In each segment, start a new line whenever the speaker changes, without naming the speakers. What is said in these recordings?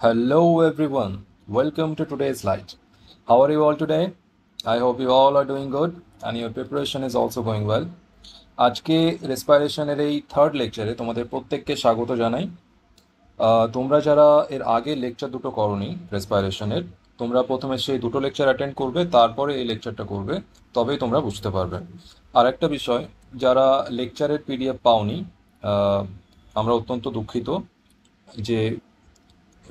Hello everyone, welcome to today's slide. How are you all today? I hope you all are doing good and your preparation is also going well. আজকে রেসপিরেশনের এই third লেকচারে তোমাদের প্রত্যেককে স্বাগত জানাই। তোমরা যারা এর আগে লেকচার দুটো করোনি রেসপিরেশনের, তোমরা প্রথমে সেই দুটো লেকচার অ্যাটেন্ড করবে, তারপরে এই লেকচারটা করবে, তবেই তোমরা বুঝতে পারবে। আর একটা বিষয়, যারা লেকচারের পিডিএফ পাওনি, আমরা অত্যন্ত দুঃখিত যে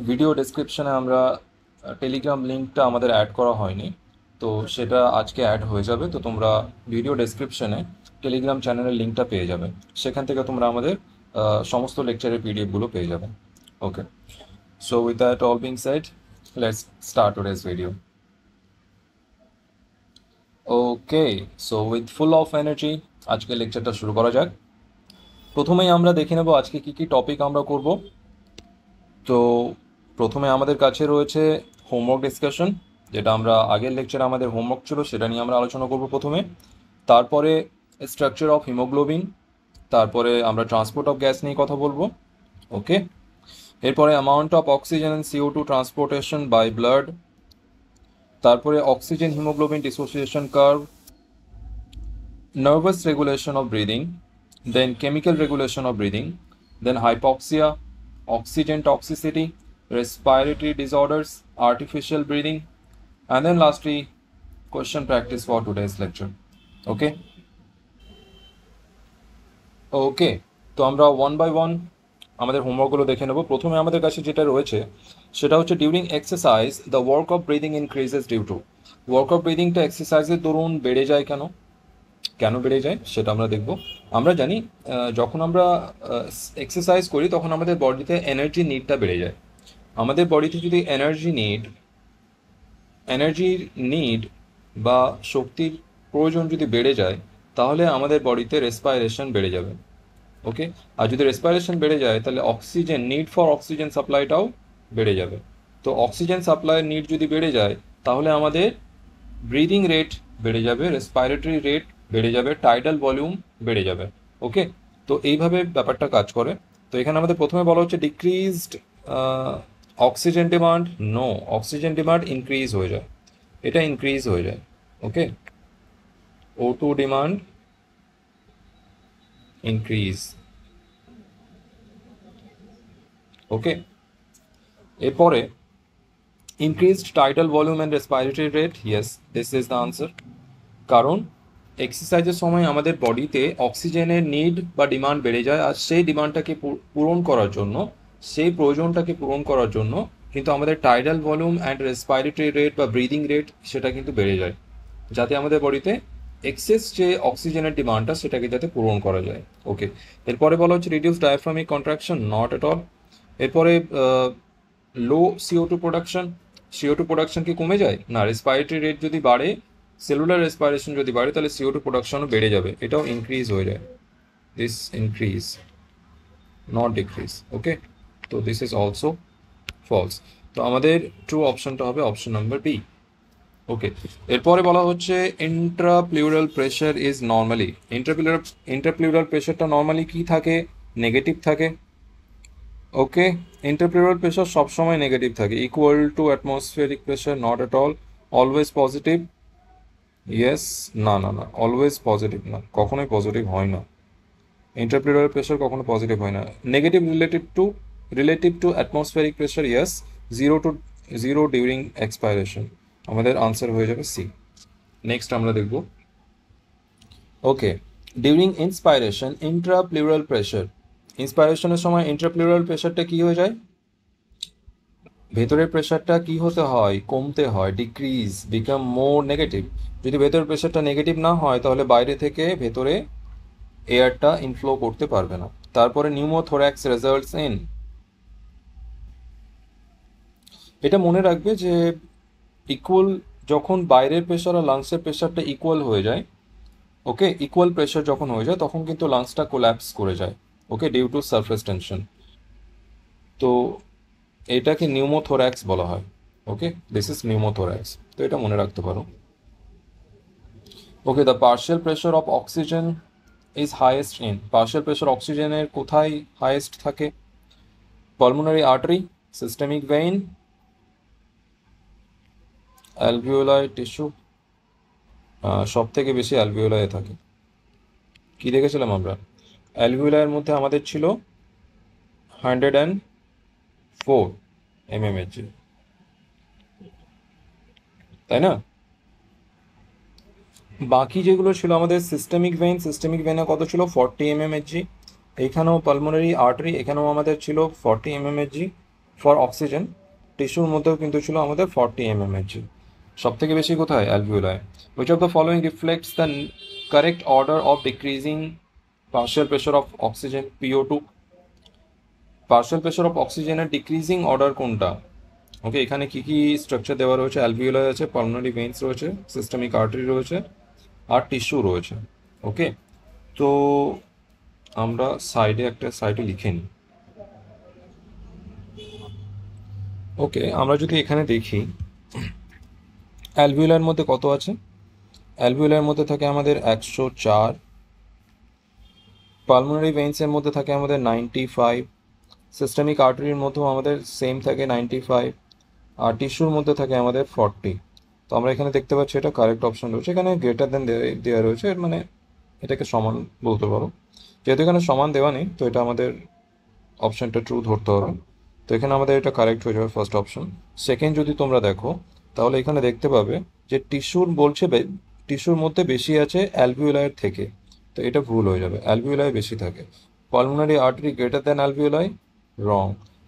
ভিডিও ডেসক্রিপশনে আমরা টেলিগ্রাম লিঙ্কটা আমাদের অ্যাড করা হয়নি, তো সেটা আজকে অ্যাড হয়ে যাবে। তো তোমরা ভিডিও ডেসক্রিপশনে টেলিগ্রাম চ্যানেলের লিঙ্কটা পেয়ে যাবে, সেখান থেকে তোমরা আমাদের সমস্ত লেকচারের পিডিএফগুলো পেয়ে যাবে। Okay, so with that all being said, let's start today's video. Okay, so with full of energy আজকে লেকচারটা শুরু করা যাক। প্রথমেই আমরা দেখে নেব আজকে কী কী টপিক আমরা করব। তো প্রথমে আমাদের কাছে রয়েছে হোমওয়ার্ক ডিসকাশন, যেটা আমরা আগের লেকচারে আমাদের হোমওয়ার্ক ছিল সেটা নিয়ে আমরা আলোচনা করব প্রথমে। তারপরে স্ট্রাকচার অফ হিমোগ্লোবিন, তারপরে আমরা ট্রান্সপোর্ট অফ গ্যাস নিয়ে কথা বলবো। ওকে, এরপরে amount of oxygen and CO2 transportation by blood, তারপরে oxygen haemoglobin dissociation curve, nervous regulation of breathing, then chemical regulation of breathing, then hypoxia, oxygen toxicity, respiratory disorders, artificial breathing, and then lastly, question practice for today's lecture. Okay? ওকে, তো আমরা one by one আমাদের হোমওয়ার্কগুলো দেখে নেব। প্রথমে আমাদের কাছে যেটা রয়েছে সেটা হচ্ছে during exercise the work of breathing increases due to. Work of ব্রিদিংটা এক্সারসাইজের দরুন বেড়ে যায় কেন, কেন বেড়ে যায় সেটা আমরা দেখব। আমরা জানি যখন আমরা এক্সারসাইজ করি তখন আমাদের বডিতে এনার্জি নিডটা বেড়ে যায়। আমাদের বডিতে যদি এনার্জির নিড বা শক্তির প্রয়োজন যদি বেড়ে যায়, তাহলে আমাদের বডিতে রেসপিরেশন বেড়ে যাবে। ওকে, আর যদি রেসপিরেশন বেড়ে যায় তাহলে অক্সিজেন নিড ফর অক্সিজেন সাপ্লাইটাও বেড়ে যাবে। তো অক্সিজেন সাপ্লাইয়ের নিড যদি বেড়ে যায় তাহলে আমাদের ব্রিদিং রেট বেড়ে যাবে, রেসপিরেটরি রেট বেড়ে যাবে, টাইডাল ভলিউম বেড়ে যাবে। ওকে, তো এইভাবে ব্যাপারটা কাজ করে। তো এখানে আমাদের প্রথমে বলা হচ্ছে decreased oxygen demand, no, oxygen demand increase হয়ে যায়, এটা ইনক্রিজ হয়ে যায়। ওকে, O2 ডিমান্ড ইনক্রিজ। ওকে, এরপরে increased tidal volume and respiratory rate, yes this is the answer. কারণ এক্সারসাইজের সময় আমাদের বডিতে অক্সিজেনের নিড বা ডিমান্ড বেড়ে যায়, আর সেই ডিমান্ডটাকে পূরণ করার জন্য, সেই প্রয়োজনটাকে পূরণ করার জন্য কিন্তু আমাদের tidal volume and respiratory rate বা ব্রিদিং রেট সেটা কিন্তু বেড়ে যায়, যাতে আমাদের বডিতে এক্সেস যে অক্সিজেনের ডিমান্ডটা সেটাকে যাতে পূরণ করা যায়। ওকে, এরপরে বলা হচ্ছে reduce diaphragmatic contraction, not at all. এরপরে low CO2 production, CO2 production কি কমে যায়? না, রেসপিরেটরি রেট যদি বাড়ে, সেলুলার রেসপিরেশন যদি বাড়ে, তাহলে CO2 প্রোডাকশনও বেড়ে যাবে, এটাও ইনক্রিজ হয়ে যায়। This increase, not decrease. Okay, তো দিস ইজ অলসো ফলস। তো আমাদের ট্রু অপশনটা হবে অপশন নাম্বার বি। ওকে, এরপরে বলা হচ্ছে ইন্ট্রাপ্লিউরাল প্রেশার ইজ নর্মালি, ইন্ট্রাপ্লিউরাল প্রেশারটা নর্মালি কি থাকে? নেগেটিভ থাকে। ওকে, ইন্টারপ্লিউরাল প্রেশার সবসময় নেগেটিভ থাকে, equal to atmospheric pressure, not at all. Always positive, yes, না না না, অলওয়েজ পজিটিভ না, কখনোই পজিটিভ হয় না। ইন্টারপ্লিউরাল প্রেশার কখনো পজিটিভ হয় না। Negative relative to atmospheric pressure, yes, 0 during expiration. আমাদের আনসার হয়ে যাবে সি। নেক্সট আমরা দেখব। ওকে, ডিউরিং ইন্সপাইরেশন ইন্ট্রাপ্লিউরাল প্রেশার, ইন্সপাইরেশনের সময় ইন্ট্রাপ্লিউরাল প্রেশারটা কি হয়ে যায়? ভেতরের প্রেশারটা কি হতে হয়? কমতে হয়, ডিক্রিজ, বিকাম মোর নেগেটিভ। যদি ভেতরের প্রেশারটা নেগেটিভ না হয় তাহলে বাইরে থেকে ভেতরে এয়ারটা ইনফ্লো করতে পারবে না। তারপরে নিউমোথোরাক্স রেজাল্টস ইন, এটা মনে রাখবে যে ইকুয়াল, যখন বাইরের প্রেশার আর লাংসের প্রেশারটা ইকুয়াল হয়ে যায়, ওকে, ইকুয়াল প্রেশার যখন হয়ে যায় তখন কিন্তু লাংসটা কোল্যাপস করে যায়, ওকে, ডিউ টু সারফেস টেনশন। তো এটাকে নিউমোথোরাক্স বলা হয়। ওকে, দিস ইজ নিউমোথোরাক্স, তো এটা মনে রাখতে পারো। Okay, the partial pressure of oxygen is highest in, partial pressure অক্সিজেনের কোথায় হাইয়েস্ট থাকে? Pulmonary artery, systemic vein, alveoli tissue, সব থেকে বেশি অ্যালভিওলাই থাকে। কি দেখেছিলাম আমরা? অ্যালভিওলাইয়ের মধ্যে আমাদের ছিল 104 mmHg, তাই না? বাকি যেগুলো ছিল আমাদের সিস্টেমিক ভেইনে কত ছিল? 40 mmHg। এইখানেও পালমোনারি আর্টারি, এখানেও আমাদের ছিল 40 mmHg ফর অক্সিজেন। টিস্যুর মধ্যেও কিন্তু ছিল আমাদের 40 mmHg। সব থেকে বেশি কোথায়? Alveoli. Which of the following reflects the correct order of decreasing partial pressure of oxygen, PO2? Partial pressure of অক্সিজেনের ডিক্রিজিং অর্ডার কোনটা? ওকে, এখানে কি কি স্ট্রাকচার দেওয়া রয়েছে? অ্যালভিওলাই আছে, পালমোনারি ভেইনস রয়েছে, সিস্টেমিক আর্টারি রয়েছে, আর টিস্যু রয়েছে। ওকে, তো আমরা সাইডে লিখে নিই। ওকে, আমরা যদি এখানে দেখি অ্যালভিওলাইয়ের মধ্যে কত আছে? অ্যালভিওলাইয়ের মধ্যে থাকে আমাদের 104, পালমোনারি ভেইনসের মধ্যে থাকে আমাদের 95, সিস্টেমিক আর্টারির মধ্যেও আমাদের সেম থাকে 95, আর টিস্যুর মধ্যে থাকে আমাদের 40। তো আমরা এখানে দেখতে পাচ্ছি এটা কারেক্ট অপশন রয়েছে। এখানে গ্রেটার দেন দেওয়া রয়েছে, মানে এটাকে সমান বলতে পারো। যেহেতু এখানে সমান দেওয়া নেই, তো এটা আমাদের অপশনটা ট্রু ধরতে হবে। তো এখানে আমাদের এটা কারেক্ট হয়ে যাবে, ফার্স্ট অপশন। সেকেন্ড যদি তোমরা দেখো, তাহলে এখানে দেখতে পাবে যে টিস্যুর মধ্যে বেশি আছে অ্যালভিওলাইয়ের থেকে, তো এটা ভুল হয়ে যাবে, অ্যালভিওলাই বেশি থাকে। Pulmonary artery greater than alveoli, wrong.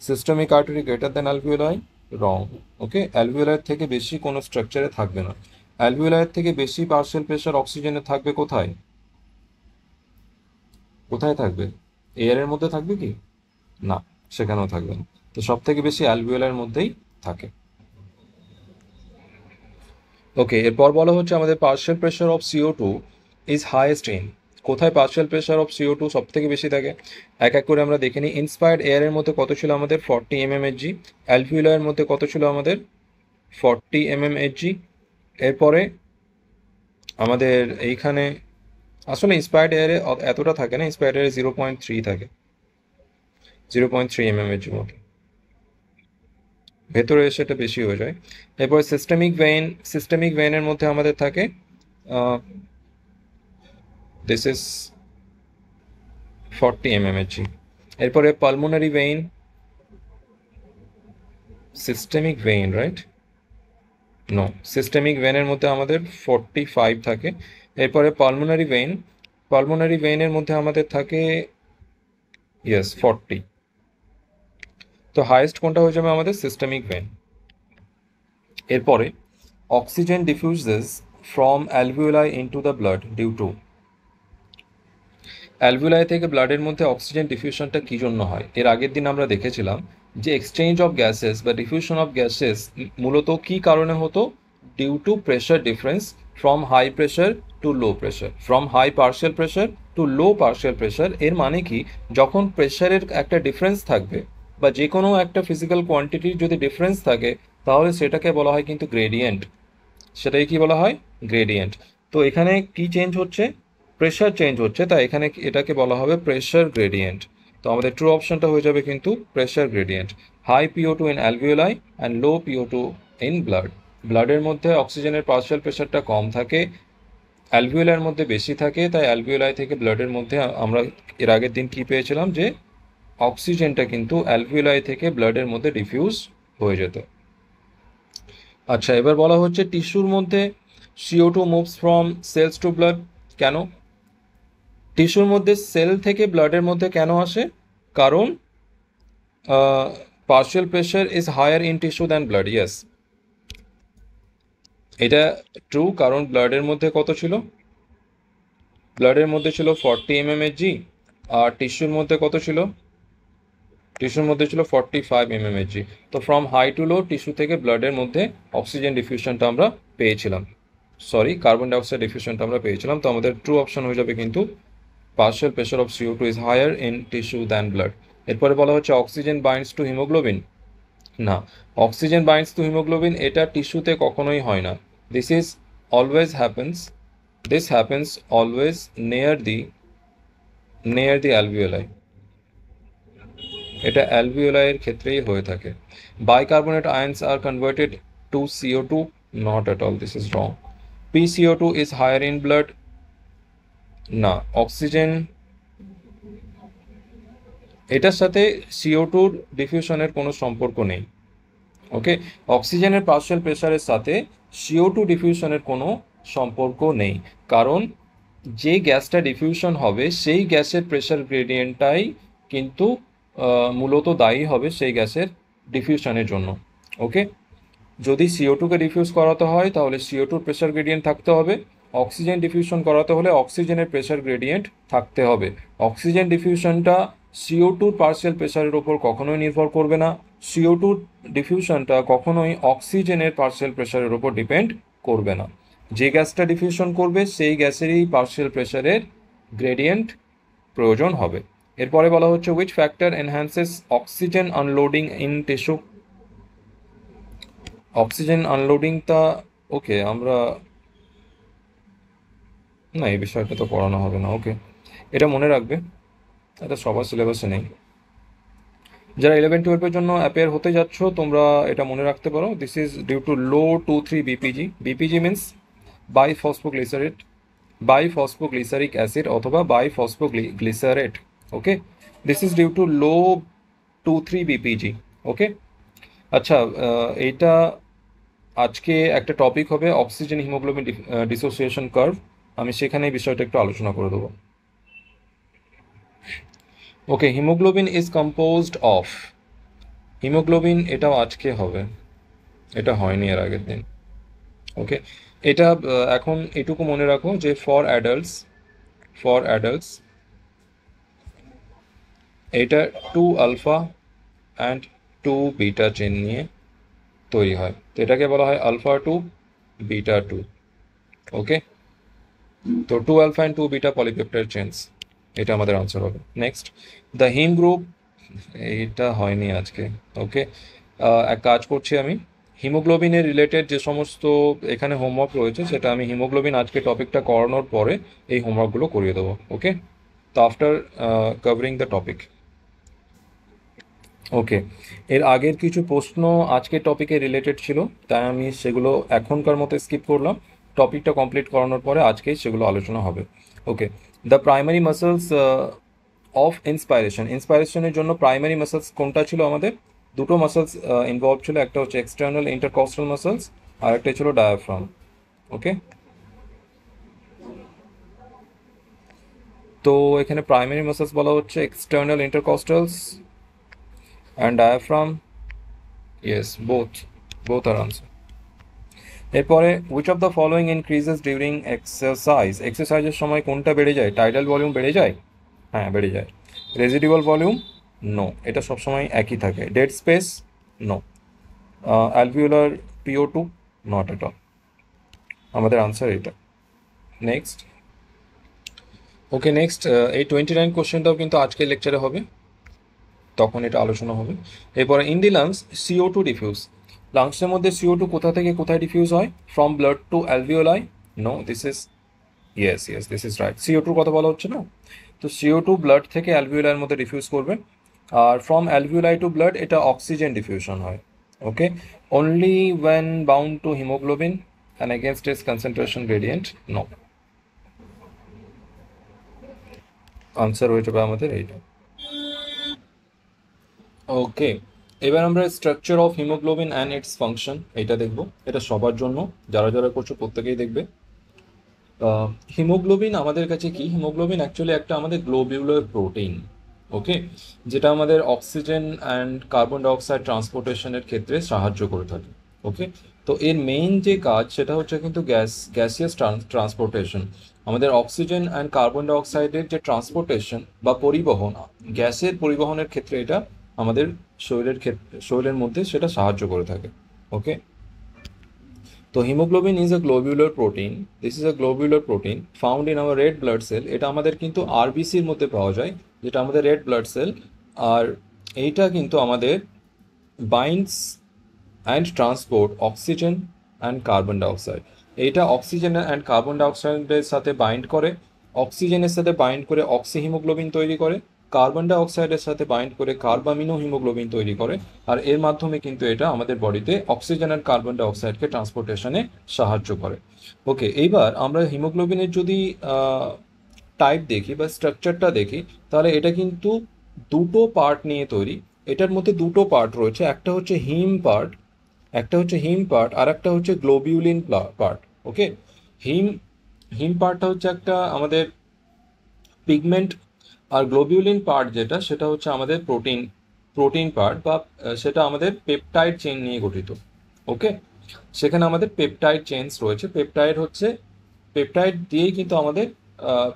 Systemic artery greater than alveoli, wrong. Okay, অ্যালভিওলাইয়ের থেকে বেশি কোনো স্ট্রাকচারে থাকবে না। অ্যালভিওলাইয়ের থেকে বেশি পার্শিয়াল প্রেশার অক্সিজেনে থাকবে কোথায়? কোথায় থাকবে? এয়ারের মধ্যে থাকবে কি? না, সেখানেও থাকবে না। তো সব থেকে বেশি অ্যালভিওলাইয়ের মধ্যেই থাকে। ওকে, এরপর বলা হচ্ছে আমাদের partial pressure of CO2 is highest in. কোথায় পার্শিয়াল প্রেশার অফ CO2 সব থেকে বেশি থাকে? এক এক করে আমরা দেখে নিই। ইন্সপায়ার্ড এয়ারের মধ্যে কত ছিল আমাদের? 40 mmHg। অ্যালভিওলাইয়ের মধ্যে কত ছিল আমাদের? 40 mmHg। এরপরে আমাদের এইখানে আসলে ইন্সপায়ার্ড এয়ারে এতটা থাকে না, ইন্সপায়ার্ড এয়ারে 0.3 থাকে, 0.3 mmHg মতো। ভেতরে এসে এটা বেশি হয়ে যায়। এরপর সিস্টেমিক ভেইনের মধ্যে আমাদের থাকে দিস ইজ 40 mmHg। এরপরে pulmonary vein, systemic vein, right? No, systemic ভেইনের মধ্যে আমাদের 45 থাকে। এরপরে পালমোনারি ভেইনের মধ্যে আমাদের থাকে 40। তো হাইয়েস্ট কোনটা হয়ে যাবে আমাদের? Systemic vein. এরপরে oxygen diffuses from alveoli into the blood due to. Alveoli থেকে ব্লাডের মধ্যে অক্সিজেন ডিফিউশনটা কী জন্য হয়? এর আগের দিন আমরা দেখেছিলাম যে এক্সচেঞ্জ অফ গ্যাসেস বা ডিফিউশন অফ গ্যাসেস মূলত কী কারণে হতো? Due to pressure difference from high pressure to low pressure, from high partial pressure to low partial pressure. এর মানে কি, যখন প্রেশারের একটা ডিফারেন্স থাকবে বা যে কোনো একটা ফিজিক্যাল কোয়ান্টিটির যদি ডিফারেন্স থাকে, তাহলে সেটাকে বলা হয় কিন্তু গ্রেডিয়েন্ট। সেটাই কি বলা হয়? গ্রেডিয়েন্ট। তো এখানে কি চেঞ্জ হচ্ছে? প্রেশার চেঞ্জ হচ্ছে, তাই এখানে এটাকে বলা হবে প্রেশার গ্রেডিয়েন্ট। তো আমাদের ট্রু অপশনটা হয়ে যাবে কিন্তু pressure gradient. High PO2 in alveoli and low PO2 in blood. ব্লাডের মধ্যে অক্সিজেনের পার্শিয়াল প্রেশারটা কম থাকে, অ্যালভিওলাইয়ের মধ্যে বেশি থাকে, তাই অ্যালভিওলাই থেকে ব্লাডের মধ্যে আমরা এর আগের দিন কি পেয়েছিলাম যে অক্সিজেনটা কিন্তু অ্যালভিওলাই থেকে ব্লাডের মধ্যে ডিফিউজ হয়ে যেত। আচ্ছা, এবার বলা হচ্ছে টিস্যুর মধ্যে CO2 moves from cells to blood. কেন? টিস্যুর মধ্যে সেল থেকে ব্লাডের মধ্যে কেন আসে? কারণ partial pressure is higher in tissue than blood. Yes, এটা ট্রু। কারণ ব্লাডের মধ্যে কত ছিল? ব্লাডের মধ্যে ছিল 40 mmHg, আর টিস্যুর মধ্যে কত ছিল? টিস্যুর মধ্যে ছিল 45 mmHg। তো from high to low tissue থেকে ব্লাডের মধ্যে অক্সিজেন ডিফিউশনটা আমরা পেয়েছিলাম, কার্বন ডাইঅক্সাইড ডিফিউশনটা আমরা পেয়েছিলাম। তো আমাদের ট্রু অপশন হয়ে যাবে কিন্তু partial pressure of CO2 is higher in tissue than blood. এরপরে বলা হচ্ছে অক্সিজেন বাইন্ডস টু হিমোগ্লোবিন। না, অক্সিজেন বাইন্ডস টু হিমোগ্লোবিন এটা টিস্যুতে কখনোই হয় না। দিস হ্যাপেন্স অলওয়েজ নেয়ার দি অ্যালভিওলাই। এটা অ্যালভিওলাইয়ের ক্ষেত্রেই হয়ে থাকে। Bicarbonate ions are converted to CO2, not at all, this is wrong. PCO2 is higher in blood, না। অক্সিজেন, এটার সাথে CO2-র ডিফিউশনের কোনো সম্পর্ক নেই। ওকে, অক্সিজেনের পার্শিয়াল প্রেশারের সাথে CO2 ডিফিউশনের কোনো সম্পর্ক নেই, কারণ যে গ্যাসটা ডিফিউশন হবে সেই গ্যাসের প্রেশার গ্রেডিয়েন্টটাই কিন্তু মূলত দায়ী হবে সেই গ্যাসের ডিফিউশনের জন্য। ওকে, যদি CO2-কে ডিফিউজ করাতে হয় তাহলে CO2-র প্রেশার গ্রেডিয়েন্ট থাকতে হবে, অক্সিজেন ডিফিউশন করাতে হলে অক্সিজেনের প্রেশার গ্রেডিয়েন্ট থাকতে হবে। অক্সিজেন ডিফিউশনটা CO2-র পার্শিয়াল প্রেশারের ওপর কখনোই নির্ভর করবে না, CO2-র ডিফিউশনটা কখনোই অক্সিজেনের পার্শিয়াল প্রেশারের ওপর ডিপেন্ড করবে না। যে গ্যাসটা ডিফিউশন করবে সেই গ্যাসেরই পার্শিয়াল প্রেশারের গ্রেডিয়েন্ট প্রয়োজন হবে। এরপরে বলা হচ্ছে which factor enhances oxygen unloading in tissue. Oxygen আনলোডিংটা, ওকে, আমরা না, এই বিষয়টা তো পড়ানো হবে না। ওকে, এটা মনে রাখবে, এটা সবার সিলেবাসে নেই। যারা 11-12-এর জন্য অ্যাপেয়ার হতে যাচ্ছ তোমরা এটা মনে রাখতে পারো, this is due to low 2,3 BPG। BPG means biphosphoglycerate, biphosphoglyceric acid অথবা biphosphoglycerate. Okay, this is due to low 2,3 BPG। Okay, আচ্ছা, এইটা আজকে একটা টপিক হবে অক্সিজেন হিমোগ্লোবিন ডিসোসিয়েশন কার্ভ, আমি সেখানে এই বিষয়টা একটু আলোচনা করে দেবো। Okay, haemoglobin is composed of, haemoglobin এটাও আজকে হবে, এটা হয়নি এর আগের দিন। ওকে, এটা এখন এটুকু মনে রাখো যে ফর অ্যাডাল্টস এটা 2 আলফা অ্যান্ড 2 বিটা চেন নিয়ে তৈরি হয়, তো এটাকে বলা হয় আলফা 2 বিটা 2। ওকে, তো 2 alpha and 2 beta polypeptide chains, এটা আমাদের আনসার হবে। নেক্সট, দ্য হিম গ্রুপ, এইটা হয়নি আজকে। ওকে, এক কাজ করছি আমি, হিমোগ্লোবিনের রিলেটেড যে সমস্ত এখানে হোমওয়ার্ক রয়েছে সেটা আমি হিমোগ্লোবিন আজকে টপিকটা করানোর পরে এই হোমওয়ার্কগুলো করিয়ে দেবো। ওকে, তো আফটার কভারিং দ্য টপিক। ওকে, এর আগের কিছু প্রশ্ন আজকের টপিকে রিলেটেড ছিল, তাই আমি সেগুলো এখনকার মতো স্কিপ করলাম, টপিকটা কমপ্লিট করানোর পরে আজকেই সেগুলো আলোচনা হবে। ওকে, দ্য প্রাইমারি মাসেলস অফ ইন্সপাইরেশনের জন্য প্রাইমারি মাসেলস কোনটা ছিল আমাদের? দুটো মাসেলস ইনভলভ ছিল, একটা হচ্ছে এক্সটার্নাল ইন্টারকস্টাল মাসেলস আর একটা ছিল ডায়াফ্রাম। ওকে, তো এখানে প্রাইমারি মাসেলস বলা হচ্ছে external intercostals and diaphragm. Yes, both are answer. এরপরে which of the following increases during এক্সারসাইজের সময় কোনটা বেড়ে যায়? টাইডাল ভলিউম বেড়ে যায়, হ্যাঁ বেড়ে যায়। রেজিডুয়াল ভলিউম, নো, এটা সবসময় একই থাকে। Dead space, no. Alveolar PO2, not at all, আমাদের আনসার এটা। নেক্সট, ওকে, নেক্সট এই 29 কোশ্চেনটাও কিন্তু আজকের লেকচারে হবে, তখন এটা আলোচনা হবে। এরপরে in the lungs CO2 diffuse, লাংসের মধ্যে CO2 কোথা থেকে কোথায় ডিফিউজ হয়? From blood to alveoli, no, this is yes, this is right. CO2 কথা বলা হচ্ছে না, তো CO2 ব্লাড থেকে অ্যালভিওলাইয়ের মধ্যে ডিফিউজ করবে, আর ফ্রম অ্যালভিওলাই টু ব্লাড এটা অক্সিজেন ডিফিউশন হয়। Okay, only when bound to haemoglobin and against its concentration gradient, no. Answer হয়ে যাবে আমাদের এইটা। ওকে, এবার আমরা structure of haemoglobin and its function এটা দেখব, এটা সবার জন্য, যারা যারা করছো প্রত্যেকেই দেখবে। হিমোগ্লোবিন আমাদের কাছে কি? হিমোগ্লোবিন অ্যাকচুয়ালি একটা আমাদের গ্লোবিউলার প্রোটিন। ওকে, যেটা আমাদের অক্সিজেন অ্যান্ড কার্বন ডাইঅক্সাইড ট্রান্সপোর্টেশনের ক্ষেত্রে সাহায্য করে থাকে। ওকে, তো এর মেইন যে কাজ সেটা হচ্ছে কিন্তু গ্যাসিয়াস ট্রান্সপোর্টেশন। আমাদের অক্সিজেন অ্যান্ড কার্বন ডাইঅক্সাইডের যে ট্রান্সপোর্টেশন বা পরিবহন, গ্যাসের পরিবহনের ক্ষেত্রে এটা আমাদের শরীরের মধ্যে সেটা সাহায্য করে থাকে। ওকে, তো haemoglobin is a globular protein, this is a globular protein found in our red blood cell. এটা আমাদের কিন্তু RBCর মধ্যে পাওয়া যায়, যেটা আমাদের রেড ব্লাড সেল। আর এইটা কিন্তু আমাদের binds and transport oxygen and carbon dioxide. এইটা অক্সিজেন অ্যান্ড কার্বন ডাইঅক্সাইডের সাথে বাইন্ড করে, অক্সিজেনের সাথে বাইন্ড করে অক্সিহিমোগ্লোবিন তৈরি করে, কার্বন ডাই অক্সাইডের সাথে বাইন্ড করে কার্বামিনো হিমোগ্লোবিন তৈরি করে, আর এর মাধ্যমে কিন্তু এটা আমাদের বডিতে অক্সিজেন আর কার্বন ডাই অক্সাইডকে ট্রান্সপোর্টেশনে সাহায্য করে। ওকে, এইবার আমরা হিমোগ্লোবিনের যদি টাইপ দেখি বা স্ট্রাকচারটা দেখি, তাহলে এটা কিন্তু দুটো পার্ট নিয়ে তৈরি। এটার মধ্যে দুটো পার্ট রয়েছে, একটা হচ্ছে হিম পার্ট আর একটা হচ্ছে গ্লোবিউলিন পার্ট। ওকে, হিম হিম পার্টটা হচ্ছে একটা আমাদের পিগমেন্ট, আর গ্লোবিউলিন পার্ট যেটা সেটা হচ্ছে আমাদের প্রোটিন পার্ট, বা সেটা আমাদের পেপটাইড চেইন নিয়ে গঠিত। ওকে, সেখানে আমাদের পেপটাইড চেইনস রয়েছে। পেপটাইড দিয়েই কিন্তু আমাদের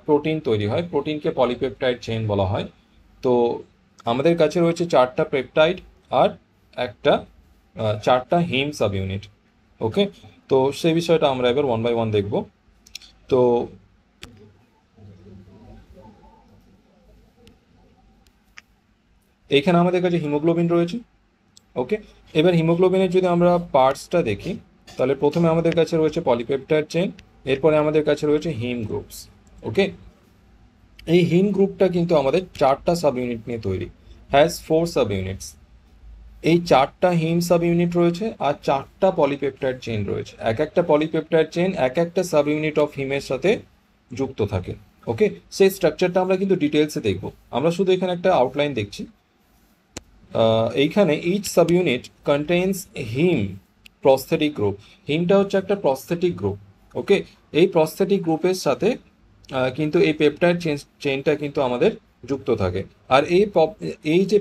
প্রোটিন তৈরি হয়, প্রোটিনকে পলিপেপটাইড চেইন বলা হয়। তো আমাদের কাছে রয়েছে 4টা পেপটাইড আর একটা 4টা হিম সাব ইউনিট। ওকে, তো সেই বিষয়টা আমরা এবার 1 বাই 1 দেখব। তো এইখানে আমাদের কাছে হিমোগ্লোবিন রয়েছে। ওকে, এবার হিমোগ্লোবিনের যদি আমরা পার্টসটা দেখি, তাহলে প্রথমে আমাদের কাছে রয়েছে পলিপেপটাইড চেইন, এরপরে আমাদের কাছে রয়েছে হিম গ্রুপস। ওকে, এই হিম গ্রুপটা কিন্তু আমাদের 4টা সাব ইউনিট নিয়ে তৈরি, হ্যাজ 4 সাব ইউনিটস। এই 4টা হিম সাব ইউনিট রয়েছে আর 4টা পলিপেপটাইড চেইন রয়েছে। এক একটা পলিপেপটাইড চেইন এক একটা সাব ইউনিট অফ হিমের সাথে যুক্ত থাকে। ওকে, সেই স্ট্রাকচারটা আমরা কিন্তু ডিটেলসে দেখব, আমরা শুধু এখানে একটা আউটলাইন দেখছি। এইখানে ইচ সাব ইউনিট কন্টেইনস হিম প্রস্থেটিক গ্রুপ। হিমটা হচ্ছে একটা প্রস্থেটিক গ্রুপ। ওকে, এই প্রস্থেটিক গ্রুপের সাথে কিন্তু এই পেপটাইড চেইনটা কিন্তু আমাদের যুক্ত থাকে। আর এই যে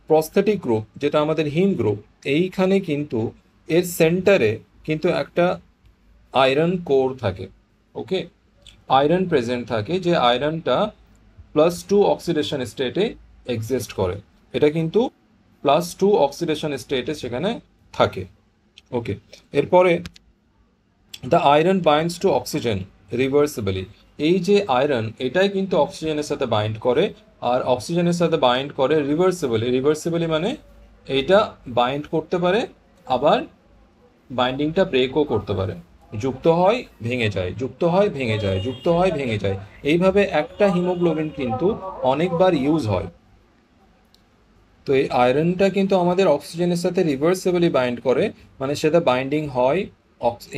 প্রস্থেটিক গ্রুপ যেটা আমাদের হিম গ্রুপ, এইখানে কিন্তু এর সেন্টারে কিন্তু একটা আয়রন কোর থাকে। ওকে, আয়রন প্রেজেন্ট থাকে, যে আয়রনটা +2 অক্সিডেশন স্টেটে এক্সিস্ট করে। এটা কিন্তু +2 অক্সিডেশন স্টেটে সেখানে থাকে। ওকে, এরপরে the iron binds to oxygen reversibly. এই যে আয়রন, এটাই কিন্তু অক্সিজেনের সাথে বাইন্ড করে, আর অক্সিজেনের সাথে বাইন্ড করে রিভার্সিবলি মানে এইটা বাইন্ড করতে পারে, আবার বাইন্ডিংটা ব্রেকও করতে পারে। যুক্ত হয় ভেঙে যায়, যুক্ত হয় ভেঙে যায়, যুক্ত হয় ভেঙে যায়, এইভাবে একটা হিমোগ্লোবিন কিন্তু অনেকবার ইউজ হয়। তো এই আয়রনটা কিন্তু আমাদের অক্সিজেনের সাথে রিভার্সিবলি বাইন্ড করে, মানে সেটা বাইন্ডিং হয়।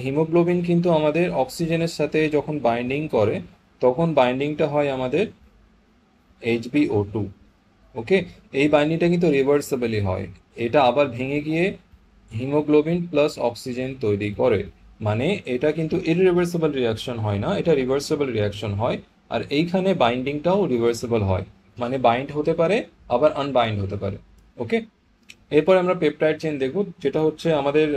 হিমোগ্লোবিন কিন্তু আমাদের অক্সিজেনের সাথে যখন বাইন্ডিং করে, তখন বাইন্ডিংটা হয় আমাদের HbO2। ওকে, এই বাইন্ডিংটা কিন্তু রিভার্সিবলি হয়, এটা আবার ভেঙে গিয়ে হিমোগ্লোবিন প্লাস অক্সিজেন তৈরি করে। মানে এটা কিন্তু ইররিভার্সিবল রিয়াকশন হয় না, এটা রিভার্সিবল রিয়াকশন হয়। আর এইখানে বাইন্ডিংটাও রিভার্সিবল হয়, মানে বাইন্ড হতে পারে আবার আনবাইন্ড হতে পারে। ওকে, এরপর আমরা পেপটাইড চেন দেখব, যেটা হচ্ছে আমাদের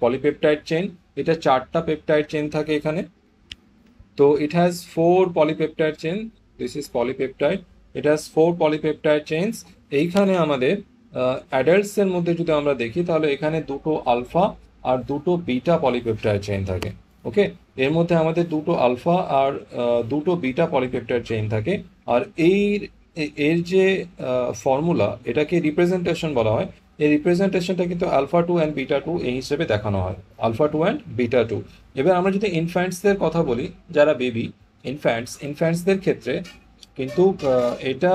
পলিপেপটাইড চেন। এটা 4টা পেপটাইড চেন থাকে এখানে। তো it has 4 polypeptide chain, this is polypeptide, it has 4 polypeptide chains. এইখানে আমাদের অ্যাডাল্টসের মধ্যে যদি আমরা দেখি, তাহলে এখানে দুটো আলফা আর দুটো বিটা পলিপেপটাইড চেইন থাকে। ওকে, এর মধ্যে আমাদের দুটো আলফা আর দুটো বিটা পলিপেপটাইড চেইন থাকে। আর এর যে ফর্মুলা, এটাকে রিপ্রেজেন্টেশন বলা হয়। এই রিপ্রেজেন্টেশনটা কিন্তু α2 অ্যান্ড β2 এই হিসেবে দেখানো হয়, α2 অ্যান্ড β2। এবার আমরা যদি ইনফ্যান্টসদের কথা বলি, যারা বেবি ইনফ্যান্টসদের ক্ষেত্রে কিন্তু এটা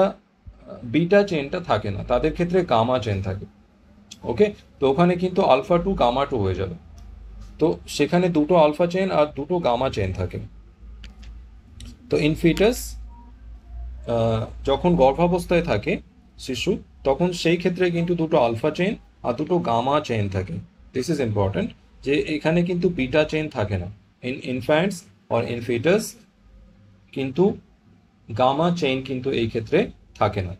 বিটা চেনটা থাকে না, তাদের ক্ষেত্রে গামা চেন থাকে। ওকে, তো ওখানে কিন্তু α2 গামা2 হয়ে যাবে। তো সেখানে দুটো আলফা চেন আর দুটো গামা চেন থাকে। তো ইনফিটাস যখন গর্ভাবস্থায় থাকে শিশু, তখন সেই ক্ষেত্রে কিন্তু দুটো আলফা চেন আর দুটো গামা চেন থাকে। দিস ইজ ইম্পর্টেন্ট, যে এখানে কিন্তু বিটা চেন থাকে না। ইনফ্যান্টস অর ইনফিটাস কিন্তু গামা চেইন কিন্তু এই ক্ষেত্রে থাকে না।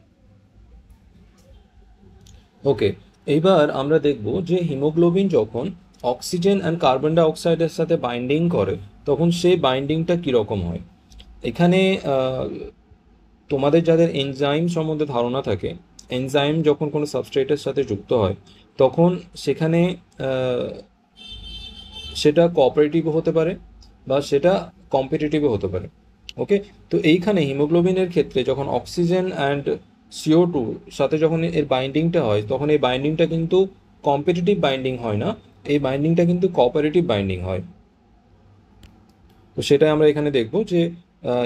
ওকে, এইবার আমরা দেখব যে হিমোগ্লোবিন যখন অক্সিজেন অ্যান্ড কার্বন ডাই অক্সাইডের সাথে বাইন্ডিং করে, তখন সেই বাইন্ডিংটা কীরকম হয়। এখানে তোমাদের যাদের এনজাইম সম্বন্ধে ধারণা থাকে, এনজাইম যখন কোনো সাবস্ট্রেটের সাথে যুক্ত হয়, তখন সেখানে সেটা কোঅপারেটিভও হতে পারে বা সেটা কম্পিটিটিভও হতে পারে। ওকে, তো এইখানে হিমোগ্লোবিনের ক্ষেত্রে যখন অক্সিজেন অ্যান্ড CO2 সাথে যখন এর বাইন্ডিংটা হয়, তখন এই বাইন্ডিংটা কিন্তু কম্পিটিটিভ বাইন্ডিং হয় না, এই বাইন্ডিংটা কিন্তু কোঅপারেটিভ বাইন্ডিং হয়। তো সেটাই আমরা এখানে দেখব যে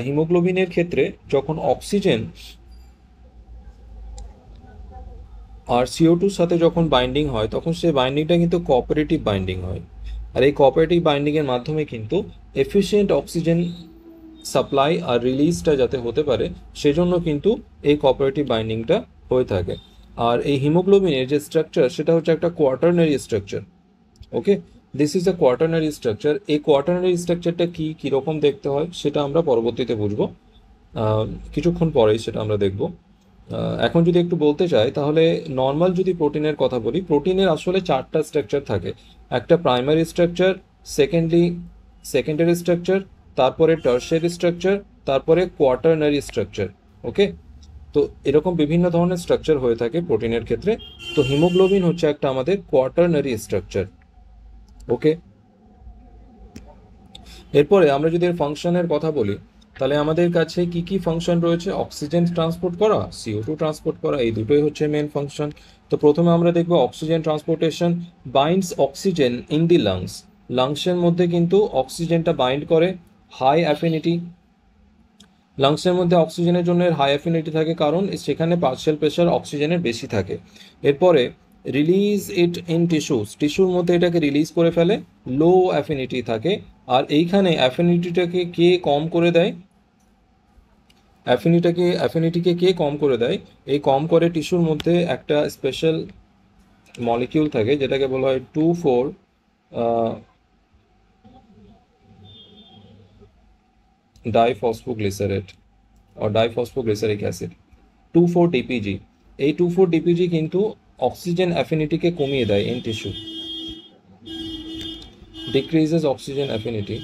হিমোগ্লোবিনের ক্ষেত্রে যখন অক্সিজেন আর CO2 সাথে যখন বাইন্ডিং হয় তখন সেই বাইন্ডিংটা কিন্তু কোঅপারেটিভ বাইন্ডিং হয়, আর এই কোঅপারেটিভ বাইন্ডিংয়ের মাধ্যমে কিন্তু এফিশিয়েন্ট অক্সিজেন সাপ্লাই আর রিলিজটা যাতে হতে পারে সেজন্য কিন্তু এই কোঅপারেটিভ বাইন্ডিংটা হয়ে থাকে। আর এই হিমোগ্লোবিনের যে স্ট্রাকচার সেটা হচ্ছে একটা quaternary structure. Okay, this is a quaternary structure. এই কোয়াটারনারি স্ট্রাকচারটা কীরকম দেখতে হয় সেটা আমরা পরবর্তীতে বুঝবো, কিছুক্ষণ পরেই সেটা আমরা দেখব। এখন যদি একটু বলতে চাই তাহলে নর্মাল যদি প্রোটিনের কথা বলি, প্রোটিনের আসলে 4টা স্ট্রাকচার থাকে। একটা প্রাইমারি স্ট্রাকচার, সেকেন্ডারি স্ট্রাকচার, তারপরে টারশিয়ারি স্ট্রাকচার, তারপরে কোয়াটারনারি স্ট্রাকচার। ওকে, তো এরকম বিভিন্ন ধরনের স্ট্রাকচার হয়ে থাকে প্রোটিনের ক্ষেত্রে। তো হিমোগ্লোবিন হচ্ছে একটা আমাদের কোয়াটারনারি স্ট্রাকচার। ওকে, এরপরে আমরা যদি এর ফাংশনের কথা বলি তাহলে আমাদের কাছে কি কি ফাংশন রয়েছে? অক্সিজেন ট্রান্সপোর্ট করা, CO2 ট্রান্সপোর্ট করা, এই দুটোই হচ্ছে মেন ফাংশন। তো প্রথমে আমরা দেখব oxygen transportation. Binds oxygen in the lungs, লাংসের মধ্যে কিন্তু অক্সিজেনটা বাইন্ড করে। হাই অ্যাফিনিটি, লাংসের মধ্যে অক্সিজেনের জন্য হাই অ্যাফিনিটি থাকে কারণ সেখানে পার্শিয়াল প্রেশার অক্সিজেনের বেশি থাকে। এরপরে রিলিজ ইট ইন টিস্যুস, টিস্যুর মধ্যে এটাকে রিলিজ করে ফেলে, লো অ্যাফিনিটি থাকে। আর এইখানে অ্যাফিনিটিটাকে কে কম করে দেয়? অ্যাফিনিটিকে কে কম করে দেয়? এই কম করে টিস্যুর মধ্যে একটা স্পেশাল মলিকিউল থাকে যেটাকে বলা হয় 2,4 ডাইফসফোগ্লিসারেট or ডাইফসফোগ্লিসারিক অ্যাসিড, 2,4-DPG। এই 2,4-DPG কিন্তু অক্সিজেন অ্যাফিনিটিকে কমিয়ে দেয় in tissue, decreases oxygen affinity,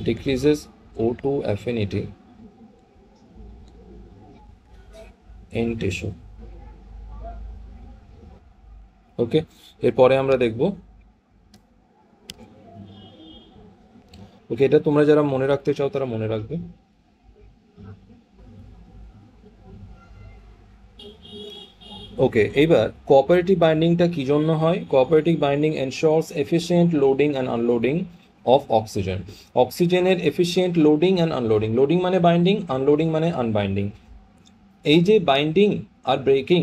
decreases O2 affinity in tissue। ওকে, এরপরে আমরা দেখব, ওকে এটা তোমরা যারা মনে রাখতে চাও তারা মনে রাখবে। ওকে, এইবার কোঅপারেটিভ বাইন্ডিংটা কি জন্য হয়? Cooperative binding ensures efficient loading and unloading of oxygen. অক্সিজেনের efficient loading and unloading, loading মানে বাইন্ডিং, আনলোডিং মানে আনবাইন্ডিং। এই যে বাইন্ডিং আর ব্রেকিং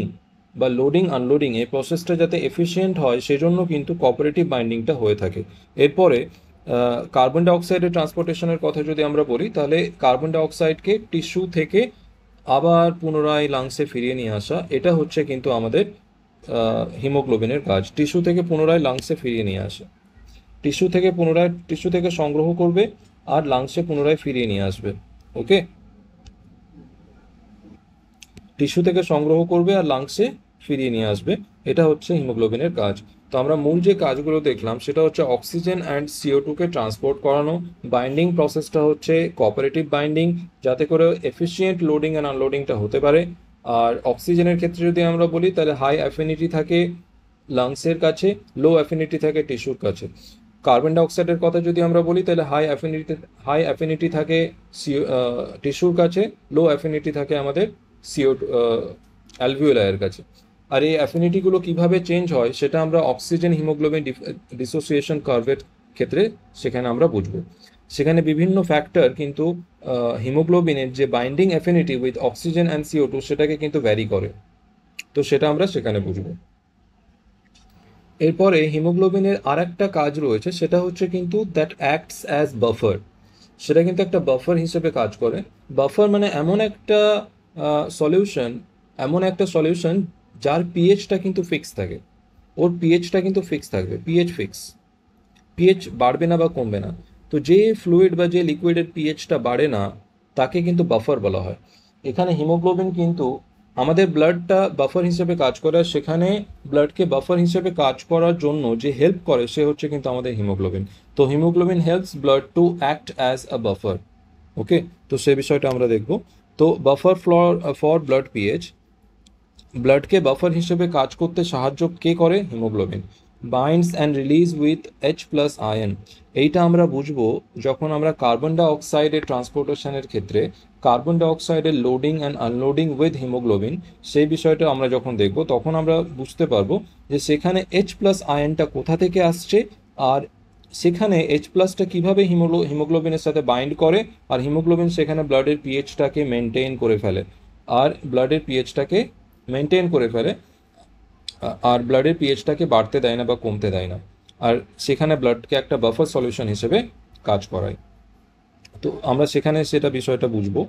বা লোডিং আনলোডিং এই প্রসেসটা যাতে এফিশিয়েন্ট হয় সেজন্য কিন্তু কোঅপারেটিভ বাইন্ডিংটা হয়ে থাকে। এরপরে কার্বন ডাইঅক্সাইডের ট্রান্সপোর্টেশনের কথা যদি আমরা বলি তাহলে কার্বন ডাইঅক্সাইডকে টিস্যু থেকে আবার পুনরায় লাংসে ফিরিয়ে নিয়ে আসা, এটা হচ্ছে কিন্তু আমাদের হিমোগ্লোবিনের কাজ। টিস্যু থেকে পুনরায় লাংসে ফিরিয়ে নিয়ে আসে, টিস্যু থেকে সংগ্রহ করবে আর লাংসে পুনরায় ফিরিয়ে নিয়ে আসবে। ওকে, টিস্যু থেকে সংগ্রহ করবে আর লাংসে ফিরিয়ে নিয়ে আসবে, এটা হচ্ছে হিমোগ্লোবিনের কাজ। তো আমরা মূল যে কাজগুলো দেখলাম সেটা হচ্ছে অক্সিজেন অ্যান্ড CO2কে ট্রান্সপোর্ট করানো, বাইন্ডিং প্রসেসটা হচ্ছে কোঅপারেটিভ বাইন্ডিং যাতে করে এফিশিয়েন্ট লোডিং অ্যান্ড আনলোডিংটা হতে পারে। আর অক্সিজেনের ক্ষেত্রে যদি আমরা বলি তাহলে হাই অ্যাফিনিটি থাকে লাংসের কাছে, লো অ্যাফিনিটি থাকে টিস্যুর কাছে। কার্বন ডাইঅক্সাইডের কথা যদি আমরা বলি তাহলে হাই অ্যাফিনিটি থাকে টিস্যুর কাছে, লো অ্যাফিনিটি থাকে আমাদের CO2 অ্যালভিওলায়ের কাছে। আর এই অ্যাফিনিটিগুলো কিভাবে চেঞ্জ হয় সেটা আমরা অক্সিজেন হিমোগ্লোবিন ডিসোসিয়েশন কার্ভের ক্ষেত্রে সেখানে আমরা বুঝবো। সেখানে বিভিন্ন ফ্যাক্টর কিন্তু হিমোগ্লোবিনের যে binding affinity with oxygen and CO2 সেটাকে কিন্তু ভ্যারি করে, তো সেটা আমরা সেখানে বুঝবো। এরপরে হিমোগ্লোবিনের আর একটা কাজ রয়েছে সেটা হচ্ছে কিন্তু দ্যাট অ্যাক্টস অ্যাজ বাফার, সেটা কিন্তু একটা বাফার হিসেবে কাজ করে। বাফার মানে এমন একটা সলিউশন যার পিএইচটা কিন্তু ফিক্স থাকে, ওর পিএইচটা কিন্তু ফিক্স থাকবে, পিএইচ বাড়বে না বা কমবে না। তো যে ফ্লুইড বা যে লিকুইডের পিএইচটা বাড়ে না তাকে কিন্তু বাফার বলা হয়। এখানে হিমোগ্লোবিন কিন্তু আমাদের ব্লাডটা বাফার হিসেবে কাজ করে, সেখানে ব্লাডকে বাফার হিসেবে কাজ করার জন্য যে হেল্প করে সে হচ্ছে কিন্তু আমাদের হিমোগ্লোবিন। তো haemoglobin helps blood to act as a buffer. Okay, তো সে বিষয়টা আমরা দেখব। তো বাফার ফর ব্লাড পিএইচ, ব্লাডকে বাফার হিসেবে কাজ করতে সাহায্য কে করে? Haemoglobin. Binds and release with H+ ion, এইটা আমরা বুঝবো যখন আমরা কার্বন ডাইঅক্সাইডের ট্রান্সপোর্টেশনের ক্ষেত্রে কার্বন ডাইঅক্সাইডের loading and unloading with haemoglobin সেই বিষয়টা আমরা যখন দেখব তখন আমরা বুঝতে পারবো যে সেখানে H+ আয়নটা কোথা থেকে আসছে আর সেখানে H+টা কীভাবে হিমোগ্লোবিনের সাথে বাইন্ড করে, আর হিমোগ্লোবিন সেখানে ব্লাডের পিএইচটাকে মেনটেন করে ফেলে আর ব্লাডের পিএইচটাকে মেনটেন করে ফেলে, আর ব্লাডের পিএইচটাকে বাড়তে দেয় না বা কমতে দেয় না, আর সেখানে ব্লাডকে একটা বাফার সলিউশন হিসেবে কাজ করায়। তো আমরা সেখানে সেটা বিষয়টা বুঝবো।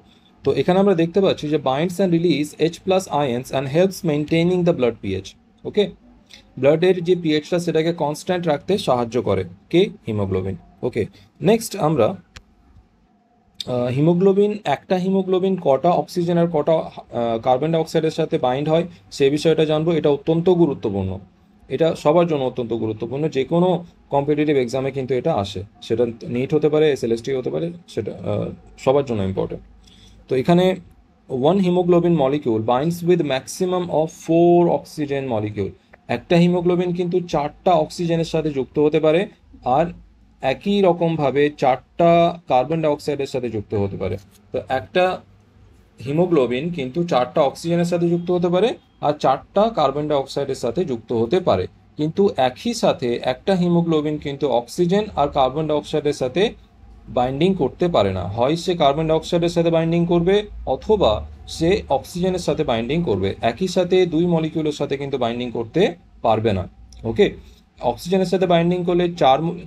তো এখানে আমরা দেখতে পাচ্ছি যে binds and release H plus ions and helps maintaining the blood pH. Okay, ব্লাডের যে পিএইচটা সেটাকে কনস্ট্যান্ট রাখতে সাহায্য করে কে? হিমোগ্লোবিন। ওকে, নেক্সট আমরা হিমোগ্লোবিন, একটা হিমোগ্লোবিন কটা অক্সিজেন আর কটা কার্বন ডাইঅক্সাইডের সাথে বাইন্ড হয় সে বিষয়টা জানবো। এটা অত্যন্ত গুরুত্বপূর্ণ, এটা সবার জন্য অত্যন্ত গুরুত্বপূর্ণ, যে কোনো কম্পিটিটিভ এক্সামে কিন্তু এটা আসে, সেটা নিট হতে পারে, এসএলএসটি হতে পারে, সেটা সবার জন্য ইম্পর্টেন্ট। তো এখানে one haemoglobin molecule binds with maximum of 4 oxygen molecule. একটা হিমোগ্লোবিন কিন্তু 4টা অক্সিজেনের সাথে যুক্ত হতে পারে, আর একই রকমভাবে 4টা কার্বন ডাইঅক্সাইডের সাথে যুক্ত হতে পারে। তো একটা হিমোগ্লোবিন কিন্তু 4টা অক্সিজেনের সাথে যুক্ত হতে পারে আর 4টা কার্বন ডাইঅক্সাইডের সাথে যুক্ত হতে পারে, কিন্তু একই সাথে একটা হিমোগ্লোবিন কিন্তু অক্সিজেন আর কার্বন ডাইঅক্সাইডের সাথে বাইন্ডিং করতে পারে না। হয় সে কার্বন ডাইঅক্সাইডের সাথে বাইন্ডিং করবে অথবা সে অক্সিজেনের সাথে বাইন্ডিং করবে, একই সাথে দুই মলিকিউলের সাথে কিন্তু বাইন্ডিং করতে পারবে না। ওকে, অক্সিজেনের সাথে বাইন্ডিং করলে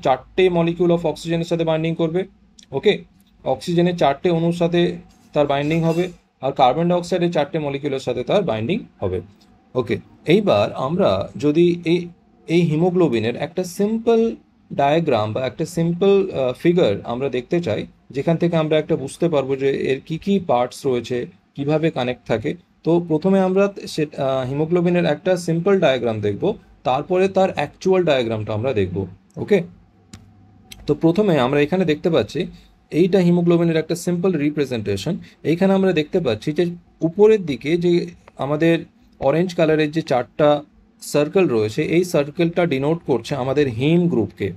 চারটে মলিকিউল অফ অক্সিজেনের সাথে বাইন্ডিং করবে। ওকে, অক্সিজেনের 4টে অণুর সাথে তার বাইন্ডিং হবে, আর কার্বন ডাইঅক্সাইডের 4টে মলিকিউলের সাথে তার বাইন্ডিং হবে। ওকে, এইবার আমরা যদি এই হিমোগ্লোবিনের একটা সিম্পল ডায়াগ্রাম বা একটা সিম্পল ফিগার আমরা দেখতে চাই, যেখান থেকে আমরা একটা বুঝতে পারবো যে এর কি কি পার্টস রয়েছে, কিভাবে কানেক্ট থাকে। তো প্রথমে আমরা সে হিমোগ্লোবিনের একটা সিম্পল ডায়াগ্রাম দেখব, তারপরে তার অ্যাকচুয়াল ডায়াগ্রামটা আমরা দেখব। ওকে, তো প্রথমে আমরা এখানে দেখতে পাচ্ছি এইটা হিমোগ্লোবিনের একটা সিম্পল রিপ্রেজেন্টেশন। এইখানে আমরা দেখতে পাচ্ছি যে উপরের দিকে যে আমাদের অরেঞ্জ কালারের যে 4টা সার্কেল রয়েছে, এই সার্কেলটা ডিনোট করছে আমাদের হিম গ্রুপকে।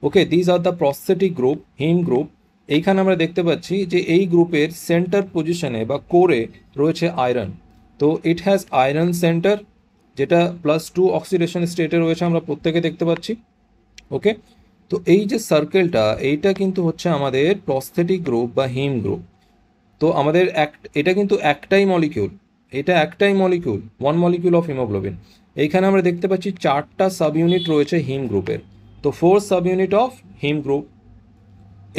Okay, these are the prosthetic group, haem group. এইখানে আমরা দেখতে পাচ্ছি যে এই গ্রুপের সেন্টার পজিশনে বা কোরে রয়েছে আয়রন। তো ইট হ্যাজ আয়রন সেন্টার, যেটা +2 অক্সিডেশন স্টেটে রয়েছে, আমরা প্রত্যেকে দেখতে পাচ্ছি। ওকে, তো এই যে সার্কেলটা, এইটা কিন্তু হচ্ছে আমাদের প্রস্থেটিক গ্রুপ বা হিম গ্রুপ। তো আমাদের এটা কিন্তু একটাই মলিকিউল, এটা একটাই molecule, one molecule of haemoglobin. এইখানে আমরা দেখতে পাচ্ছি 4টা সাব ইউনিট রয়েছে হিম গ্রুপের, তো 4 sub unit of him group.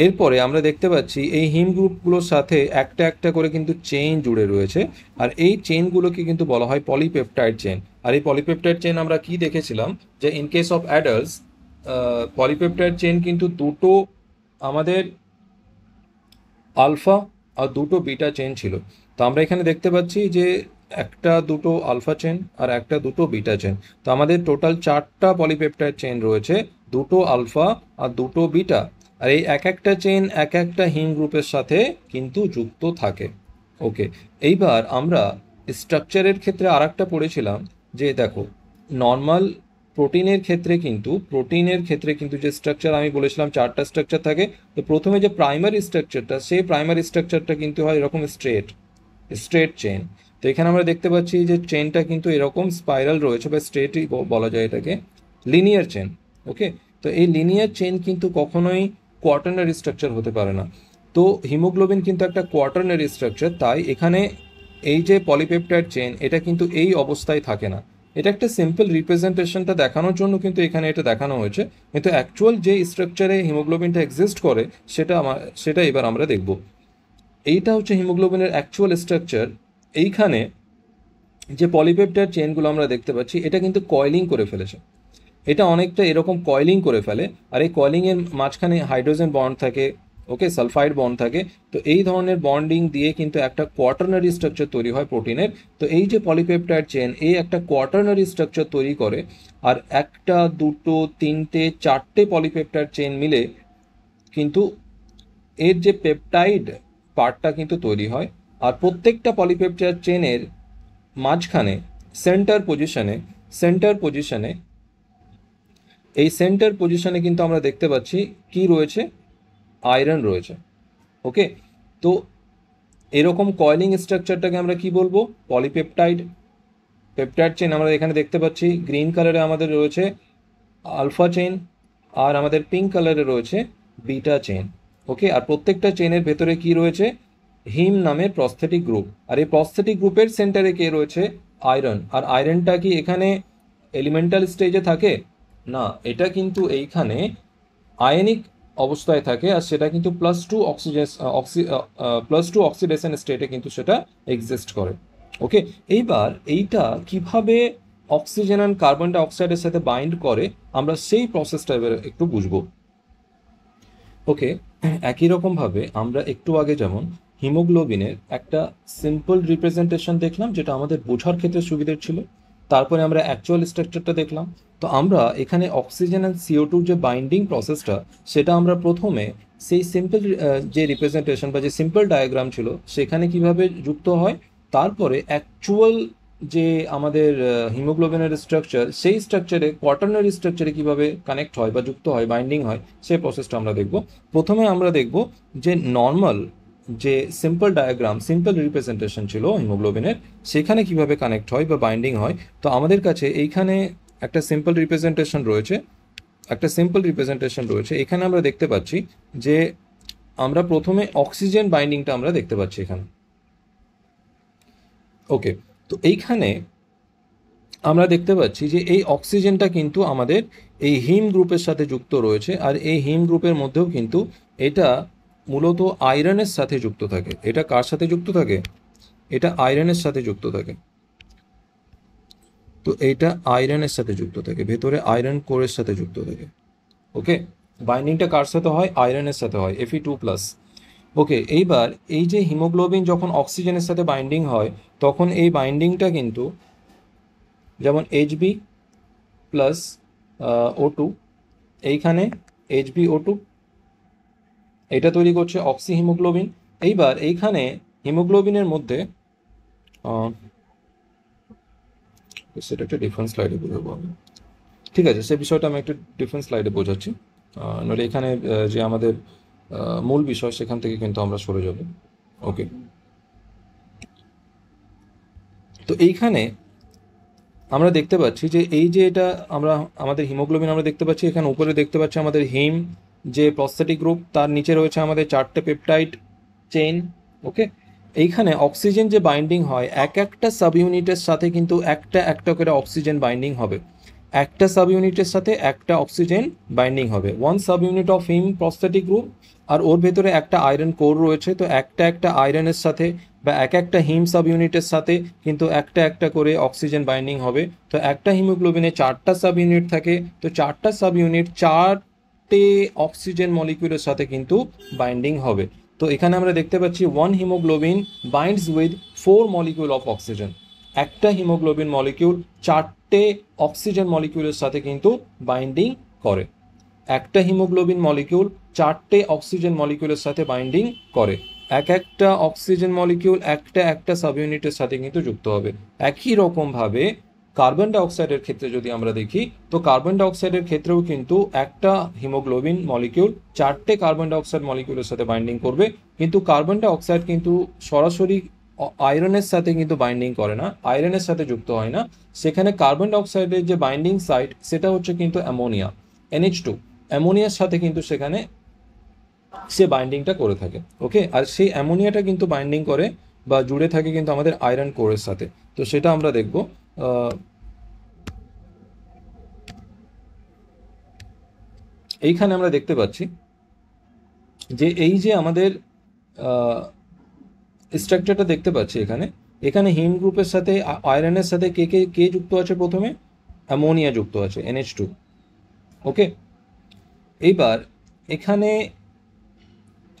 এরপরে আমরা দেখতে পাচ্ছি এই হিম গ্রুপগুলোর সাথে একটা একটা করে কিন্তু চেইন জুড়ে রয়েছে, আর এই চেইনগুলোকে কিন্তু বলা হয় পলিপেপটাইড চেইন। আর এই পলিপেপটাইড চেইন আমরা কি দেখেছিলাম যে in case of adults polypeptide chain কিন্তু দুটো আমাদের আলফা আর দুটো বিটা চেইন ছিল। তো আমরা এখানে দেখতে পাচ্ছি যে একটা দুটো আলফা চেন আর একটা দুটো বিটা চেন। তো আমাদের টোটাল 4টা পলিপেপটাইড চেইন রয়েছে, দুটো আলফা আর দুটো বিটা, আর এই এক একটা চেইন এক একটা হিম গ্রুপের সাথে কিন্তু যুক্ত থাকে। ওকে, এইবার আমরা স্ট্রাকচারের ক্ষেত্রে আর একটা পড়েছিলাম যে দেখো, নর্মাল প্রোটিনের ক্ষেত্রে কিন্তু যে স্ট্রাকচার আমি বলেছিলাম 4টা স্ট্রাকচার থাকে। তো প্রথমে যে প্রাইমারি স্ট্রাকচারটা, সেই প্রাইমারি স্ট্রাকচারটা কিন্তু হয় এরকম স্ট্রেট চেইন। তো এখানে আমরা দেখতে পাচ্ছি যে চেইনটা কিন্তু এরকম স্পাইরাল রয়েছে, বা স্ট্রেটই বলা যায় এটাকে, লিনিয়ার চেইন। ওকে, তো এই লিনিয়ার চেইন কিন্তু কখনোই কোয়াটারনারি স্ট্রাকচার হতে পারে না। তো হিমোগ্লোবিন কিন্তু একটা কোয়াটারনারি স্ট্রাকচার, তাই এখানে এই যে পলিপেপটাইড চেইন এটা কিন্তু এই অবস্থায় থাকে না। এটা একটা সিম্পল রিপ্রেজেন্টেশনটা দেখানোর জন্য কিন্তু এখানে এটা দেখানো হয়েছে, কিন্তু অ্যাকচুয়াল যে স্ট্রাকচারে হিমোগ্লোবিনটা এক্সিস্ট করে সেটা এবার আমরা দেখব। এইটা হচ্ছে হিমোগ্লোবিনের অ্যাকচুয়াল স্ট্রাকচার। এইখানে যে পলিপেপটাইড চেইনগুলো আমরা দেখতে পাচ্ছি, এটা কিন্তু কয়েলিং করে ফেলেছে, এটা অনেকটা এরকম কয়েলিং করে ফেলে, আর এই কয়েলিংয়ের মাঝখানে হাইড্রোজেন বন্ড থাকে, ওকে, সালফাইড বন্ড থাকে। তো এই ধরনের বন্ডিং দিয়ে কিন্তু একটা কোয়াটারনারি স্ট্রাকচার তৈরি হয় প্রোটিনের। তো এই যে পলিপেপটাইড চেন, এই একটা কোয়াটারনারি স্ট্রাকচার তৈরি করে, আর একটা দুটো তিনটে 4টে পলিপেপটাইড চেন মিলে কিন্তু এর যে পেপটাইড পার্টটা কিন্তু তৈরি হয়। আর প্রত্যেকটা পলিপেপটাইড চেনের মাঝখানে সেন্টার পজিশনে এই সেন্টার পজিশনে কিন্তু আমরা দেখতে পাচ্ছি কি রয়েছে, আয়রন রয়েছে। ওকে, তো এরকম কয়েলিং স্ট্রাকচারটাকে আমরা কি বলবো, পেপটাইড চেন। আমরা এখানে দেখতে পাচ্ছি গ্রিন কালারে আমাদের রয়েছে আলফা চেন, আর আমাদের পিঙ্ক কালারে রয়েছে বিটা চেন। ওকে, আর প্রত্যেকটা চেনের ভেতরে কি রয়েছে, হিম নামের প্রস্থেটিক গ্রুপ, আর এই প্রস্থেটিক গ্রুপের সেন্টারে কে রয়েছে, আয়রন, আর আয়রনটা কি এখানে এলিমেন্টাল স্টেজে থাকে? না, এটা কিন্তু এইখানে আয়নিক অবস্থায় থাকে, আর সেটা কিন্তু +2 অক্সিডেশন স্টেটে কিন্তু সেটা এক্সিস্ট করে। ওকে, এইবার এইটা কিভাবে অক্সিজেন অ্যান্ড কার্বন ডাই অক্সাইডের সাথে বাইন্ড করে আমরা সেই প্রসেসটা এবার একটু বুঝবো। ওকে, একই রকমভাবে আমরা একটু আগে যেমন হিমোগ্লোবিনের একটা সিম্পল রিপ্রেজেন্টেশন দেখলাম যেটা আমাদের বোঝার ক্ষেত্রে সুবিধের ছিল, তারপরে আমরা অ্যাকচুয়াল স্ট্রাকচারটা দেখলাম। তো আমরা এখানে অক্সিজেন অ্যান্ড CO2 যে বাইন্ডিং প্রসেসটা, সেটা আমরা প্রথমে সেই সিম্পল যে রিপ্রেজেন্টেশন বা যে সিম্পল ডায়াগ্রাম ছিল সেখানে কিভাবে যুক্ত হয়, তারপরে অ্যাকচুয়াল যে আমাদের হিমোগ্লোবিনের স্ট্রাকচার, সেই স্ট্রাকচারে কোয়াটারনারি স্ট্রাকচারে কিভাবে কানেক্ট হয় বা যুক্ত হয়, বাইন্ডিং হয়, সেই প্রসেসটা আমরা দেখব। প্রথমে আমরা দেখব যে নর্মাল যে সিম্পল ডায়াগ্রাম, সিম্পল রিপ্রেজেন্টেশন ছিল হিমোগ্লোবিনের, সেখানে কিভাবে কানেক্ট হয় বা বাইন্ডিং হয়। তো আমাদের কাছে এইখানে একটা সিম্পল রিপ্রেজেন্টেশন রয়েছে, এখানে আমরা দেখতে পাচ্ছি যে আমরা প্রথমে অক্সিজেন বাইন্ডিংটা আমরা দেখতে পাচ্ছি এখানে। ওকে, তো এইখানে আমরা দেখতে পাচ্ছি যে এই অক্সিজেনটা কিন্তু আমাদের এই হিম গ্রুপের সাথে যুক্ত রয়েছে, আর এই হিম গ্রুপের মধ্যেও কিন্তু এটা মূলত আয়রনের সাথে যুক্ত থাকে। এটা কার সাথে যুক্ত থাকে? এটা আয়রনের সাথে যুক্ত থাকে। তো এইটা আয়রনের সাথে যুক্ত থাকে, ভেতরে আয়রন কোরের সাথে যুক্ত থাকে। ওকে, বাইন্ডিংটা কার সাথে হয়? আয়রনের সাথে হয়, Fe2+। ওকে, এইবার এই যে হিমোগ্লোবিন যখন অক্সিজেনের সাথে বাইন্ডিং হয়, তখন এই বাইন্ডিংটা কিন্তু যেমন Hb+O2, এইখানে HbO2, এটা তৈরি করছে অক্সি হিমোগ্লোবিন। এইবার এইখানে হিমোগ্লোবিনের মধ্যে সেটা একটা ডিফারেন্ট স্লাইডে বোঝাবো আমি। ঠিক আছে, সে বিষয়টা আমি একটু ডিফারেন্ট স্লাইডে বোঝাচ্ছি, নইলে এখানে যে আমাদের মূল বিষয় সেখান থেকে কিন্তু আমরা সরে যাব। ওকে, তো এইখানে আমরা দেখতে পাচ্ছি যে এই যে এটা আমরা আমাদের হিমোগ্লোবিন আমরা দেখতে পাচ্ছি, এখানে উপরে দেখতে পাচ্ছি আমাদের হিম যে প্রস্থেটিক গ্রুপ, তার নিচে রয়েছে আমাদের 4টে পেপটাইড চেইন। ওকে, এইখানে অক্সিজেন যে বাইন্ডিং হয়, এক একটা সাব ইউনিটের সাথে কিন্তু একটা একটা করে অক্সিজেন বাইন্ডিং হবে, একটা সাব ইউনিটের সাথে একটা অক্সিজেন বাইন্ডিং হবে, one subunit of haem prosthetic group, আর ওর ভেতরে একটা আয়রন কোর রয়েছে। তো একটা একটা আয়রনের সাথে বা এক একটা হিম সাব ইউনিটের সাথে কিন্তু একটা একটা করে অক্সিজেন বাইন্ডিং হবে। তো একটা হিমোগ্লোবিনে 4টা সাব ইউনিট থাকে, তো 4টা সাব ইউনিট 4টে অক্সিজেন মলিকিউলের সাথে কিন্তু বাইন্ডিং হবে। তো এখানে আমরা দেখতে পাচ্ছি one haemoglobin binds with 4 molecule of oxygen. একটা হিমোগ্লোবিন মলিকিউল 4টে অক্সিজেন মলিকিউলের সাথে কিন্তু বাইন্ডিং করে। একটা হিমোগ্লোবিন মলিকিউল 4টে অক্সিজেন মলিকিউলের সাথে বাইন্ডিং করে। এক একটা অক্সিজেন মলিকিউল একটা একটা সাব ইউনিটের সাথে কিন্তু যুক্ত হবে। একই রকমভাবে কার্বন ডাইঅক্সাইডের ক্ষেত্রে যদি আমরা দেখি, তো কার্বন ডাইঅক্সাইডের ক্ষেত্রেও কিন্তু একটা হিমোগ্লোবিন মলিকিউল 4টে কার্বন ডাইঅক্সাইড মলিকিউলের সাথে বাইন্ডিং করবে, কিন্তু কার্বন ডাইঅক্সাইড কিন্তু সরাসরি আয়রনের সাথে কিন্তু বাইন্ডিং করে না, আয়রনের সাথে যুক্ত হয় না। সেখানে কার্বন ডাইঅক্সাইডের যে বাইন্ডিং সাইট সেটা হচ্ছে কিন্তু অ্যামোনিয়া, NH2, অ্যামোনিয়ার সাথে কিন্তু সেখানে সে বাইন্ডিংটা করে থাকে। ওকে, আর সেই অ্যামোনিয়াটা কিন্তু বাইন্ডিং করে বা জুড়ে থাকে কিন্তু আমাদের আয়রন কোরের সাথে। তো সেটা আমরা দেখব। এইখানে আমরা দেখতে পাচ্ছি যে এই যে আমাদের স্ট্রাকচারটা দেখতে পাচ্ছি এখানে, এখানে হিম গ্রুপের সাথে আয়রনের সাথে কে কে কে যুক্ত আছে? প্রথমে অ্যামোনিয়া যুক্ত আছে, NH2। ওকে, এইবার এখানে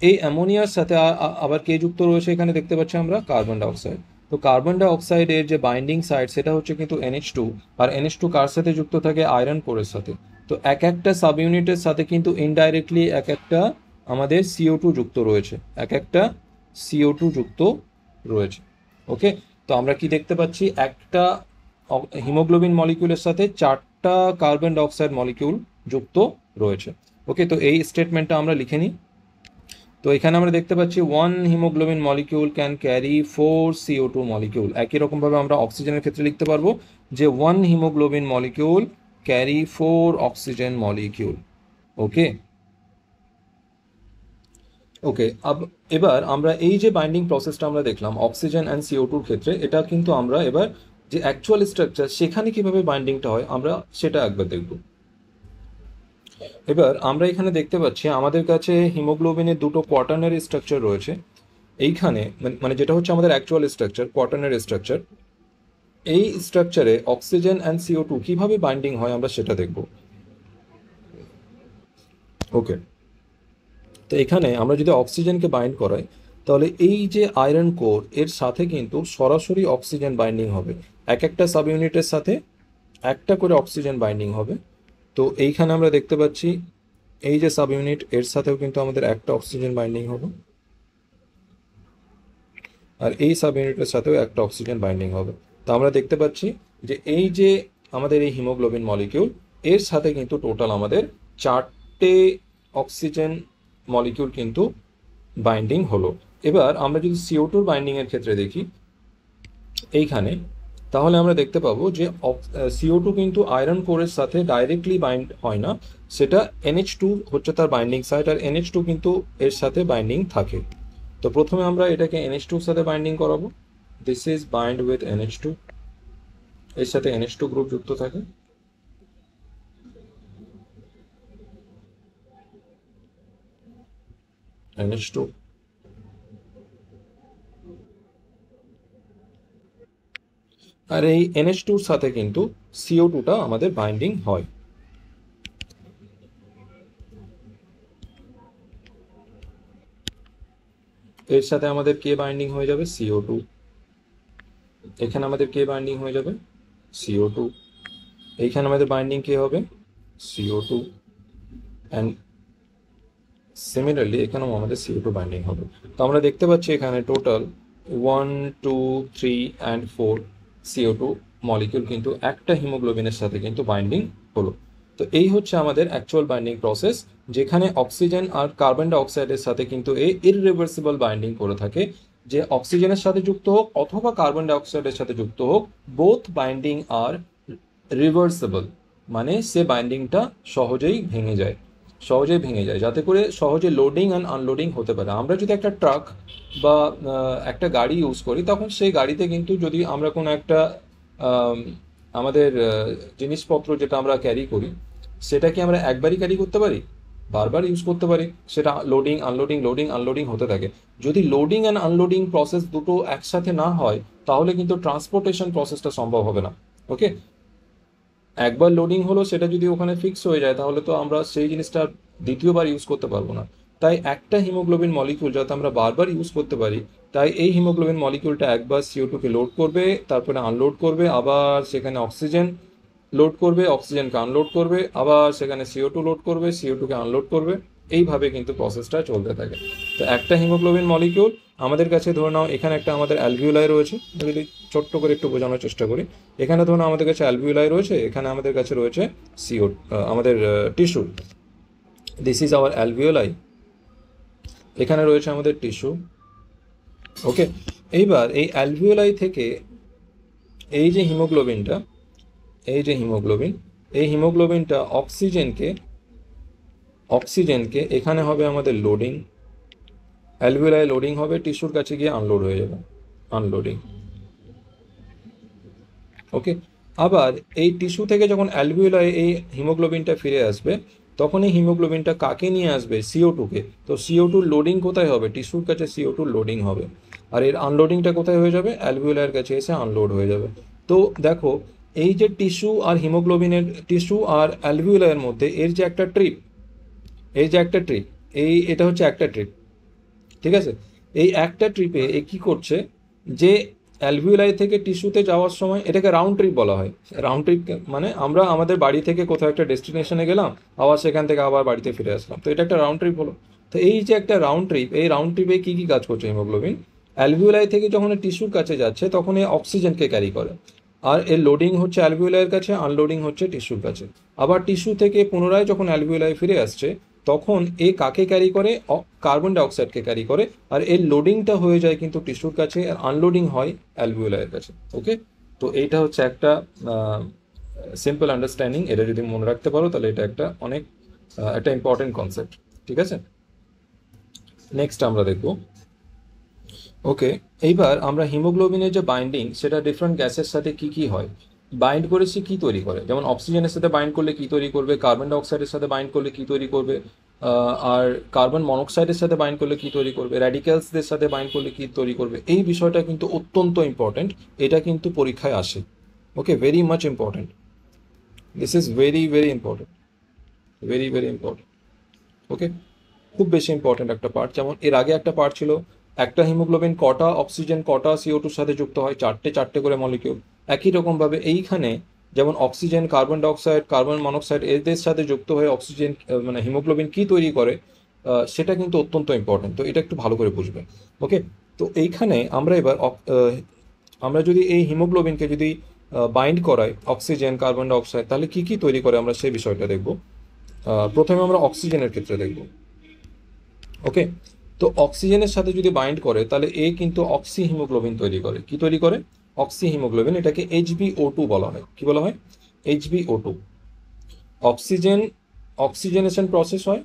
এই অ্যামোনিয়ার সাথে আবার কে যুক্ত রয়েছে? এখানে দেখতে পাচ্ছি আমরা কার্বন ডাইঅক্সাইড। তো কার্বন ডাইঅক্সাইডের যে বাইন্ডিং সাইট সেটা হচ্ছে কিন্তু NH2, আর NH2 কার সাথে যুক্ত থাকে? আয়রন কোরের সাথে। তো এক একটা সাব ইউনিটের সাথে কিন্তু ইনডাইরেক্টলি এক একটা আমাদের CO2 যুক্ত রয়েছে, এক একটা CO2 যুক্ত রয়েছে। ওকে, তো আমরা কি দেখতে পাচ্ছি? একটা হিমোগ্লোবিন মলিকিউলের সাথে 4টা কার্বন ডাইঅক্সাইড মলিকিউল যুক্ত রয়েছে। ওকে, তো এই স্টেটমেন্টটা আমরা লিখে নিই। তো এখানে আমরা দেখতে পাচ্ছি one haemoglobin molecule can carry 4 CO2 molecule. একই রকমভাবে আমরা অক্সিজেনের ক্ষেত্রে লিখতে পারবো যে one haemoglobin molecule carry 4 oxygen molecule. Okay, okay, এবার আমরা এই যে বাইন্ডিং প্রসেসটা আমরা দেখলাম অক্সিজেন অ্যান্ড CO2 ক্ষেত্রে, এটা কিন্তু আমরা এবার যে অ্যাকচুয়াল স্ট্রাকচার সেখানে কিভাবে বাইন্ডিংটা হয় আমরা সেটা একবার দেখব। এবার আমরা এখানে দেখতে পাচ্ছি আমাদের কাছে হিমোগ্লোবিনের দুটো কোয়াটার্নারি স্ট্রাকচার রয়েছে এইখানে, মানে যেটা হচ্ছে আমাদের অ্যাকচুয়াল স্ট্রাকচার, কোয়াটার্নারি স্ট্রাকচার। এই স্ট্রাকচারে অক্সিজেন অ্যান্ড CO2 কিভাবে বাইন্ডিং হয় আমরা সেটা দেখব। ওকে, তো এখানে আমরা যদি অক্সিজেনকে বাইন্ড করাই তাহলে এই যে আয়রন কোর এর সাথে কিন্তু সরাসরি অক্সিজেন বাইন্ডিং হবে, এক একটা সাব ইউনিটের সাথে একটা করে অক্সিজেন বাইন্ডিং হবে। তো এইখানে আমরা দেখতে পাচ্ছি এই যে সাব ইউনিট এর সাথেও কিন্তু আমাদের একটা অক্সিজেন বাইন্ডিং হবে, আর এই সাব ইউনিটের সাথেও একটা অক্সিজেন বাইন্ডিং হবে। তো আমরা দেখতে পাচ্ছি যে এই যে আমাদের এই হিমোগ্লোবিন মলিকিউল এর সাথে কিন্তু টোটাল আমাদের 4টে অক্সিজেন মলিকিউল কিন্তু বাইন্ডিং হলো। এবার আমরা যদি CO2 বাইন্ডিংয়ের ক্ষেত্রে দেখি এইখানে, তাহলে আমরা দেখতে পাবো যে CO2 কিন্তু আয়রন কোরের সাথে ডাইরেক্টলি বাইন্ড হয় না, সেটা NH2 হচ্ছে তার বাইন্ডিং সাইট, আর NH2 কিন্তু এর সাথে বাইন্ডিং থাকে। তো প্রথমে আমরা এটাকে NH2 এর সাথে বাইন্ডিং করাবো। This is bind with NH2, এর সাথে NH2 গ্রুপ যুক্ত থাকে। NH2, আর এই NH2 এর সাথে কিন্তু CO2টা আমাদের বাইন্ডিং হয়। এর সাথে আমাদের কে বাইন্ডিং হয়ে যাবে? CO2। এখানে আমাদের কে বাইন্ডিং হয়ে যাবে? CO2। এইখানে আমাদের বাইন্ডিং কে হবে? CO2। অ্যান্ড সিমিলারলি এখানেও আমাদের CO2 বাইন্ডিং হবে। তো আমরা দেখতে পাচ্ছি এখানে টোটাল 1 2 3 অ্যান্ড 4 CO2 মলিকিউল কিন্তু একটা হিমোগ্লোবিনের সাথে কিন্তু বাইন্ডিং হলো। তো এই হচ্ছে আমাদের অ্যাকচুয়াল বাইন্ডিং প্রসেস, যেখানে অক্সিজেন আর কার্বন ডাইঅক্সাইডের সাথে কিন্তু এই ইররিভার্সিবল বাইন্ডিং করে থাকে, যে অক্সিজেনের সাথে যুক্ত হোক অথবা কার্বন ডাইঅক্সাইডের সাথে যুক্ত হোক, বোথ বাইন্ডিং আর রিভার্সিবল, মানে সে বাইন্ডিংটা সহজেই ভেঙে যায় যাতে করে সহজে লোডিং অ্যান্ড আনলোডিং হতে পারে। আমরা যদি একটা ট্রাক বা একটা গাড়ি ইউজ করি, তখন সেই গাড়িতে কিন্তু যদি আমরা কোনো একটা আম, আমাদের জিনিসপত্র যেটা আমরা ক্যারি করি সেটা কি আমরা একবারই ক্যারি করতে পারি? বারবার ইউজ করতে পারি, সেটা লোডিং আনলোডিং হতে থাকে। যদি লোডিং অ্যান্ড আনলোডিং প্রসেস দুটো একসাথে না হয় তাহলে কিন্তু ট্রান্সপোর্টেশন প্রসেসটা সম্ভব হবে না। ওকে, একবার লোডিং হলো সেটা যদি ওখানে ফিক্স হয়ে যায় তাহলে তো আমরা সেই জিনিসটা দ্বিতীয়বার ইউজ করতে পারবো না। তাই একটা হিমোগ্লোবিন মলিকিউল যাতে আমরা বারবার ইউজ করতে পারি, তাই এই হিমোগ্লোবিন মলিকিউলটা একবার CO2 কে লোড করবে, তারপরে আনলোড করবে, আবার সেখানে অক্সিজেন লোড করবে, অক্সিজেনকে আনলোড করবে, আবার সেখানে CO2 লোড করবে, CO2 কে আনলোড করবে। এইভাবে কিন্তু প্রসেসটা চলতে থাকে। তো একটা হিমোগ্লোবিন মলিকিউল আমাদের কাছে ধরে নাও এখানে একটা আমাদের অ্যালভিওলাই রয়েছে, যদি ছোট্ট করে একটু বোঝানোর চেষ্টা করি। এখানে ধরুন আমাদের কাছে অ্যালভিওলাই রয়েছে, এখানে আমাদের কাছে রয়েছে আমাদের tissue. This is hour alveoli, এখানে রয়েছে আমাদের টিস্যু। ওকে, এইবার এই অ্যালভিওলাই থেকে এই যে হিমোগ্লোবিনটা, এই হিমোগ্লোবিনটা অক্সিজেনকে এখানে হবে আমাদের লোডিং, অ্যালভিওলাই লোডিং হবে, টিস্যুর কাছে গিয়ে আনলোড হয়ে যাবে, আনলোডিং। ওকে, আবার এই টিস্যু থেকে যখন অ্যালভিওলাই এই হিমোগ্লোবিনটা ফিরে আসবে তখন এই হিমোগ্লোবিনটা কাকে নিয়ে আসবে? CO2 কে। তো CO2 লোডিং কোথায় হবে? টিস্যুর কাছে CO2 লোডিং হবে, আর এর আনলোডিংটা কোথায় হয়ে যাবে? অ্যালভিওলাইয়ের কাছে এসে আনলোড হয়ে যাবে। তো দেখো এই যে টিস্যু আর অ্যালভিওলাইয়ের মধ্যে এর যে একটা ট্রিপ, এটা হচ্ছে একটা ট্রিপ, ঠিক আছে? এই একটা ট্রিপে এ কি করছে, যে অ্যালভিওলাই থেকে টিস্যুতে যাওয়ার সময় এটাকে রাউন্ড ট্রিপ বলা হয়। রাউন্ড ট্রিপ মানে আমরা আমাদের বাড়ি থেকে কোথাও একটা ডেস্টিনেশনে গেলাম, আবার সেখান থেকে আবার বাড়িতে ফিরে আসলাম, তো এটা একটা রাউন্ড ট্রিপ হলো। তো এই যে একটা রাউন্ড ট্রিপ, এই রাউন্ড ট্রিপে কী কী কাজ করছে হিমোগ্লোবিন? অ্যালভিওলাই থেকে যখন টিস্যুর কাছে যাচ্ছে তখন এই অক্সিজেনকে ক্যারি করে, আর এর লোডিং হচ্ছে অ্যালভিওলাইয়ের কাছে, আনলোডিং হচ্ছে টিস্যুর কাছে। আবার টিস্যু থেকে পুনরায় যখন অ্যালভিওলাই ফিরে আসছে তখন এ কাকে ক্যারি করে? কার্বন ডাইঅক্সাইডকে ক্যারি করে, আর এর লোডিংটা হয়ে যায় কিন্তু টিস্যুর কাছে, আর আনলোডিং হয় অ্যালভিওলাইয়ের কাছে। ওকে, তো এইটা হচ্ছে একটা সিম্পল আন্ডারস্ট্যান্ডিং, এটা যদি মনে রাখতে পারো তাহলে এটা একটা ইম্পর্টেন্ট কনসেপ্ট। ঠিক আছে, নেক্সট আমরা দেখব ওকে, এইবার আমরা হিমোগ্লোবিনের যে বাইন্ডিং সেটা ডিফারেন্ট গ্যাসের সাথে কি কি হয়, বাইন্ড করে সে কী তৈরি করে, যেমন অক্সিজেনের সাথে বাইন্ড করলে কী তৈরি করবে, কার্বন ডাইঅক্সাইডের সাথে বাইন্ড করলে কী তৈরি করবে, আর কার্বন মনোক্সাইডের সাথে বাইন্ড করলে কী তৈরি করবে, র্যাডিক্যালসদের সাথে বাইন্ড করলে কী তৈরি করবে, এই বিষয়টা কিন্তু অত্যন্ত ইম্পর্ট্যান্ট। এটা কিন্তু পরীক্ষায় আসে। Okay, very much important, this is very very important, very very important. Okay, খুব বেশি ইম্পর্ট্যান্ট একটা পার্ট। যেমন এর আগে একটা পার্ট ছিল, একটা হিমোগ্লোবিন কটা অক্সিজেন কটা CO2 সাথে যুক্ত হয়, চারটে চারটে করে মলিকিউল। একই রকমভাবে এইখানে যেমন oxygen, carbon dioxide, carbon monoxide এদের সাথে যুক্ত হয়ে অক্সিজেন মানে হিমোগ্লোবিন কি তৈরি করে, সেটা কিন্তু অত্যন্ত ইম্পর্ট্যান্ট। তো এটা একটু ভালো করে বুঝবেন। ওকে, তো এইখানে আমরা এবার আমরা যদি এই হিমোগ্লোবিনকে যদি বাইন্ড করাই অক্সিজেন, কার্বন ডাইঅক্সাইড, তাহলে কি কি তৈরি করে আমরা সেই বিষয়টা দেখব। প্রথমে আমরা অক্সিজেনের ক্ষেত্রে দেখব। ওকে, তো অক্সিজেনের সাথে যদি বাইন্ড করে তাহলে এ কিন্তু অক্সি হিমোগ্লোবিন তৈরি করে। কি তৈরি করে? Oxy haemoglobin. এটাকে HbO2 বলা হয়। কি বলা হয়? HbO2। অক্সিজেন অক্সিজেনেশন প্রসেস হয়।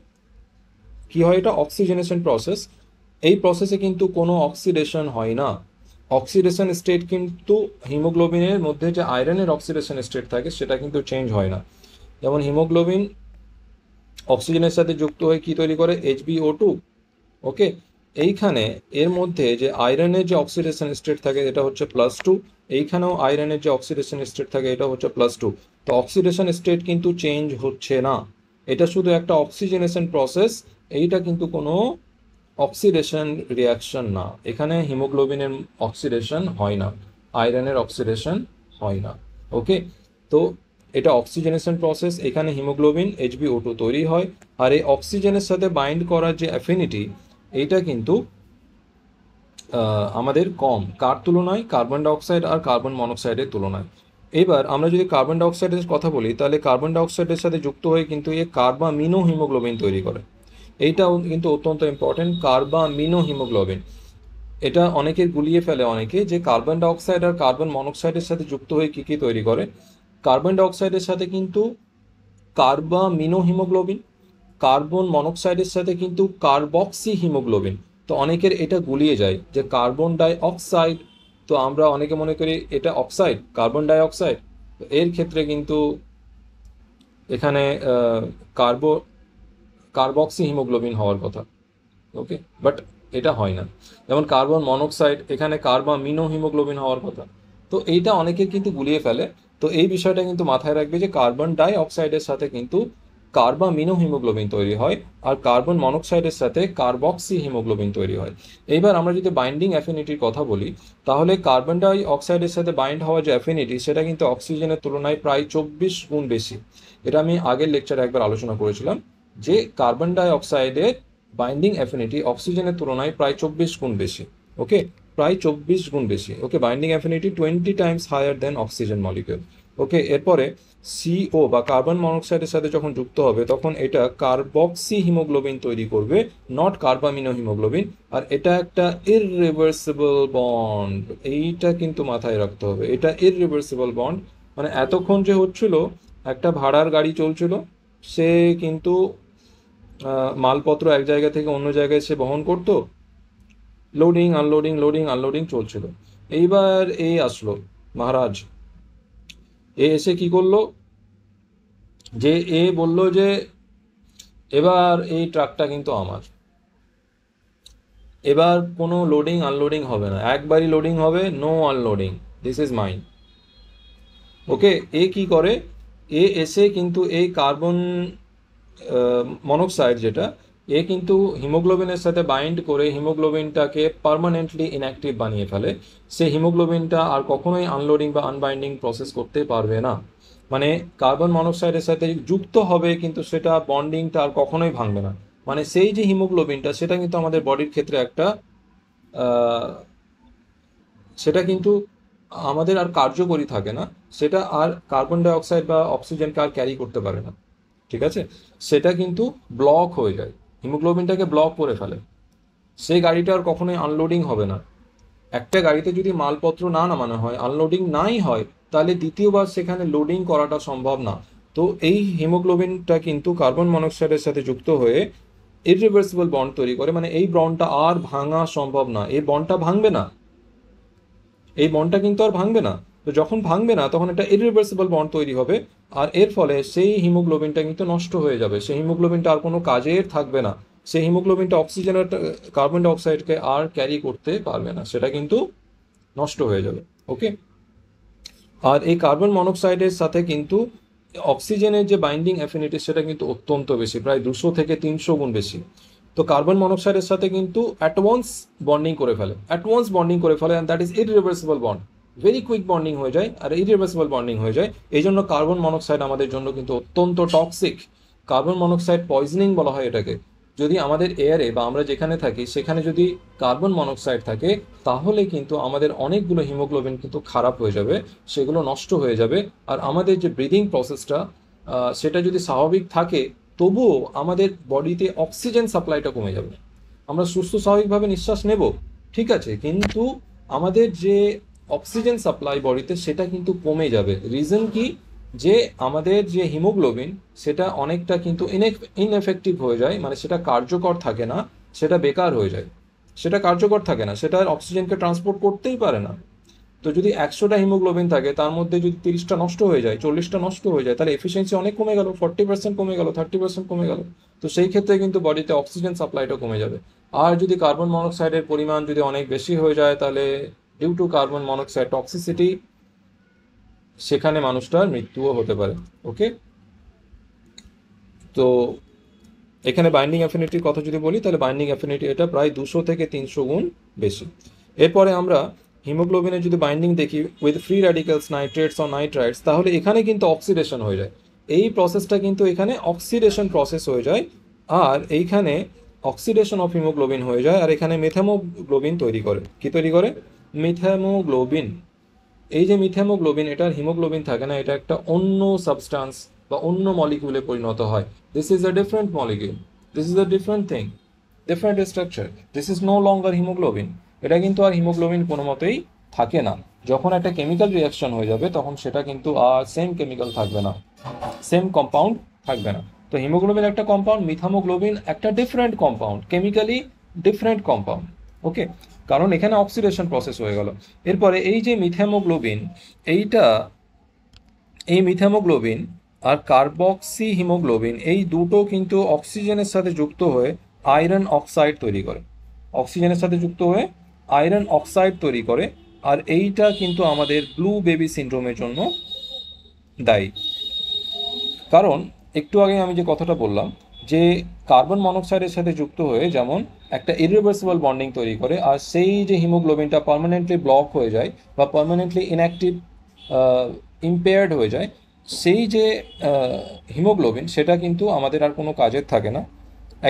কি হয় এটা? Oxygenation process. এই প্রসেসে কিন্তু কোনো অক্সিডেশন হয় না। অক্সিডেশন স্টেট কিন্তু হিমোগ্লোবিনের মধ্যে যে আয়রনের অক্সিডেশন স্টেট থাকে সেটা কিন্তু চেঞ্জ হয় না। যেমন হিমোগ্লোবিন অক্সিজেনের সাথে যুক্ত হয়ে কি তৈরি করে? HbO2। ওকে, এইখানে এর মধ্যে যে আয়রনের যে অক্সিডেশন স্টেট থাকে এটা হচ্ছে +2। এইখানেও আয়রনের যে অক্সিডেশন স্টেট থাকে এটা হচ্ছে +2। তো অক্সিডেশন স্টেট কিন্তু চেঞ্জ হচ্ছে না। এটা শুধু একটা অক্সিজেনেশন প্রসেস। এইটা কিন্তু কোনো অক্সিডেশন রিয়াকশন না। এখানে হিমোগ্লোবিনের অক্সিডেশন হয় না, আয়রনের অক্সিডেশন হয় না। ওকে, তো এটা অক্সিজেনেশন প্রসেস। এখানে হিমোগ্লোবিন HbO2 তৈরি হয়। আর এই অক্সিজেনের সাথে বাইন্ড করার যে অ্যাফিনিটি, এইটা কিন্তু আমাদের কম। কার তুলনায়? কার্বন ডাইঅক্সাইড আর কার্বন মনোক্সাইডের তুলনায়। এবার আমরা যদি কার্বন ডাইঅক্সাইডের কথা বলি তাহলে কার্বন ডাইঅক্সাইডের সাথে যুক্ত হয়ে কিন্তু এ কার্বামিনো হিমোগ্লোবিন তৈরি করে। এইটাও কিন্তু অত্যন্ত ইম্পর্টেন্ট, কার্বামিনো হিমোগ্লোবিন। এটা অনেকের গুলিয়ে ফেলে অনেকে, যে কার্বন ডাইঅক্সাইড আর কার্বন মনোক্সাইডের সাথে যুক্ত হয়ে কী কী তৈরি করে। কার্বন ডাইঅক্সাইডের সাথে কিন্তু কার্বামিনো হিমোগ্লোবিন, কার্বন মনোক্সাইডের সাথে কিন্তু কার্বক্সি হিমোগ্লোবিন। তো অনেকের এটা গুলিয়ে যায় যে কার্বন ডাই অক্সাইড, তো আমরা অনেকে মনে করি এটা অক্সাইড, কার্বন ডাই অক্সাইড। এর ক্ষেত্রে কিন্তু এখানে কার্বো কার্বক্সি হিমোগ্লোবিন হওয়ার কথা। ওকে, বাট এটা হয় না। যেমন কার্বন মনোক্সাইড, এখানে কার্বামিনো হিমোগ্লোবিন হওয়ার কথা। তো এইটা অনেকে কিন্তু গুলিয়ে ফেলে। তো এই বিষয়টা কিন্তু মাথায় রাখবে যে কার্বন ডাই অক্সাইডের সাথে কিন্তু কার্বামিনো হিমোগ্লোবিন তৈরি হয়, আর কার্বন মনোক্সাইডের সাথে কার্বক্সি হিমোগ্লোবিন তৈরি হয়। এইবার আমরা যদি বাইন্ডিং অ্যাফিনিটির কথা বলি তাহলে কার্বন ডাই অক্সাইডের সাথে বাইন্ড হওয়ার যে অ্যাফিনিটি সেটা কিন্তু অক্সিজেনের তুলনায় প্রায় 24 গুণ বেশি। এটা আমি আগের লেকচারে একবার আলোচনা করেছিলাম যে কার্বন ডাই অক্সাইডের বাইন্ডিং অ্যাফিনিটি অক্সিজেনের তুলনায় প্রায় 24 গুণ বেশি। ওকে, প্রায় 24 গুণ বেশি। Okay, binding affinity 20 times higher than oxygen molecule. Okay, এরপরে CO বা কার্বন মনোক্সাইডের সাথে যখন যুক্ত হবে তখন এটা কার্বক্সি হিমোগ্লোবিন তৈরি করবে, নট কার্বামিনো হিমোগ্লোবিন। আর এটা একটা ইররিভার্সিবল বন্ড, এইটা কিন্তু মাথায় রাখতে হবে। এটা ইররিভার্সিবল বন্ড, মানে এতক্ষণ যে হচ্ছিল একটা ভাড়ার গাড়ি চলছিল, সে কিন্তু মালপত্র এক জায়গা থেকে অন্য জায়গায় সে বহন করতো, লোডিং আনলোডিং লোডিং আনলোডিং চলছিল। এইবার এই আসলো মহারাজ, এ এসে কি করলো, যে এ বলল যে এবার এই ট্রাকটা কিন্তু আমার, এবার কোনো লোডিং আনলোডিং হবে না, একবারই লোডিং হবে, no unloading, this is mine. Okay, এ কি করে, এ এসে কিন্তু এই কার্বন মনোক্সাইড যেটা, এ কিন্তু হিমোগ্লোবিনের সাথে বাইন্ড করে হিমোগ্লোবিনটাকে পার্মানেন্টলি ইনঅ্যাক্টিভ বানিয়ে ফেলে। সে হিমোগ্লোবিনটা আর কখনোই আনলোডিং বা আনবাইন্ডিং প্রসেস করতে পারবে না। মানে কার্বন মনোক্সাইডের সাথে যুক্ত হবে কিন্তু সেটা বন্ডিংটা আর কখনোই ভাঙবে না। মানে সেই যে হিমোগ্লোবিনটা সেটা কিন্তু আমাদের বডির ক্ষেত্রে একটা আহ, সেটা কিন্তু আমাদের আর কার্যকরী থাকে না। সেটা আর কার্বন ডাই অক্সাইড বা অক্সিজেনকে আর ক্যারি করতে পারে না। ঠিক আছে, সেটা কিন্তু ব্লক হয়ে যায়, হিমোগ্লোবিনটাকে ব্লক করে ফেলে। সেই গাড়িটা আর কখনোই আনলোডিং হবে না। একটা গাড়িতে যদি মালপত্র না নামানো হয়, আনলোডিং নাই হয়, তাহলে দ্বিতীয়বার সেখানে লোডিং করাটা সম্ভব না। তো এই হিমোগ্লোবিনটা কিন্তু কার্বন মনোক্সাইডের সাথে যুক্ত হয়ে ইররিভার্সিবল বন্ড তৈরি করে, মানে এই বন্ডটা আর ভাঙা সম্ভব না, এই বন্ডটা ভাঙবে না, এই বন্ডটা কিন্তু আর ভাঙবে না। তো যখন ভাঙবে না তখন একটা ইররিভার্সিবল বন্ড তৈরি হবে, আর এর ফলে সেই হিমোগ্লোবিনটা কিন্তু নষ্ট হয়ে যাবে, সেই হিমোগ্লোবিনটা আর কোনো কাজের থাকবে না, সেই হিমোগ্লোবিনটা অক্সিজেনের কার্বন ডাইঅক্সাইডকে আর ক্যারি করতে পারবে না, সেটা কিন্তু নষ্ট হয়ে যাবে। ওকে, আর এই কার্বন মনোক্সাইডের সাথে কিন্তু অক্সিজেনের যে বাইন্ডিং অ্যাফিনিটি সেটা কিন্তু অত্যন্ত বেশি, প্রায় 200 থেকে 300 গুণ বেশি। তো কার্বন মনোক্সাইডের সাথে কিন্তু অ্যাটওয়ান্স বন্ডিং করে ফেলে, অ্যাটওয়ান্স বন্ডিং করে ফেলে, and that is irreversible bond, very quick bonding হয়ে যায় আর ইররিভার্সিবল বন্ডিং হয়ে যায়। এই জন্য কার্বন মনোক্সাইড আমাদের জন্য কিন্তু অত্যন্ত টক্সিক, কার্বন মনোক্সাইড পয়জনিং বলা হয় এটাকে। যদি আমাদের এয়ারে বা আমরা যেখানে থাকি সেখানে যদি কার্বন মনোক্সাইড থাকে তাহলে কিন্তু আমাদের অনেকগুলো হিমোগ্লোবিন কিন্তু খারাপ হয়ে যাবে, সেগুলো নষ্ট হয়ে যাবে, আর আমাদের যে ব্রিদিং প্রসেসটা সেটা যদি স্বাভাবিক থাকে তবুও আমাদের বডিতে অক্সিজেন সাপ্লাইটা কমে যাবে। আমরা সুস্থ স্বাভাবিকভাবে নিঃশ্বাস নেব, ঠিক আছে, কিন্তু আমাদের যে অক্সিজেন সাপ্লাই বডিতে সেটা কিন্তু কমে যাবে। রিজন কি, যে আমাদের যে হিমোগ্লোবিন সেটা অনেকটা কিন্তু ইনএফেক্টিভ হয়ে যায়, মানে সেটা কার্যকর থাকে না, সেটা বেকার হয়ে যায়, সেটা কার্যকর থাকে না, সেটা অক্সিজেনকে ট্রান্সপোর্ট করতেই পারে না। তো যদি 100টা হিমোগ্লোবিন থাকে তার মধ্যে যদি 30টা নষ্ট হয়ে যায়, 40টা নষ্ট হয়ে যায়, তাহলে এফিসিয়েন্সি অনেক কমে গেল, 40% কমে গেল, 30% কমে গেল। তো সেই ক্ষেত্রে কিন্তু বডিতে অক্সিজেন সাপ্লাইটা কমে যাবে। আর যদি কার্বন মনোক্সাইডের পরিমাণ যদি অনেক বেশি হয়ে যায় তাহলে due to carbon monoxide toxicity সেখানে মানুষটার মৃত্যুও হতে পারে। ওকে, তো এখানে বাইন্ডিং অ্যাফিনিটির কথা যদি বলি তাহলে বাইন্ডিং অ্যাফিনিটি এটা প্রায় 200 থেকে 300 গুণ বেশি। এরপরে আমরা হিমোগ্লোবিনের যদি বাইন্ডিং দেখি with free radicals, nitrates or nitrites, তাহলে এখানে কিন্তু অক্সিডেশন হয়ে যায়, এই প্রসেসটা কিন্তু এখানে অক্সিডেশন প্রসেস হয়ে যায়, আর এইখানে অক্সিডেশন অফ হিমোগ্লোবিন হয়ে যায়, আর এখানে মিথেমোগ্লোবিন তৈরি করে। কি তৈরি করে? মিথেমোগ্লোবিন। এই যে মিথেমোগ্লোবিন, এটার হিমোগ্লোবিন থাকে না, এটা একটা অন্য সাবস্টান্স বা অন্য মলিকিউলে পরিণত হয়। This is a different molecule, this is a different thing, different structure, this is no longer haemoglobin. এটা কিন্তু আর হিমোগ্লোবিন কোনো মতেই থাকে না। যখন একটা কেমিক্যাল রিয়াকশন হয়ে যাবে তখন সেটা কিন্তু আর সেম কেমিক্যাল থাকবে না, সেম কম্পাউন্ড থাকবে না। তো হিমোগ্লোবিন একটা কম্পাউন্ড, মিথামোগ্লোবিন একটা different compound, chemically different compound. Okay, কারণ এখানে অক্সিডেশন প্রসেস হয়ে গেল। এরপরে এই যে মিথামোগ্লোবিন, এইটা, এই মিথামোগ্লোবিন আর কার্বক্সি হিমোগ্লোবিন এই দুটো কিন্তু অক্সিজেনের সাথে যুক্ত হয়ে আয়রন অক্সাইড তৈরি করে, অক্সিজেনের সাথে যুক্ত হয়ে আয়রন অক্সাইড তৈরি করে, আর এইটা কিন্তু আমাদের ব্লু বেবি সিনড্রোমের জন্য দায়ী। কারণ একটু আগে আমি যে কথাটা বললাম যে কার্বন মনোক্সাইডের সাথে যুক্ত হয়ে যেমন একটা ইরিভার্সিবল বন্ডিং তৈরি করে, আর সেই যে হিমোগ্লোবিনটা পার্মানেন্টলি ব্লক হয়ে যায় বা পার্মানেন্টলি ইনঅ্যাক্টিভ, ইম্পেয়ার্ড হয়ে যায়, সেই যে হিমোগ্লোবিন সেটা কিন্তু আমাদের আর কোনো কাজের থাকে না।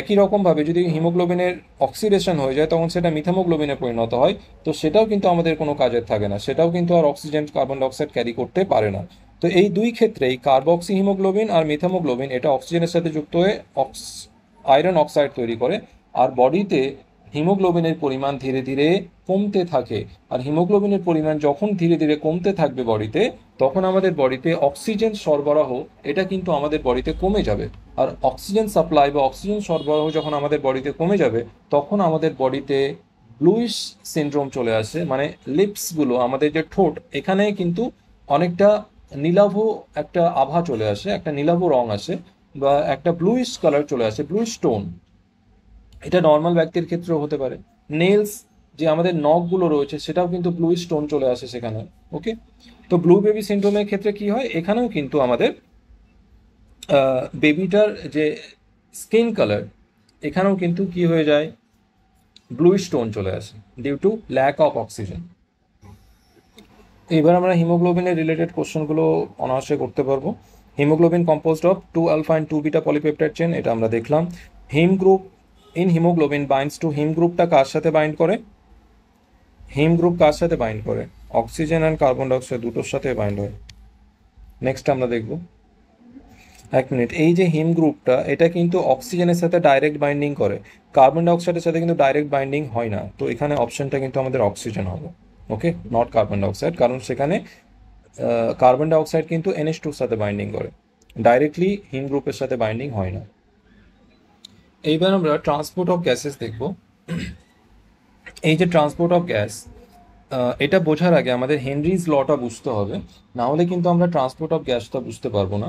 একই রকমভাবে যদি হিমোগ্লোবিনের অক্সিডেশন হয়ে যায় তখন সেটা মিথামোগ্লোবিনে পরিণত হয়, তো সেটাও কিন্তু আমাদের কোনো কাজের থাকে না, সেটাও কিন্তু আর অক্সিজেন কার্বন ডাইঅক্সাইড ক্যারি করতে পারে না। তো এই দুই ক্ষেত্রেই কার্বক্সি হিমোগ্লোবিন আর মিথামোগ্লোবিন এটা অক্সিজেনের সাথে যুক্ত হয়ে আয়রন অক্সাইড তৈরি করে, আর বডিতে হিমোগ্লোবিনের পরিমাণ ধীরে ধীরে কমতে থাকে। আর হিমোগ্লোবিনের পরিমাণ যখন ধীরে ধীরে কমতে থাকবে বডিতে, তখন আমাদের বডিতে অক্সিজেন সরবরাহ এটা কিন্তু আমাদের বডিতে কমে যাবে। আর অক্সিজেন সাপ্লাই বা অক্সিজেন সরবরাহ যখন আমাদের বডিতে কমে যাবে তখন আমাদের বডিতে ব্লুইশ সিনড্রোম চলে আসে, মানে লিপসগুলো, আমাদের যে ঠোঁট, এখানে কিন্তু অনেকটা নীলাভ একটা আভা চলে আসে, একটা নীলাভ রং আসে, বা একটা ব্লুইশ কালার চলে আসে, ব্লুইশ টোন। এটা নর্মাল ব্যক্তির ক্ষেত্রেও হতে পারে। নেলস, যে আমাদের নখগুলো রয়েছে সেটাও কিন্তু ব্লুইশ টোন চলে আসে সেখানে। ওকে, তো ব্লু বেবি সিনড্রোমের ক্ষেত্রে কি হয়, এখানেও কিন্তু আমাদের বেবিটার যে স্কিন কালার, এখানেও কিন্তু কি হয়ে যায়, ব্লুইশ টোন চলে আসে due to lack of oxygen. এবার আমরা হিমোগ্লোবিনের রিলেটেড কোশ্চেনগুলো অনায়াসে করতে পারবো। Haemoglobin composed of 2 alpha and 2 beta polypeptide chain, এটা আমরা দেখলাম। Haem group in haemoglobin binds to, haem গ্রুপটা কার সাথে বাইন্ড করে, হিম গ্রুপ কার সাথে বাইন্ড করে, অক্সিজেন অ্যান্ড কার্বন ডাইঅক্সাইড দুটোর সাথে বাইন্ড হয়। নেক্সট আমরা দেখব, এক মিনিট, এই যে হিম গ্রুপটা এটা কিন্তু অক্সিজেনের সাথে ডাইরেক্ট বাইন্ডিং করে, কার্বন ডাইঅক্সাইডের সাথে কিন্তু ডাইরেক্ট বাইন্ডিং হয় না, তো এখানে অপশনটা কিন্তু আমাদের অক্সিজেন হবে। ওকে, নট কার্বন ডাইঅক্সাইড, কারণ সেখানে কার্বন ডাইঅক্সাইড কিন্তু NH2 সাথে বাইন্ডিং করে, ডাইরেক্টলি হিম গ্রুপের সাথে বাইন্ডিং হয় না। এইবার আমরা ট্রান্সপোর্ট অফ গ্যাসেস দেখব। এই যে ট্রান্সপোর্ট অফ গ্যাস, এটা বোঝার আগে আমাদের হেনরিজ লটা বুঝতে হবে, না হলে কিন্তু আমরা ট্রান্সপোর্ট অফ গ্যাসটা বুঝতে পারবো না।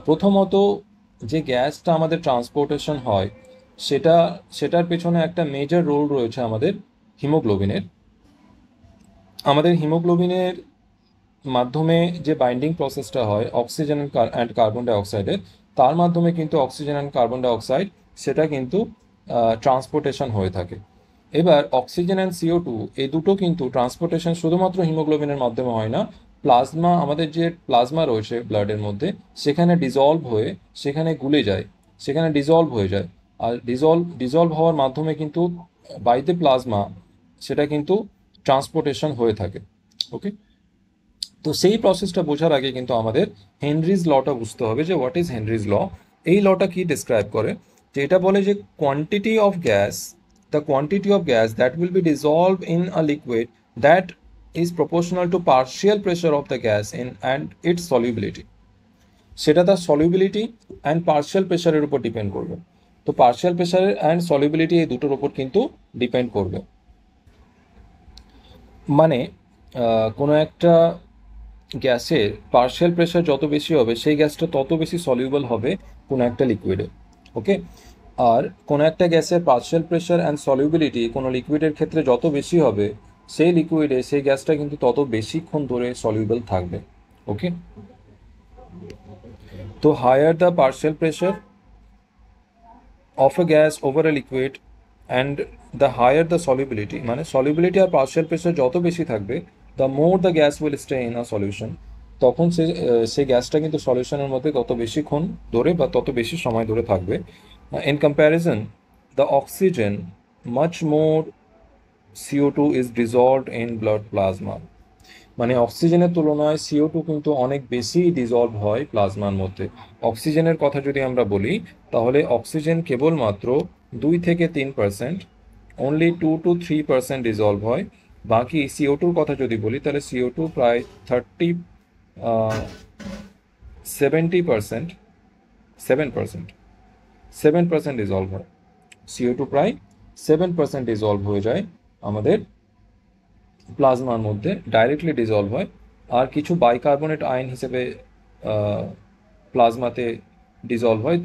প্রথমত যে গ্যাসটা আমাদের ট্রান্সপোর্টেশন হয় সেটার পেছনে একটা মেজর রোল রয়েছে আমাদের হিমোগ্লোবিনের। আমাদের হিমোগ্লোবিনের মাধ্যমে যে বাইন্ডিং প্রসেসটা হয় অক্সিজেন অ্যান্ড কার্বন ডাইঅক্সাইডের, তার মাধ্যমে কিন্তু অক্সিজেন অ্যান্ড কার্বন ডাইঅক্সাইড সেটা কিন্তু ট্রান্সপোর্টেশন হয়ে থাকে। এবার অক্সিজেন অ্যান্ড CO2 এই দুটো কিন্তু ট্রান্সপোর্টেশন শুধুমাত্র হিমোগ্লোবিনের মাধ্যমে হয় না, প্লাজমা, আমাদের যে প্লাজমা রয়েছে ব্লাডের মধ্যে, সেখানে ডিজলভ হয়ে সেখানে গুলে যায়, সেখানে ডিজলভ হয়ে যায়। আর ডিজলভ হওয়ার মাধ্যমে কিন্তু বাই দ্য প্লাজমা সেটা কিন্তু ট্রান্সপোর্টেশন হয়ে থাকে। ওকে, তো সেই প্রসেসটা বোঝার আগে কিন্তু আমাদের হেনরিজ লটা বুঝতে হবে যে হোয়াট ইজ হেনরিজ ল। এই লটা কি ডিসক্রাইব করে, যে এটা বলে যে quantity of gas, the quantity of gas that will be dissolved in a liquid that is proportional to partial pressure of the gas in and it's solubility, সেটা তার সলিউবিলিটি অ্যান্ড পার্শিয়াল প্রেশারের উপর depend করবে। তো partial pressure and solubility এই দুটোর উপর কিন্তু ডিপেন্ড করবে। মানে কোনো একটা গ্যাসের পার্শিয়াল প্রেশার যত বেশি হবে সেই গ্যাসটা তত বেশি সলিউবল হবে কোনো একটা লিকুইডে। ওকে, আর কোনো একটা গ্যাসের পার্শিয়াল প্রেশার অ্যান্ড সলিউবিলিটি কোনো লিকুইডের ক্ষেত্রে যত বেশি হবে সেই লিকুইডে সেই গ্যাসটা কিন্তু তত বেশিক্ষণ ধরে সলিউবল থাকবে। ওকে, তো higher the partial pressure of a gas over a liquid and the higher the solubility, মানে solubility আর partial pressure যত বেশি থাকবে, the more the gas will stay in a solution, তখন সেই গ্যাসটা কিন্তু সলিউশনের মধ্যে তত বেশিক্ষণ ধরে বা তত বেশি সময় ধরে থাকবে। In comparison, the oxygen much more CO2 is dissolved in blood plasma, মানে অক্সিজেনের তুলনায় CO2 কিন্তু অনেক বেশি ডিজলভ হয় প্লাজমার মধ্যে। অক্সিজেনের কথা যদি আমরা বলি তাহলে অক্সিজেন কেবলমাত্র 2 থেকে 3%, অনলি 2 to 3% ডিজলভ হয়। বাকি CO2-র কথা যদি বলি তাহলে CO2 প্রায় 70% 7% ডিজলভ হয়। CO2 প্রায় 7% ডিজলভ হয়ে যায় আমাদের প্লাজমার মধ্যে, ডাইরেক্টলি ডিজলভ হয়। আর কিছু বাইকার্বনেট আয়ন হিসেবে প্লাজমাতে ডিজলভ হয়।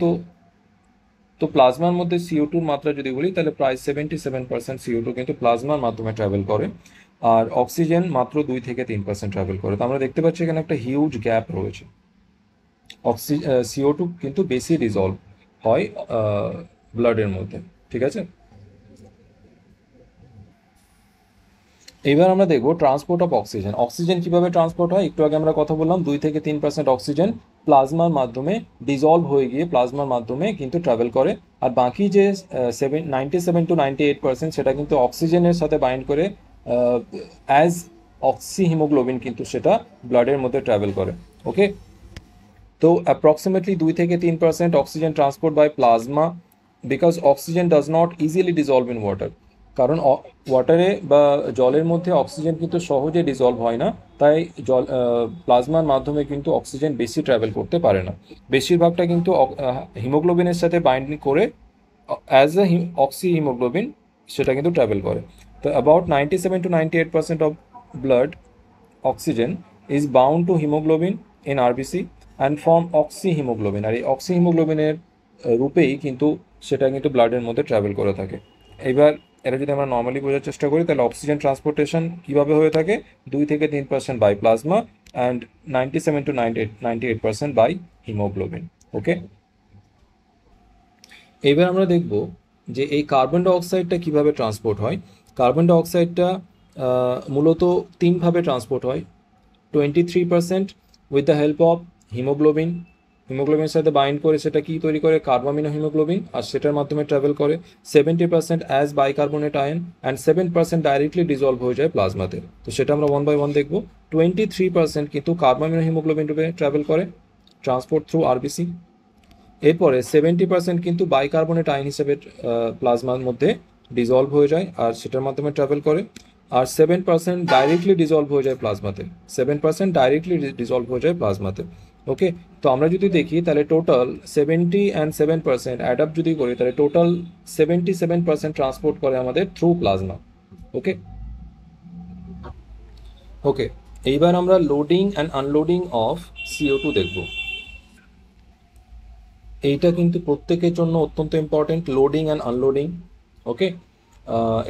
তো প্লাজমার মধ্যে CO2-র মাত্রা যদি বলি তাহলে প্রায় 77% CO2 কিন্তু প্লাজমার মাধ্যমে ট্রাভেল করে, আর অক্সিজেন মাত্র 2 থেকে 3% ট্রাভেল করে। তো আমরা দেখতে পাচ্ছি এখানে একটা হিউজ গ্যাপ রয়েছে। CO2 কিন্তু বেশি ডিজলভ হয় ব্লাডের মধ্যে। ঠিক আছে, এবার আমরা দেখবো ট্রান্সপোর্ট অফ অক্সিজেন। অক্সিজেন কিভাবে ট্রান্সপোর্ট হয়, একটু আগে আমরা কথা বললাম 2 থেকে 3% অক্সিজেন প্লাজমার মাধ্যমে ডিজলভ হয়ে গিয়ে প্লাজমার মাধ্যমে কিন্তু ট্রাভেল করে, আর বাকি যে 97 to 98% সেটা কিন্তু অক্সিজেনের সাথে বাইন্ড করে অ্যাজ অক্সি হিমোগ্লোবিন কিন্তু সেটা ব্লাডের মধ্যে ট্রাভেল করে। ওকে, তো অ্যাপ্রক্সিমেটলি 2 থেকে 3% oxygen transport by plasma, because oxygen does not easily dissolve in water, কারণ ওয়াটারে বা জলের মধ্যে অক্সিজেন কিন্তু সহজে ডিজলভ হয় না, তাই প্লাজমার মাধ্যমে কিন্তু অক্সিজেন বেশি ট্রাভেল করতে পারে না। বেশিরভাগটা কিন্তু হিমোগ্লোবিনের সাথে বাইন্ডিং করে অ্যাজ এ অক্সি হিমোগ্লোবিন সেটা কিন্তু ট্রাভেল করে। তো about 97 to 98% of blood oxygen is bound to haemoglobin in RBC and form oxyhaemoglobin, আর এই অক্সি হিমোগ্লোবিনের রূপেই কিন্তু সেটা কিন্তু ব্লাডের মধ্যে ট্রাভেল করে থাকে। এবার এটা যদি আমরা নর্মালি বোঝার চেষ্টা করি তাহলে অক্সিজেন ট্রান্সপোর্টেশন কীভাবে হয়ে থাকে, 2 থেকে 3% by plasma and 97 to 98% by haemoglobin. Okay, এবার আমরা দেখব যে এই কার্বন ডাইঅক্সাইডটা কীভাবে ট্রান্সপোর্ট হয়। কার্বন ডাইঅক্সাইডটা মূলত তিনভাবে ট্রান্সপোর্ট হয়। 23% with the help of haemoglobin, হিমোগ্লোবিনের সাথে বাইন্ড করে সেটা কি তৈরি করে, কার্বামিনো হিমোগ্লোবিন, আর সেটার মাধ্যমে ট্রাভেল করে। 70% as bicarbonate ion and 7% directly dissolved হয়ে যায় প্লাজমাতে। তো সেটা আমরা 1 by 1 দেখব। 23% কিন্তু কার্বামিনো হিমোগ্লোবিন রূপে ট্রাভেল করে, ট্রান্সপোর্ট থ্রু আরবিসি। এরপরে 70% কিন্তু বাইকার্বনেট আয়ন হিসেবে প্লাজমার মধ্যে ডিজলভ হয়ে যায় আর সেটার মাধ্যমে ট্রাভেল করে, আর 7% ডাইরেক্টলি ডিজলভ হয়ে যায় প্লাজমাতে, 7% ডাইরেক্টলি ডিজলভ হয়ে যায় প্লাজমাতে। ওকে, তো আমরা যদি দেখি তাহলে টোটাল 77% অ্যাড আপ যদি করি তাহলে টোটাল 77% ট্রান্সপোর্ট করে আমাদের থ্রু প্লাজমা। ওকে ওকে, এইবার আমরা loading and unloading of CO2 দেখব। এইটা কিন্তু প্রত্যেকের জন্য অত্যন্ত ইম্পর্টেন্ট, লোডিং অ্যান্ড আনলোডিং। ওকে,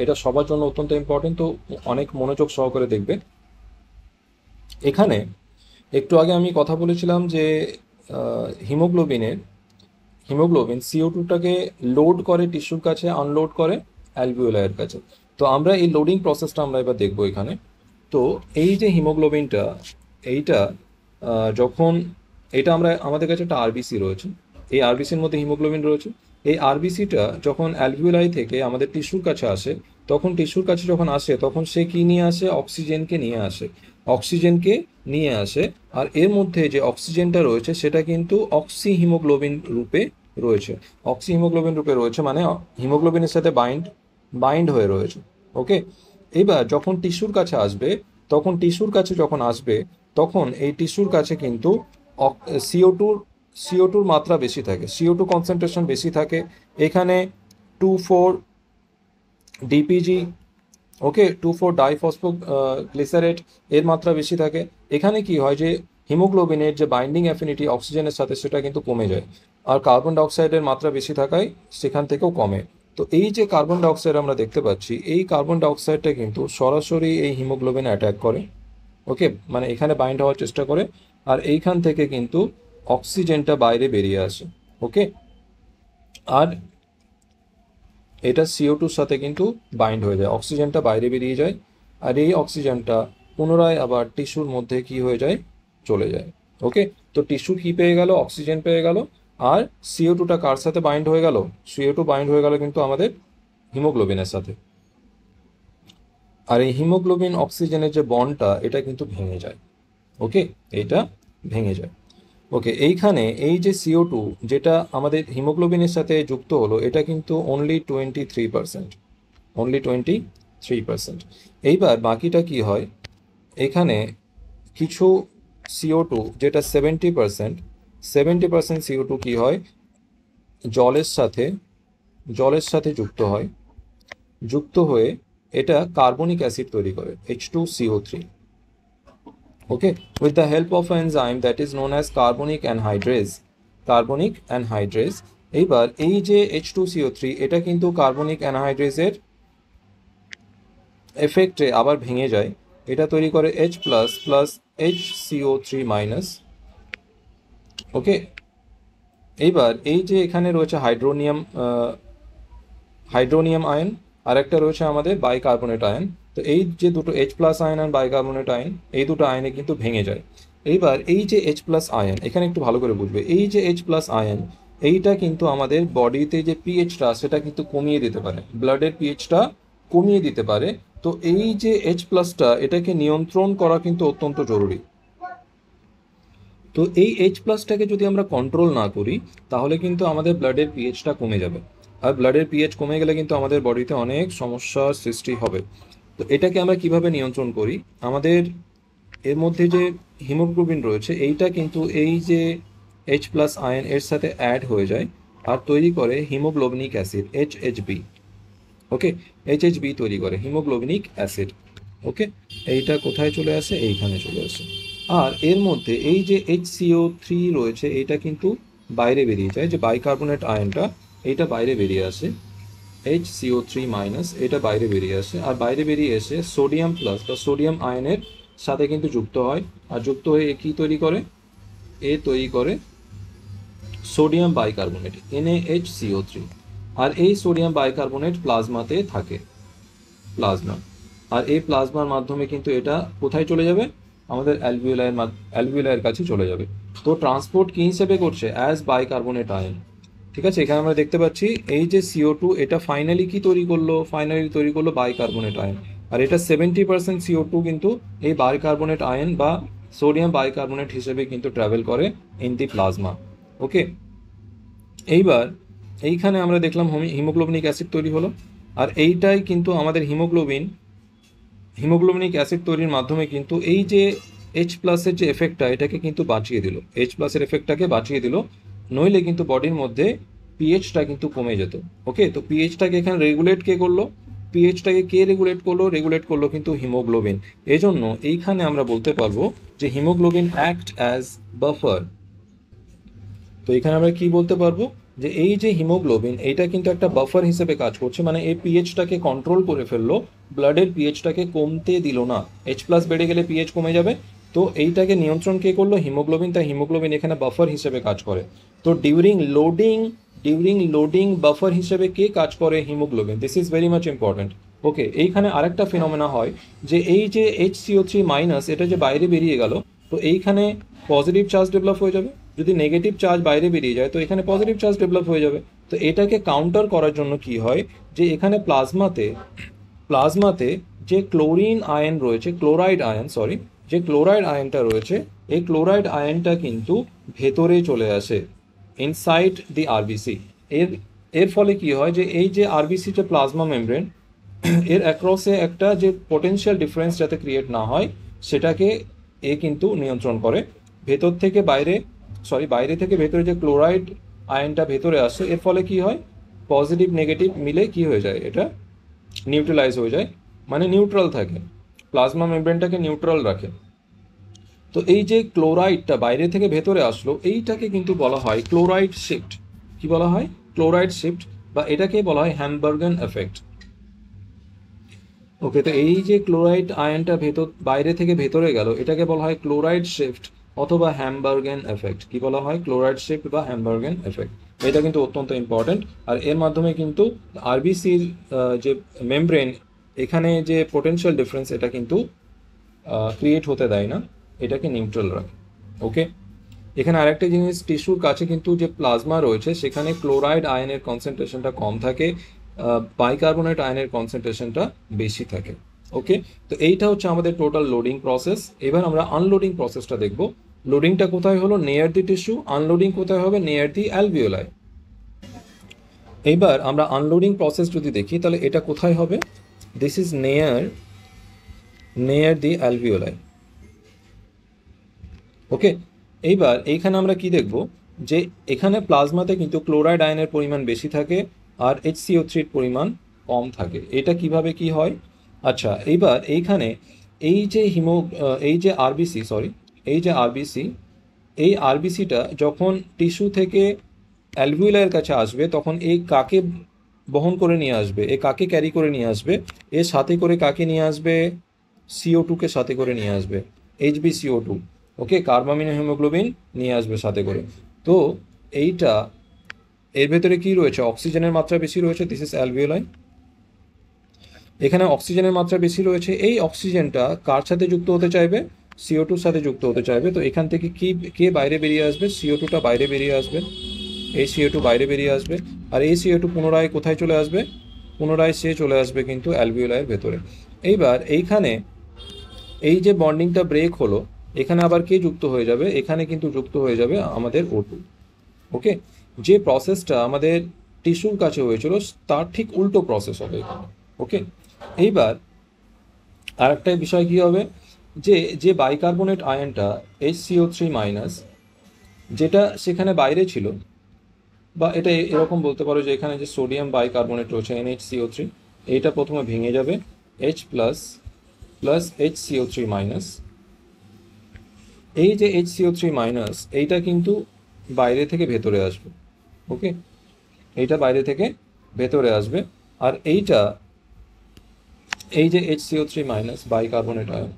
এটা সবার জন্য অত্যন্ত ইম্পর্টেন্ট, তো অনেক মনোযোগ সহকারে দেখবে। এখানে একটু আগে আমি কথা বলেছিলাম যে হিমোগ্লোবিন CO2টাকে লোড করে টিস্যুর কাছে, আনলোড করে অ্যালভিওলাইয়ের কাছে। তো আমরা এই লোডিং প্রসেসটা আমরা এবার দেখবো এখানে। তো এই যে হিমোগ্লোবিনটা, এইটা যখন এটা আমরা আমাদের কাছে একটা আরবিসি রয়েছে, এই আরবিসির মধ্যে হিমোগ্লোবিন রয়েছে। এই আরবিসিটা যখন অ্যালভিওলাই থেকে আমাদের টিস্যুর কাছে আসে, তখন টিস্যুর কাছে যখন আসে তখন সে কি নিয়ে আসে? অক্সিজেনকে নিয়ে আসে, অক্সিজেনকে নিয়ে আসে। আর এর মধ্যে যে অক্সিজেনটা রয়েছে সেটা কিন্তু অক্সি হিমোগ্লোবিন রূপে রয়েছে। অক্সি হিমোগ্লোবিন রূপে রয়েছে মানে হিমোগ্লোবিনের সাথে বাইন্ড হয়ে রয়েছে। ওকে, এবার যখন টিস্যুর কাছে আসবে, তখন এই টিস্যুর কাছে কিন্তু সিও টুর মাত্রা বেশি থাকে, CO2 কনসেন্ট্রেশন বেশি থাকে। এখানে 2,4-DPG, ওকে, 2,4-ডাইফসফো গ্লিসারেট এর মাত্রা বেশি থাকে। এখানে কি হয় যে হিমোগ্লোবিনের যে বাইন্ডিং অ্যাফিনিটি অক্সিজেনের সাথে সেটা কিন্তু কমে যায়, আর কার্বন ডাইঅক্সাইডের মাত্রা বেশি থাকায় সেখান থেকেও কমে। তো এই যে কার্বন ডাইঅক্সাইড আমরা দেখতে পাচ্ছি, এই কার্বন ডাইঅক্সাইডটা কিন্তু সরাসরি এই হিমোগ্লোবিনে অ্যাটাক করে। ওকে, মানে এখানে বাইন্ড হওয়ার চেষ্টা করে, আর এইখান থেকে কিন্তু অক্সিজেনটা বাইরে বেরিয়ে আসে। ওকে, আর এটা CO2-র সাথে কিন্তু বাইন্ড হয়ে যায়, অক্সিজেনটা বাইরে বেরিয়ে যায়, আর এই অক্সিজেনটা পুনরায় আবার টিস্যুর মধ্যে কি হয়ে যায়? চলে যায়। ওকে, তো টিস্যু কি পেয়ে গেল? অক্সিজেন পেয়ে গেল। আর CO2টা কার সাথে বাইন্ড হয়ে গেল? CO2 বাইন্ড হয়ে গেল কিন্তু আমাদের হিমোগ্লোবিনের সাথে। আর এই হিমোগ্লোবিন অক্সিজেনের যে বন্ডটা, এটা কিন্তু ভেঙে যায়। ওকে, এইটা ভেঙে যায়। ওকে, এইখানে এই যে CO2 যেটা আমাদের হিমোগ্লোবিনের সাথে যুক্ত হলো, এটা কিন্তু অনলি 23%। এইবার বাকিটা কি হয়? এখানে কিছু CO2 যেটা 70% CO2 কি হয়? জলের সাথে যুক্ত হয়ে এটা কার্বনিক অ্যাসিড তৈরি করে, H2CO3। Okay, with the help of an enzyme that is known as carbonic anhydrase। এইবার এই যে H2CO3 এটা কিন্তু কার্বনিক অ্যানহাইড্রেজের এফেক্টে আবার ভেঙে যায়, এটা তৈরি করে H plus plus HCO3 minus. Okay, এইবার এই যে এখানে রয়েছে হাইড্রোনিয়াম আয়ন, আর একটা রয়েছে আমাদের বাইকার্বনেট আয়ন। তো এই যে দুটো H প্লাস আয়ন আর বাইকার্বনেট আয়ন, এই দুটো আয়নে কিন্তু ভেঙে যায়। এইবার এই যে H প্লাস আয়ন, এখানে একটু ভালো করে বুঝবে, এই যে H প্লাস আয়ন, এইটা কিন্তু আমাদের বডিতে যে পিএইচটা সেটা কিন্তু কমিয়ে দিতে পারে, ব্লাডের পিএইচটা কমিয়ে দিতে পারে। তো এই যে H প্লাসটা, এটাকে নিয়ন্ত্রণ করা কিন্তু অত্যন্ত জরুরি। তো এই H+টাকে যদি আমরা কন্ট্রোল না করি, তাহলে কিন্তু আমাদের ব্লাডের পিএইচটা কমে যাবে, আর ব্লাডের পিএইচ কমে গেলে কিন্তু আমাদের বডিতে অনেক সমস্যার সৃষ্টি হবে। তো এটাকে আমরা কিভাবে নিয়ন্ত্রণ করি? আমাদের এর মধ্যে যে হিমোগ্লোবিন রয়েছে, এইটা কিন্তু এই যে H+ আয়ন এর সাথে অ্যাড হয়ে যায় আর তৈরি করে হিমোগ্লোবিনিক অ্যাসিড, HHB। ওকে, HHB তৈরি করে হিমোগ্লোবিনিক অ্যাসিড। ওকে, এইটা কোথায় চলে আসে? এইখানে চলে আসে। আর এর মধ্যে এই যে HCO3 রয়েছে, এটা কিন্তু বাইরে বেরিয়ে যায়, যে বাইকার্বনেট আয়নটা এইটা বাইরে বেরিয়ে আসে, HCO3 মাইনাস এটা বাইরে বেরিয়ে আসে, আর বাইরে বেরিয়ে এসে সোডিয়াম প্লাস বা সোডিয়াম আয়নের সাথে কিন্তু যুক্ত হয়, আর যুক্ত হয়ে এ কী তৈরি করে? এ তৈরি করে সোডিয়াম বাইকার্বনেট, NaHCO3। আর এই সোডিয়াম বাইকার্বনেট প্লাজমাতে থাকে, প্লাজমা। আর এই প্লাজমার মাধ্যমে কিন্তু এটা কোথায় চলে যাবে? আমাদের অ্যালভিওলাইয়ের কাছে চলে যাবে। তো ট্রান্সপোর্ট কী হিসেবে করছে? As bicarbonate ion. ঠিক আছে, এখানে আমরা দেখতে পাচ্ছি এই যে CO2, এটা ফাইনালি কি তৈরি করলো? ফাইনালি তৈরি করলো বাইকার্বনেট আয়ন। আর এটা 70% CO2 কিন্তু এই বাইকার্বনেট আয়ন বা সোডিয়াম বাইকার্বনেট হিসেবে কিন্তু ট্রাভেল করে ইন দি প্লাজমা। ওকে, এইবার এইখানে আমরা দেখলাম হিমোগ্লোবিনিক অ্যাসিড তৈরি হলো, আর এইটাই কিন্তু আমাদের হিমোগ্লোবিনিক অ্যাসিড তৈরির মাধ্যমে কিন্তু এই যে এইচ প্লাসের যে এফেক্টটা এটাকে কিন্তু বাঁচিয়ে দিল, এইচ প্লাসের এফেক্টটাকে বাঁচিয়ে দিল, নইলে কিন্তু বডির মধ্যে পিএইচটা কিন্তু কমে যেত। ওকে, তো পিএইচটাকে এখানে রেগুলেট কে করলো, পিএইচটাকে কে রেগুলেট করলো কিন্তু হিমোগ্লোবিন। এজন্য এইখানে আমরা বলতে পারবো যে হিমোগ্লোবিন অ্যাক্ট অ্যাজ বাফার। তো এখানে আমরা কি বলতে পারবো যে এই যে হিমোগ্লোবিন এইটা কিন্তু একটা বাফার হিসেবে কাজ করছে, মানে এই পিএইচটাকে কন্ট্রোল করে ফেললো, ব্লাডের পিএইচটাকে কমতে দিল না। এইচ প্লাস বেড়ে গেলে পিএইচ কমে যাবে, তো এইটাকে নিয়ন্ত্রণ কে করলো, হিমোগ্লোবিন। তাই হিমোগ্লোবিন এখানে বাফার হিসেবে কাজ করে। তো ডিউরিং লোডিং বাফার হিসেবে কে কাজ করে, haemoglobin. This is very much important. Okay, এইখানে আরেকটা ফিনোমেনা হয় যে এই যে HCO3- এটা যে বাইরে বেরিয়ে গেল, তো এইখানে পজিটিভ চার্জ ডেভেলপ হয়ে যাবে, যদি নেগেটিভ চার্জ বাইরে বেরিয়ে যায় তো এখানে পজিটিভ চার্জ ডেভেলপ হয়ে যাবে। তো এটাকে কাউন্টার করার জন্য কি হয় যে এখানে প্লাজমাতে যে ক্লোরিন আয়ন রয়েছে, যে ক্লোরাইড আয়নটা রয়েছে, এই ক্লোরাইড আয়নটা কিন্তু ভেতরে চলে আসে, ইনসাইড দি আরবিসি। এর এর ফলে কি হয় যে এই যে আরবিসি যে প্লাজমা মেমব্রেন, এর অ্যাক্রসে একটা যে পোটেনশিয়াল ডিফারেন্স যাতে ক্রিয়েট না হয় সেটাকে এ কিন্তু নিয়ন্ত্রণ করে। বাইরে থেকে ভেতরে যে ক্লোরাইড আয়নটা ভেতরে আসে, এর ফলে কি হয়, পজিটিভ নেগেটিভ মিলে কি হয়ে যায়, এটা নিউট্রালাইজ হয়ে যায়, মানে নিউট্রাল থাকে, প্লাজমা মেমব্রেনটাকে নিউট্রাল রাখে। তো এই যে ক্লোরাইডটা বাইরে থেকে ভেতরে আসলো, এইটাকে কিন্তু বলা হয় ক্লোরাইড শিফট। কি বলা হয়, ক্লোরাইড শিফট, বা এটাকে বলা হয় হ্যামবার্গেন এফেক্ট। ওকে, তো এই যে ক্লোরাইড আয়নটা বাইরে থেকে ভেতরে গেল, এটাকে বলা হয় ক্লোরাইড শিফট অথবা হ্যামবার্গেন এফেক্ট। কি বলা হয়, ক্লোরাইড শিফট বা হ্যামবার্গেন এফেক্ট। এটা কিন্তু অত্যন্ত ইম্পর্টেন্ট। আর এর মাধ্যমে কিন্তু আরবিসির যে মেমব্রেন, এখানে যে পোটেনশিয়াল ডিফারেন্স এটা কিন্তু ক্রিয়েট হতে দেয় না, এটাকে নিউট্রাল রাখে। ওকে, এখানে আরেকটা জিনিস, টিস্যুর কাছে কিন্তু যে প্লাজমা রয়েছে সেখানে ক্লোরাইড আয়নের কনসেন্ট্রেশনটা কম থাকে, বাইকার্বনেট আয়নের কনসেন্ট্রেশনটা বেশি থাকে। ওকে, তো এইটা হচ্ছে আমাদের টোটাল লোডিং প্রসেস। এবার আমরা আনলোডিং প্রসেসটা দেখব। লোডিংটা কোথায় হলো, নেয়ার দি টিস্যু। আনলোডিং কোথায় হবে, নেয়ার দি অ্যালভিওলাই। এইবার আমরা আনলোডিং প্রসেস যদি দেখি তাহলে এটা কোথায় হবে, দিস ইজ নেয়ার দি অ্যালভিওলাই। ওকে, এইবার এইখানে আমরা কি দেখব যে এখানে প্লাজমাতে কিন্তু ক্লোরাইড আয়নের পরিমাণ বেশি থাকে আর HCO3 পরিমাণ কম থাকে। এটা কিভাবে কি হয়, আচ্ছা এইবার এইখানে এই যে এই আরবিসিটা যখন টিস্যু থেকে অ্যালভিওলাইয়ের কাছে আসবে তখন এই কাকে বহন করে নিয়ে আসবে, এ কাকে ক্যারি করে নিয়ে আসবে, এর সাথে করে কাকে নিয়ে আসবে, CO2কে সাথে করে নিয়ে আসবে, HbCO2। ওকে, কার্বামিনো হিমোগ্লোবিন নিয়ে আসবে সাথে করে। তো এইটা এর ভেতরে কি রয়েছে, অক্সিজেনের মাত্রা বেশি রয়েছে, দিস ইজ অ্যালভিওলাই। এখানে অক্সিজেনের মাত্রা বেশি রয়েছে, এই অক্সিজেনটা কার সাথে যুক্ত হতে চাইবে, CO2-র সাথে যুক্ত হতে চাইবে। তো এখান থেকে কে বাইরে বেরিয়ে আসবে, CO2টা বাইরে বেরিয়ে আসবে, এই CO2 বাইরে বেরিয়ে আসবে, আর এই CO2 পুনরায় কোথায় চলে আসবে, পুনরায় সে চলে আসবে কিন্তু অ্যালভিওলাইয়ের ভেতরে। এইবার এইখানে এই যে বন্ডিংটা ব্রেক হলো, এখানে আবার কে যুক্ত হয়ে যাবে, এখানে কিন্তু যুক্ত হয়ে যাবে আমাদের O2। ওকে, যে প্রসেসটা আমাদের টিস্যুর কাছে হয়েছিল তার ঠিক উল্টো প্রসেস হবে এখানে। ওকে, এইবার আরেকটা বিষয় কি হবে যে বাইকার্বনেট আয়নটা HCO3- যেটা সেখানে বাইরে ছিল, বা এটা এরকম বলতে পারো যে এখানে যে সোডিয়াম বাইকার্বনেট রয়েছে NHCO3, এইটা প্রথমে ভেঙে যাবে, H প্লাস HCO3-। এই যে HCO3- এইটা কিন্তু বাইরে থেকে ভেতরে আসবে। ওকে, এইটা বাইরে থেকে ভেতরে আসবে, আর এই যে HCO3- বাইকার্বনেট আয়ন,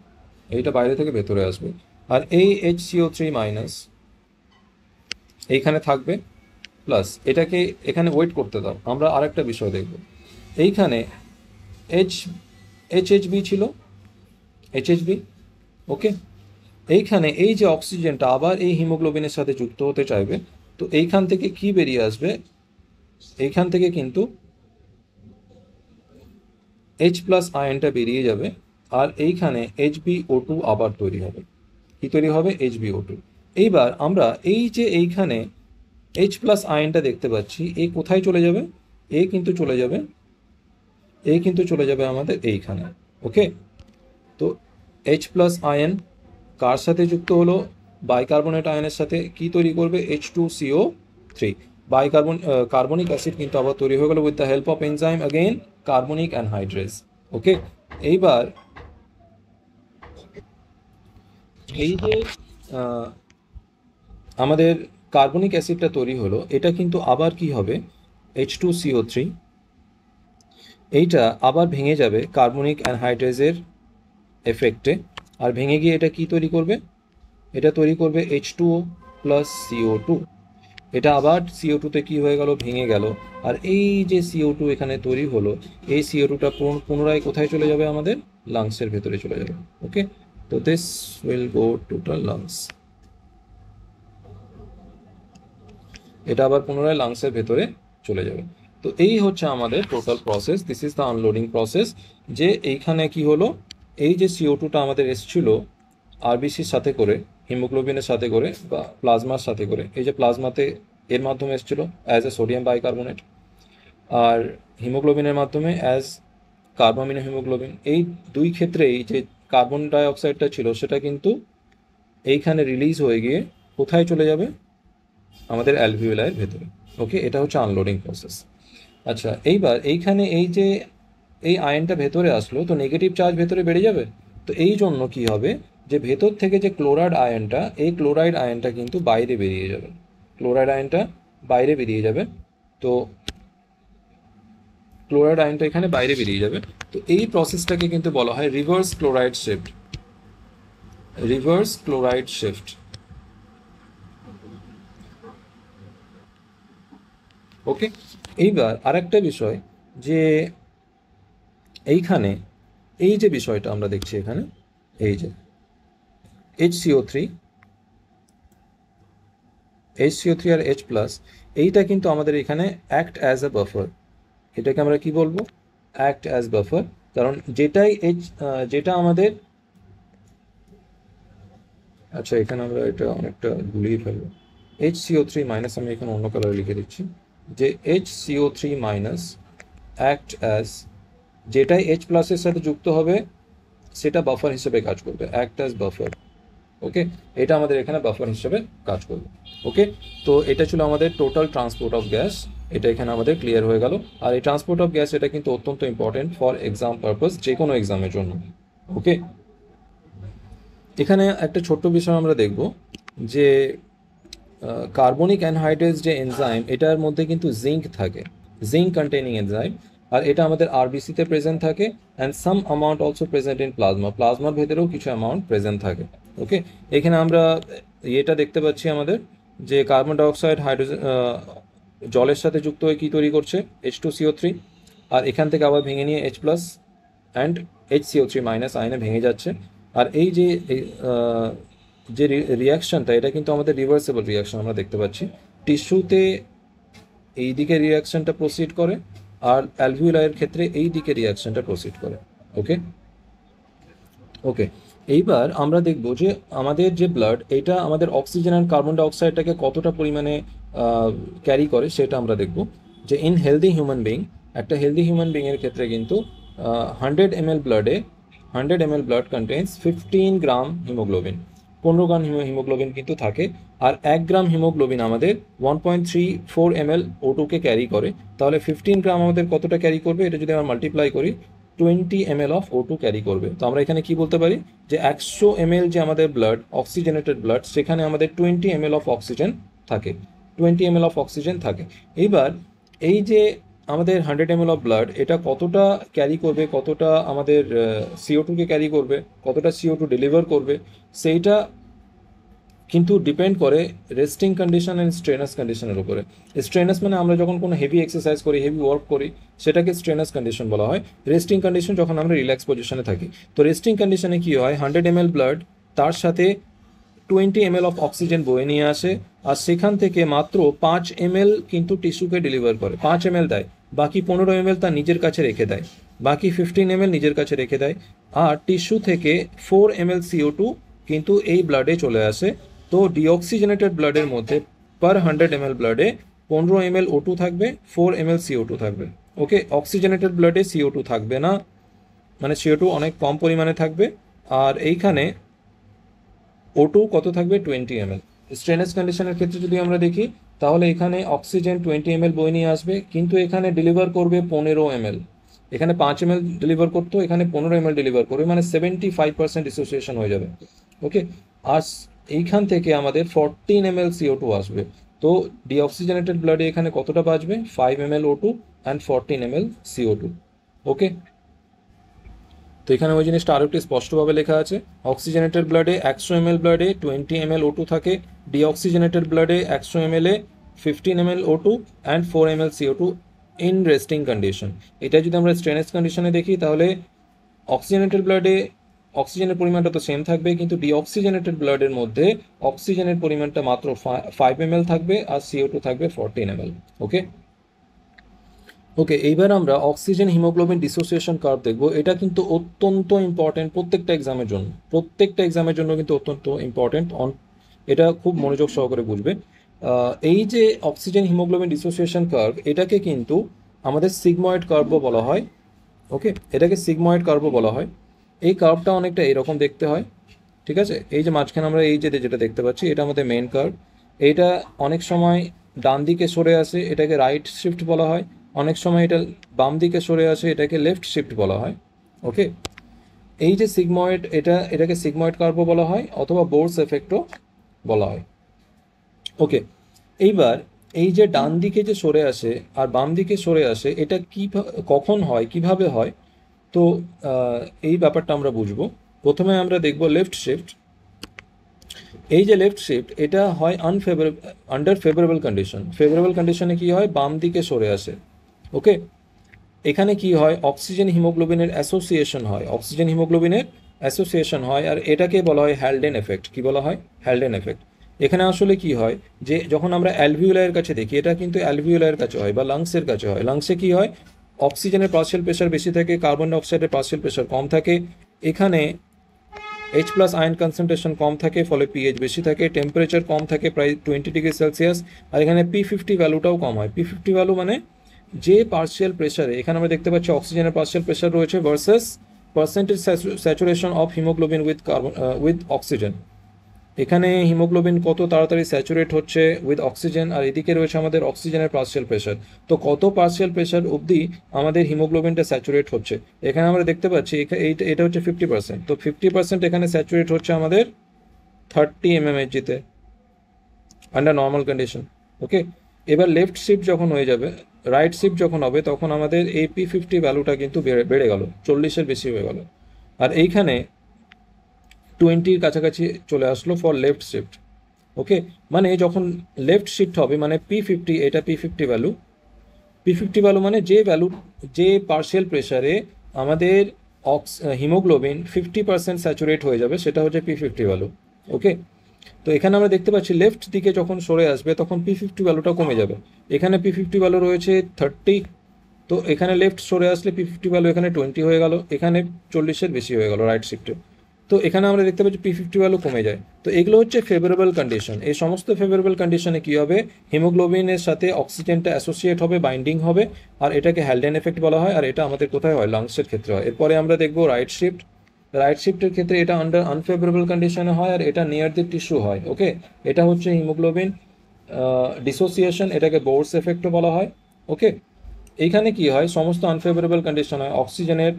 এইটা বাইরে থেকে ভেতরে আসবে, আর এই HCO3- এইখানে থাকবে, প্লাস এটাকে এখানে ওয়েট করতে দাও। আমরা আরেকটা বিষয় দেখব, এইখানে HHB ছিল, HHB। ওকে, এইখানে এই যে অক্সিজেনটা আবার এই হিমোগ্লোবিনের সাথে যুক্ত হতে চাইবে, তো এইখান থেকে কি বেরিয়ে আসবে, এইখান থেকে কিন্তু H প্লাস আয়নটা বেরিয়ে যাবে, আর এইখানে HbO2 আবার তৈরি হবে। কি তৈরি হবে, HbO2। এইবার আমরা এই যে এইখানে H প্লাস আয়নটা দেখতে পাচ্ছি, এ কোথায় চলে যাবে, এ কিন্তু চলে যাবে আমাদের এইখানে। ওকে, তো H প্লাস আয়ন কার সাথে যুক্ত হলো? বাইকার্বনেট আয়নের সাথে। কি তৈরি করবে? H2CO3। কার্বনিক অ্যাসিড কিন্তু আবার তৈরি হয়ে গেল with the help of enzyme again carbonic anhydrase. Okay, এইবার এই যে আমাদের কার্বনিক অ্যাসিডটা তৈরি হলো, এটা কিন্তু আবার কি হবে? H2CO3, এইটা আবার ভেঙে যাবে কার্বনিক অ্যানহাইড্রেজের এফেক্টে, আর ভেঙে গিয়ে এটা কি তৈরি করবে? এটা তৈরি করবে H2O প্লাস CO2। এটা আবার CO2তে কি হয়ে গেল? ভেঙে গেল। আর এই যে CO2 এখানে তৈরি হলো, এই CO2টা পুনরায় কোথায় চলে যাবে? আমাদের লাংসের ভেতরে চলে যাবে। ওকে, তো this will go to the lungs. এটা আবার পুনরায় লাংসের ভেতরে চলে যাবে। তো এই হচ্ছে আমাদের total process, this is the unloading process. যে এইখানে কি হলো, এই যে CO2টা আমাদের এসছিল আরবিসির সাথে করে, হিমোগ্লোবিনের সাথে করে বা প্লাজমার সাথে করে, এই যে প্লাজমাতে এর মাধ্যমে এসছিল অ্যাজ এ সোডিয়াম বাইকার্বনেট, আর হিমোগ্লোবিনের মাধ্যমে অ্যাজ কার্বামিনো হিমোগ্লোবিন। এই দুই ক্ষেত্রেই যে কার্বন ডাইঅক্সাইডটা ছিল সেটা কিন্তু এইখানে রিলিজ হয়ে গিয়ে কোথায় চলে যাবে? আমাদের অ্যালভিওলাইয়ের ভেতরে। ওকে, এটা হচ্ছে আনলোডিং প্রসেস। আচ্ছা, এইবার এইখানে এই যে এই আয়নটা ভেতরে আসলো, তো নেগেটিভ চার্জ ভেতরে বেড়ে যাবে। তো এই জন্য কি হবে, যে ভেতর থেকে যে ক্লোরাইড আয়নটা, এই ক্লোরাইড আয়নটা কিন্তু বাইরে বেরিয়ে যাবে। ক্লোরাইড আয়নটা বাইরে বেরিয়ে যাবে। তো ক্লোরাইড আয়নটা এখানে বাইরে বেরিয়ে যাবে। তো এই প্রসেসটাকে কিন্তু বলা হয় reverse chloride shift. Reverse chloride shift. Okay, এইবার আরেকটা বিষয়, যে এইখানে এই যে বিষয়টা আমরা দেখছি এখানে, এই যে HCO3 আর H প্লাস, এইটা কিন্তু আমাদের এখানে অ্যাক্ট অ্যাজ এ বাফার। এটাকে আমরা কি বলবো? Act as buffer. কারণ যেটা আমাদের, আচ্ছা এখানে আমরা এটা অনেকটা গুলিয়ে ফেলবো। HCO3 মাইনাস, আমি এখানে অন্য কালার লিখে দিচ্ছি, যে HCO3 মাইনাস অ্যাক্ট অ্যাজ, যেটাই H প্লাসের সাথে যুক্ত হবে সেটা বাফার হিসেবে কাজ করবে, অ্যাক্ট অ্যাজ বাফার। ওকে, এটা আমাদের এখানে বাফার হিসেবে কাজ করবে। ওকে, তো এটা ছিল আমাদের টোটাল ট্রান্সপোর্ট অফ গ্যাস। এটা এখানে আমাদের ক্লিয়ার হয়ে গেল। আর এই ট্রান্সপোর্ট অফ গ্যাস এটা কিন্তু অত্যন্ত ইম্পর্টেন্ট ফর এক্সাম পারপাস, যে কোনো এক্সামের জন্য। ওকে, এখানে একটা ছোট্ট বিষয় আমরা দেখব, যে কার্বনিক অ্যানহাইড্রেজ যে এনজাইম, এটার মধ্যে কিন্তু জিঙ্ক থাকে, জিঙ্ক কন্টেনিং এনজাইম। আর এটা আমাদের আরবিসিতে প্রেজেন্ট থাকে, and some amount also present in plasma. প্লাজমার ভেতরেও কিছু অ্যামাউন্ট প্রেজেন্ট থাকে। ওকে, এখানে আমরা এটা দেখতে পাচ্ছি আমাদের, যে কার্বন ডাইঅক্সাইড হাইড্রোজেন জলের সাথে যুক্ত হয়ে কী তৈরি করছে? H2CO3, আর এখান থেকে আবার ভেঙে নিয়ে H plus and HCO3 minus আয়নে ভেঙে যাচ্ছে। আর এই যে যে রিয়াকশনটা, এটা কিন্তু আমাদের রিভার্সেবল রিয়াকশন আমরা দেখতে পাচ্ছি। টিস্যুতে এই দিকে রিয়াকশনটা প্রসিড করে, আর অ্যালভিওলাইয়ের ক্ষেত্রে এই দিকে রিয়াকশনটা প্রসিড করে। ওকে ওকে, এইবার আমরা দেখব যে আমাদের যে ব্লাড, এটা আমাদের অক্সিজেন আর কার্বন ডাইঅক্সাইডটাকে কতটা পরিমাণে ক্যারি করে সেটা আমরা দেখব। যে ইন হেলদি হিউম্যান বিং, একটা হেলদি হিউম্যান বিংয়ের ক্ষেত্রে কিন্তু 100 ml ব্লাডে 100 ml ব্লাড কন্টেন্স 15 গ্রাম হিমোগ্লোবিন। 15 গ্রাম হিমোগ্লোবিন কিন্তু থাকে। আর 1 গ্রাম হিমোগ্লোবিন আমাদের 1.34 ml O2কে ক্যারি করে। তাহলে 15 গ্রাম আমাদের কতটা ক্যারি করবে? এটা যদি আমরা মাল্টিপ্লাই করি, 20 ml অফ O2 ক্যারি করবে। তো আমরা এখানে কি বলতে পারি, যে 100 ml যে আমাদের ব্লাড, অক্সিজেনেটেড ব্লাড, সেখানে আমাদের 20 ml অফ অক্সিজেন থাকে, 20 ml অফ অক্সিজেন থাকে। এইবার এই যে আমাদের 100 ml অফ ব্লাড, এটা কতটা ক্যারি করবে, কতটা আমাদের CO2কে ক্যারি করবে, কতটা CO2 ডেলিভার করবে, সেইটা কিন্তু ডিপেন্ড করে রেস্টিং কন্ডিশন অ্যান্ড স্ট্রেনাস কন্ডিশনের উপরে। স্ট্রেনাস মানে আমরা যখন কোনো হেভি এক্সারসাইজ করি, হেভি ওয়ার্ক করি, সেটাকে স্ট্রেনাস কন্ডিশন বলা হয়। রেস্টিং কন্ডিশন যখন আমরা রিল্যাক্স পজিশনে থাকি। তো রেস্টিং কন্ডিশনে কী হয়, 100 ml ব্লাড, তার সাথে 20 ml অফ অক্সিজেন বয়ে নিয়ে আসে, আর সেখান থেকে মাত্র 5 ml কিন্তু টিস্যুকে ডেলিভার করে, 5 ml দেয়, বাকি 15 ml তার নিজের কাছে রেখে দেয়, বাকি 15 ml নিজের কাছে রেখে দেয়। আর টিস্যু থেকে 4 ml CO2 কিন্তু এই ব্লাডে চলে আসে। তো ডিঅক্সিজেনেটেড ব্লাডের মধ্যে পার 100 ml ব্লাডে 15 ml O2 থাকবে, 4 ml CO2 থাকবে। ওকে, অক্সিজেনেটেড ব্লাডে CO2 থাকবে না, মানে CO2 অনেক কম পরিমাণে থাকবে। আর এইখানে O2 কত থাকবে 20 ml। স্ট্রেনাস কন্ডিশনের ক্ষেত্রে যদি আমরা দেখি তাহলে এখানে অক্সিজেন 20 ml বয়ে নিয়ে আসবে, কিন্তু এখানে ডেলিভার করবে 15 ml। এখানে 5 ml ডেলিভার করতো, এখানে 15 ml ডেলিভার করবে, মানে 75% ডিসোসিয়েশন হয়ে যাবে। ওকে, আর এইখান থেকে আমাদের 14 ml CO2 আসবে। তো ডিঅক্সিজেনেটেড ব্লাডে এখানে কতটা বাঁচবে? 5 ml O2 and 14 ml CO2। ওকে, তো এখানে ওই জিনিসটা আরও একটু স্পষ্টভাবে লেখা আছে। অক্সিজেনেটেড ব্লাডে 100 ml ব্লাডে 20 ml O2 থাকে, ডিঅক্সিজেনেটেড ব্লাডে 100 ml এ 15 ml O2 and 4 ml CO2 in resting condition. এটা যদি আমরা স্ট্রেনাস কন্ডিশনে দেখি তাহলে অক্সিজেনেটেড ব্লাডে অক্সিজেনের পরিমাণটা তো সেম থাকবে, কিন্তু ডিঅক্সিজেনেটেড ব্লাডের মধ্যে অক্সিজেনের পরিমাণটা মাত্র 5 ml থাকবে আর CO2 থাকবে 14 ml। ওকে ওকে, এইবার আমরা অক্সিজেন হিমোগ্লোবিন ডিসোসিয়েশন কার্ভ দেখব। এটা কিন্তু অত্যন্ত ইম্পর্টেন্ট প্রত্যেকটা এক্সামের জন্য কিন্তু অত্যন্ত ইম্পর্টেন্ট। এটা খুব মনোযোগ সহকারে বুঝবে। এই যে অক্সিজেন হিমোগ্লোবিন ডিসোসিয়েশন কার্ভ, এটাকে কিন্তু আমাদের সিগময়েড কার্ভও বলা হয়। ওকে, এটাকে সিগময়েড কার্ভও বলা হয়। এই কার্ভটা অনেকটা এরকম দেখতে হয়, ঠিক আছে। এই যে মাঝখানে আমরা এই যে যেটা দেখতে পাচ্ছি, এটা আমাদের মেইন কার্ভ। এইটা অনেক সময় ডান দিকে সরে আসে, এটাকে রাইট শিফট বলা হয়। অনেক সময় এটা বাম দিকে সরে আসে, এটাকে লেফট শিফট বলা হয়। ওকে, এই যে সিগময়েড, এটাকে সিগময়েড কার্ভও বলা হয় অথবা বোর্স এফেক্টও বলা হয়। ওকে, এইবার এই যে ডান দিকে যে সরে আসে আর বাম দিকে সরে আসে, এটা কখন হয়, কিভাবে হয়, তো এই ব্যাপারটা আমরা বুঝবো। প্রথমে আমরা দেখব লেফট শিফট। এই যে লেফট শিফট, এটা হয় আন্ডার ফেভারেবল কন্ডিশন। ফেভারেবল কন্ডিশনে কি হয়? বাম দিকে সরে আসে। ওকে, এখানে কি হয়? অক্সিজেন হিমোগ্লোবিনের অ্যাসোসিয়েশন হয়, আর এটাকে বলা হয় হ্যালডেন এফেক্ট। কি বলা হয়? Haldane effect. এখানে আসলে কি হয় যে যখন আমরা অ্যালভিওলারের কাছে দেখি, এটা কিন্তু অ্যালভিওলারের কাছে হয় বা লাংসের কাছে হয়। লাংসে কি হয়? অক্সিজেনের পার্শিয়াল প্রেশার বেশি থাকে, কার্বন ডাইঅক্সাইডের পার্শিয়াল প্রেশার কম থাকে। এখানে H+ আয়ন কনসেন্ট্রেশন কম থাকে, ফলে পিএইচ বেশি থাকে, টেম্পারেচার কম থাকে প্রায় 20°C, আর এখানে P50 ভ্যালুটাও কম হয়। P50 ভ্যালু মানে যে পার্শিয়াল প্রেশারে, এখানে আমরা দেখতে পাচ্ছি অক্সিজেনের পার্শিয়াল প্রেশার রয়েছে versus percentage saturation of haemoglobin with oxygen. এখানে হিমোগ্লোবিন কত তাড়াতাড়ি স্যাচুরেট হচ্ছে উইথ অক্সিজেন, আর এদিকে রয়েছে আমাদের অক্সিজেনের পার্শিয়াল প্রেশার। তো কত পার্শিয়াল প্রেশার অবধি আমাদের হিমোগ্লোবিনটা স্যাচুরেট হচ্ছে? এখানে আমরা দেখতে পাচ্ছি এটা হচ্ছে 50%। তো 50% এখানে স্যাচুরেট হচ্ছে আমাদের 30 mmHg-তে আন্ডার নর্মাল কন্ডিশন। ওকে, এবার লেফট শিফট যখন হয়ে যাবে, রাইট শিফট যখন হবে, তখন আমাদের এই P50 ভ্যালুটা কিন্তু বেড়ে গেল, 40-এর বেশি হয়ে গেল, আর এইখানে 20-র কাছাকাছি চলে আসলো ফর লেফট শিফট। ওকে, মানে যখন লেফট শিফট হবে মানে P50, এটা P50 ভ্যালু মানে যে পার্শিয়াল প্রেশারে আমাদের হিমোগ্লোবিন 50% স্যাচুরেট হয়ে যাবে, সেটা হচ্ছে P50 ভ্যালু। ওকে, তো এখানে আমরা দেখতে পাচ্ছি লেফট দিকে যখন সরে আসবে তখন P50 ভ্যালুটা কমে যাবে। এখানে P50 ভ্যালু রয়েছে 30, তো এখানে লেফট সরে আসলে P50 ভ্যালু এখানে 20 হয়ে গেল, এখানে 40-এর বেশি হয়ে গেল রাইট শিফটে। তো এখানে আমরা দেখতে পাচ্ছি P50 ভ্যালু কমে যায়। তো এগুলো হচ্ছে ফেভারেবল কন্ডিশন। এই সমস্ত ফেভারেবল কন্ডিশনে কী হবে? হিমোগ্লোবিনের সাথে অক্সিজেনটা অ্যাসোসিয়েট হবে, বাইন্ডিং হবে, আর এটাকে হ্যালডেন এফেক্ট বলা হয়, আর এটা আমাদের কোথায় হয়? লাংসের ক্ষেত্রে হয়। এরপরে আমরা দেখব রাইট শিফটের ক্ষেত্রে এটা আন্ডার আনফেভারেবল কন্ডিশনে হয়, আর এটা নিয়ার দি টিস্যু হয়। ওকে, এটা হচ্ছে হিমোগ্লোবিন ডিসোসিয়েশন, এটাকে বোর্স এফেক্টও বলা হয়। ওকে, এইখানে কি হয়? সমস্ত আনফেভারেবল কন্ডিশন হয়, অক্সিজেনের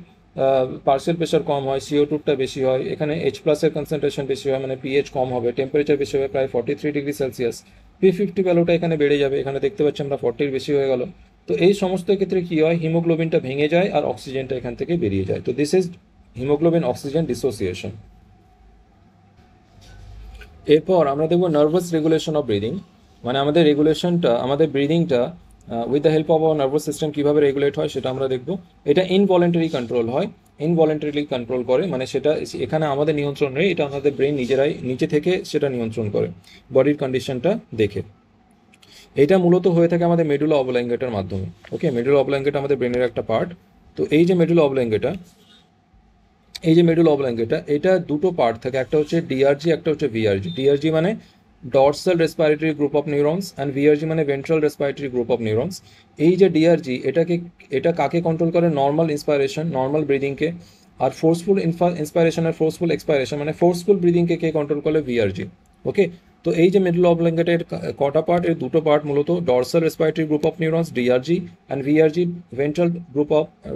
পার্শিয়াল প্রেশার কম হয়, CO2টা বেশি হয়, এখানে H+-এর কনসেন্ট্রেশন বেশি হয়, মানে পিএইচ কম হবে, টেম্পারেচার বেশি হবে প্রায় 43°C। P50 ভ্যালুটা এখানে বেড়ে যাবে, এখানে দেখতে পাচ্ছি আমরা 40-এর বেশি হয়ে গেল। তো এই সমস্ত ক্ষেত্রে কি হয়? হিমোগ্লোবিনটা ভেঙে যায় আর অক্সিজেনটা এখান থেকে বেরিয়ে যায়। তো this is haemoglobin oxygen dissociation. এরপর আমরা দেখব নার্ভাস রেগুলেশন অফ ব্রিদিং, মানে আমাদের ব্রিদিংটা with the help of our nervous system কীভাবে রেগুলেট হয় সেটা আমরা দেখব। এটা ইনভলেন্টারি কন্ট্রোল হয়, ইনভলেন্টারিলি কন্ট্রোল করে, মানে সেটা এখানে আমাদের নিয়ন্ত্রণ নেই, এটা আমাদের ব্রেন নিজেরাই নিচে থেকে সেটা নিয়ন্ত্রণ করে বডির কন্ডিশনটা দেখে। এটা মূলত হয়ে থাকে আমাদের মেডুলা অবলাঙ্গেটার মাধ্যমে। ওকে, মেডুলা অবলাঙ্গেটা আমাদের ব্রেনের একটা পার্ট। তো এই যে মেডুলা অবলাঙ্গেটা, এটা দুটো পার্ট থাকে, একটা হচ্ছে ডিআরজি, একটা হচ্ছে ভিআরজি। ডিআরজি মানে dorsal respiratory group of neurons, and VRG মানে ventral respiratory group of neurons. এই যে ডিআরজি, এটা কাকে কন্ট্রোল করে? নর্মাল ইন্সপাইরেশন, নর্মাল ব্রিদিংকে। আর ফোর্সফুল ইন্সপাইরেশন আর ফোর্সফুল এক্সপাইরেশন মানে ফোর্সফুল ব্রিদিংকে কে কন্ট্রোল করে? ভিআরজি। ওকে, তো এই যে মিডল অবল্যাঙ্গেটের কটা পার্ট, এর দুটো পার্ট মূলত dorsal respiratory group of neurons DRG and VRG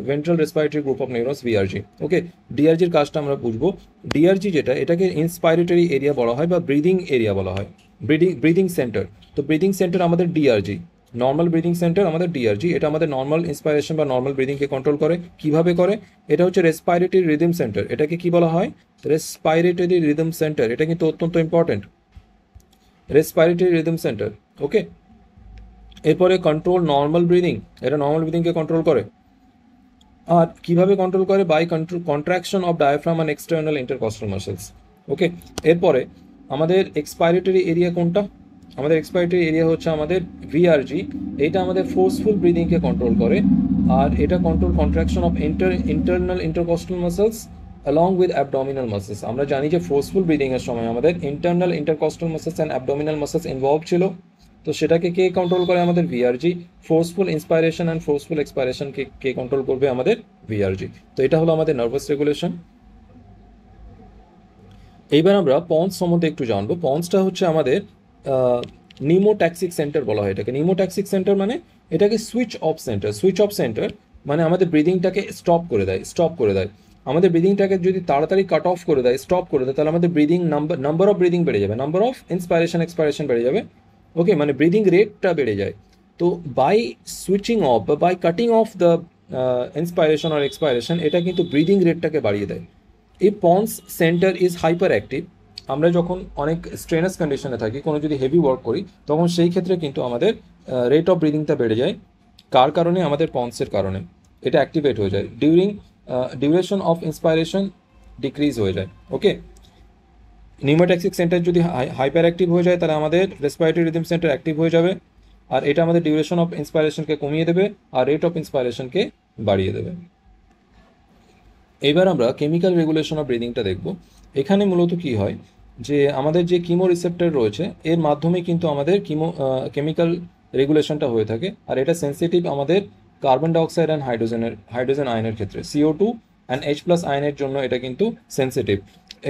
ventral respiratory group of neurons VRG. Okay, ডিআরজির কাজটা আমরা বুঝবো। ডিআরজি যেটা, এটাকে ইন্সপাইরেটরি এরিয়া বলা হয় বা ব্রিদিং এরিয়া বলা হয়, ব্রিদিং সেন্টার। তো ব্রিদিং সেন্টার আমাদের ডিআরজি, নর্মাল ব্রিদিং সেন্টার আমাদের ডিআরজি। এটা আমাদের নর্মাল ইন্সপাইরেশন বা নর্মাল ব্রিদিংকে কন্ট্রোল করে। কিভাবে করে? এটা হচ্ছে রেসপিরেটরি রিদম সেন্টার। এটাকে কি বলা হয়? Respiratory rhythm centre. এটা কিন্তু অত্যন্ত important, respiratory rhythm centre. Okay, এরপরে কন্ট্রোল নর্মাল ব্রিদিং, এটা নর্মাল ব্রিদিংকে কন্ট্রোল করে। আর কিভাবে কন্ট্রোল করে? By contraction of diaphragm and external intercostal muscles. Okay, এরপরে আমাদের এক্সপাইরেটরি এরিয়া কোনটা? আমাদের এক্সপাইরেটরি এরিয়া হচ্ছে আমাদের ভিআরজি। এটা আমাদের ফোর্সফুল ব্রিদিংকে কন্ট্রোল করে। আর এটা control contraction of internal intercostal muscles along with abdominal muscles। আমরা জানি যে ফোর্সফুল ব্রিদিং এর সময় আমাদের internal intercostal muscles and abdominal muscles involve ছিল। তো সেটাকে কে কন্ট্রোল করে? আমাদের VRG. Forceful inspiration and forceful expiration কে কন্ট্রোল করবে? আমাদের ভিআরজি। তো এটা হলো আমাদের নার্ভাস রেগুলেশন। এইবার আমরা পন্স সম্বন্ধে একটু জানবো। পন্সটা হচ্ছে আমাদের নিউমোট্যাক্সিক সেন্টার বলা হয় এটাকে। নিউমোট্যাক্সিক সেন্টার মানে এটাকে switch off centre. Switch off centre মানে আমাদের ব্রিদিংটাকে স্টপ করে দেয়। আমাদের ব্রিদিংটাকে যদি তাড়াতাড়ি কাট অফ করে দেয়, স্টপ করে দেয়, তাহলে আমাদের ব্রিদিং নাম্বার অফ ব্রিদিং বেড়ে যাবে, নাম্বার অফ ইন্সপাইরেশন এক্সপাইরেশন বেড়ে যাবে। ওকে, মানে ব্রিদিং রেটটা বেড়ে যায়। তো বাই সুইচিং অফ বা by cutting off the inspiration আর এক্সপাইরেশন, এটা কিন্তু ব্রিদিং রেটটাকে বাড়িয়ে দেয়। এই pons centre is hyperactive. আমরা যখন অনেক স্ট্রেনাস কন্ডিশনে থাকি, কোনো যদি হেভি ওয়ার্ক করি, তখন সেই ক্ষেত্রে কিন্তু আমাদের রেট অফ ব্রিদিংটা বেড়ে যায়। কার কারণে? আমাদের পন্সের কারণে এটা অ্যাক্টিভেট হয়ে যায়। ডিউরেশন অফ ইন্সপাইরেশন ডিক্রিজ হয়ে যায়। ওকে, নিউমোট্যাক্সিক সেন্টার যদি হাইপার অ্যাক্টিভ হয়ে যায়, তাহলে আমাদের রেসপিরেটরি রিদম সেন্টার অ্যাক্টিভ হয়ে যাবে। আর এটা আমাদের ডিউরেশন অফ ইন্সপাইরেশনকে কমিয়ে দেবে আর রেট অফ ইন্সপাইরেশনকে বাড়িয়ে দেবে। এবার আমরা কেমিক্যাল রেগুলেশন অফ ব্রিদিংটা দেখব। এখানে মূলত কি হয় যে আমাদের যে কিমো রিসেপ্টর রয়েছে, এর মাধ্যমে কিন্তু আমাদের কেমিক্যাল রেগুলেশনটা হয়ে থাকে। আর এটা সেন্সিটিভ আমাদের কার্বন ডাইঅক্সাইড অ্যান্ড হাইড্রোজেন আয়নের ক্ষেত্রে। CO2 অ্যান্ড H+ আয়নের জন্য এটা কিন্তু সেন্সিটিভ।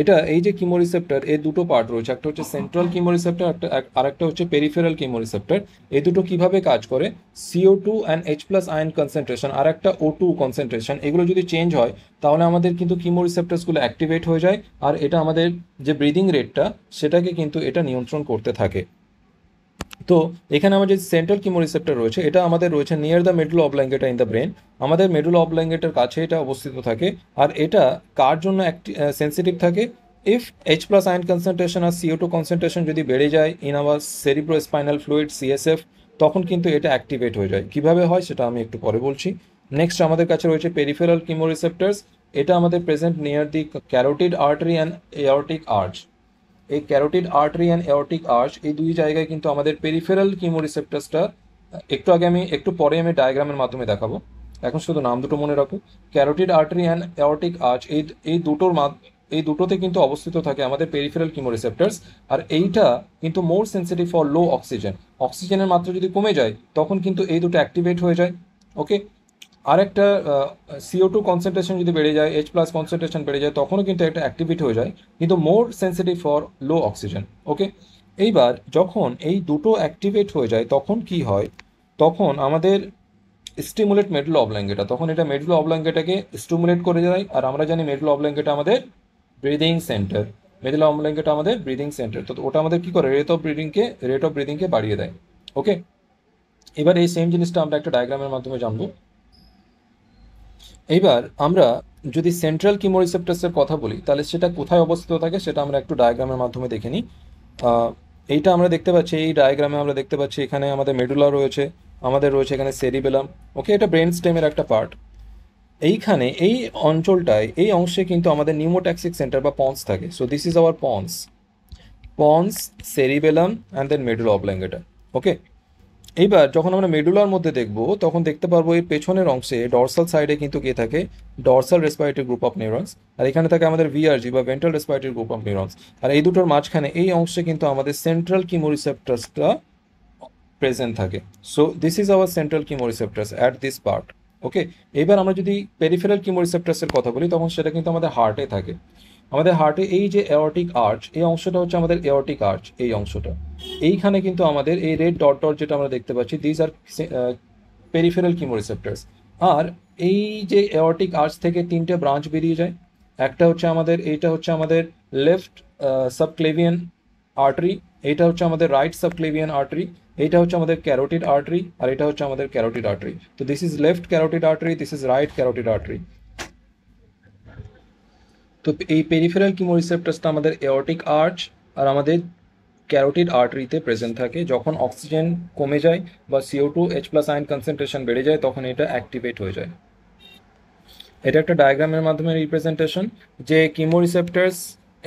এটা এই যে কিমো রিসেপ্টর, এর দুটো পার্ট রয়েছে, একটা হচ্ছে সেন্ট্রাল কিমো রিসেপ্টর, আর একটা হচ্ছে পেরিফেরাল কিমো রিসেপ্টর। এই দুটো কিভাবে কাজ করে? CO2 and H+ ion concentration আর একটা O2 কনসেন্ট্রেশন, এগুলো যদি চেঞ্জ হয়, তাহলে আমাদের কিন্তু কিমো রিসেপ্টরসগুলো অ্যাক্টিভেট হয়ে যায়। আর এটা আমাদের যে ব্রিদিং রেটটা, সেটাকে কিন্তু এটা নিয়ন্ত্রণ করতে থাকে। তো এখানে আমার যে সেন্ট্রাল কিমো রিসেপ্টর রয়েছে, এটা আমাদের রয়েছে near the medulla oblongata in the brain. আমাদের মেডুলা অবল্যাঙ্গেটার কাছে এটা অবস্থিত থাকে। আর এটা কার জন্য সেন্সিটিভ থাকে? ইফ H+ আয়ন কনসেন্ট্রেশন আর CO2 কনসেন্ট্রেশন যদি বেড়ে যায় in our cerebrospinal fluid CSF, তখন কিন্তু এটা অ্যাক্টিভেট হয়ে যায়। কিভাবে হয় সেটা আমি একটু পরে বলছি। নেক্সট আমাদের কাছে রয়েছে পেরিফেরাল কিমো রিসেপ্টরস। এটা আমাদের present near the carotid artery and aortic arch. এই carotid artery and aortic arch, এই দুই জায়গায় কিন্তু আমাদের পেরিফেরাল কিমো রিসেপ্টরসটা, একটু পরে আমি ডায়াগ্রামের মাধ্যমে দেখাবো। এখন শুধু নাম দুটো মনে রাখো। Carotid artery and aortic arch, এই দুটোতে কিন্তু অবস্থিত থাকে আমাদের পেরিফেরাল কিমো রিসেপ্টরস। আর এইটা কিন্তু মোর সেন্সিটিভ ফর লো অক্সিজেন। অক্সিজেনের মাত্রা যদি কমে যায়, তখন কিন্তু এই দুটো অ্যাক্টিভেট হয়ে যায়। ওকে, আর একটা CO2 কনসেন্ট্রেশন যদি বেড়ে যায়, H+ কনসেন্ট্রেশন বেড়ে যায়, তখনও কিন্তু একটা অ্যাক্টিভিটি হয়ে যায়, কিন্তু মোর সেন্সিটিভ ফর লো অক্সিজেন। ওকে, এইবার যখন এই দুটো অ্যাক্টিভেট হয়ে যায়, তখন কি হয়? তখন আমাদের স্টিমুলেট মেডুলা অবল্যাঙ্গেটা, তখন এটা মেডুলা অবল্যাঙ্গেটাকে স্টিমুলেট করে যায়। আর আমরা জানি মেডুলা অবল্যাঙ্গেটা আমাদের ব্রিদিং সেন্টার। মেডুলা অবল্যাঙ্গেটা আমাদের ব্রিদিং সেন্টার। তো ওটা আমাদের কি করে? রেট অফ ব্রিদিংকে বাড়িয়ে দেয়। ওকে, এবার এই সেম জিনিসটা আমরা একটা ডায়াগ্রামের মাধ্যমে জানবো। এইবার আমরা যদি সেন্ট্রাল কিমো রিসেপ্টরসের কথা বলি, তাহলে সেটা কোথায় অবস্থিত থাকে সেটা আমরা একটু ডায়াগ্রামের মাধ্যমে দেখে নিই। এইটা আমরা দেখতে পাচ্ছি, এই ডায়াগ্রামে আমরা দেখতে পাচ্ছি এখানে আমাদের মেডুলা রয়েছে, আমাদের রয়েছে এখানে সেরিবেলাম। ওকে, এটা ব্রেন স্টেমের একটা পার্ট। এইখানে এই অঞ্চলটায়, এই অংশে কিন্তু আমাদের নিউমোট্যাক্সিক সেন্টার বা পন্স থাকে। So this is our pons, cerebellum and then medulla oblongata. Okay, এইবার যখন আমরা মেডুলার মধ্যে দেখব, তখন দেখতে পারবো এর পেছনের অংশে ডর্সাল সাইডে কিন্তু কে থাকে? Dorsal respiratory group of neurons. আর এখানে থাকে আমাদের ভিআরজি বা ventral respiratory group of neurons. আর এই দুটোর মাঝখানে এই অংশে কিন্তু আমাদের সেন্ট্রাল কিমো রিসেপ্টরসটা প্রেজেন্ট থাকে। So this is our central chemoreceptors at this part. Okay, এবার আমরা যদি পেরিফেরাল কিমোরিসেপ্টরসের কথা বলি তখন সেটা কিন্তু আমাদের হার্টে থাকে। আমাদের হার্টে এই যে এওরটিক আর্চ, এই অংশটা হচ্ছে আমাদের এওরটিক আর্চ, এই অংশটা এইখানে কিন্তু আমাদের এই রেড ডট ডট যেটা আমরা দেখতে পাচ্ছি, দিজ আর পেরিফেরাল কিমোরিসেপ্টরস। আর এই যে এওরটিক আর্চ থেকে তিনটে ব্রাঞ্চ বেরিয়ে যায়। একটা হচ্ছে আমাদের, এইটা হচ্ছে আমাদের লেফট সাবক্লেভিয়ান আর্টারি, এইটা হচ্ছে আমাদের রাইট সাবক্লেভিয়ান আর্টারি, এইটা হচ্ছে আমাদের ক্যারোটিড আর্টারি, আর এটা হচ্ছে আমাদের ক্যারোটিড আর্টারি। তো this is left carotid artery, this is right carotid artery. তো এই পেরিফেরাল কিমোরিসেপ্টরসটা আমাদের এওরটিক আর্চ আর আমাদের ক্যারোটিড আর্টারিতে প্রেজেন্ট থাকে। যখন অক্সিজেন কমে যায় বা CO2 H+ আয়ন কনসেন্ট্রেশন বেড়ে যায় তখন এটা অ্যাক্টিভেট হয়ে যায়। এটা একটা ডায়াগ্রামের মাধ্যমে রিপ্রেজেন্টেশন, যে কিমোরিসেপ্টরস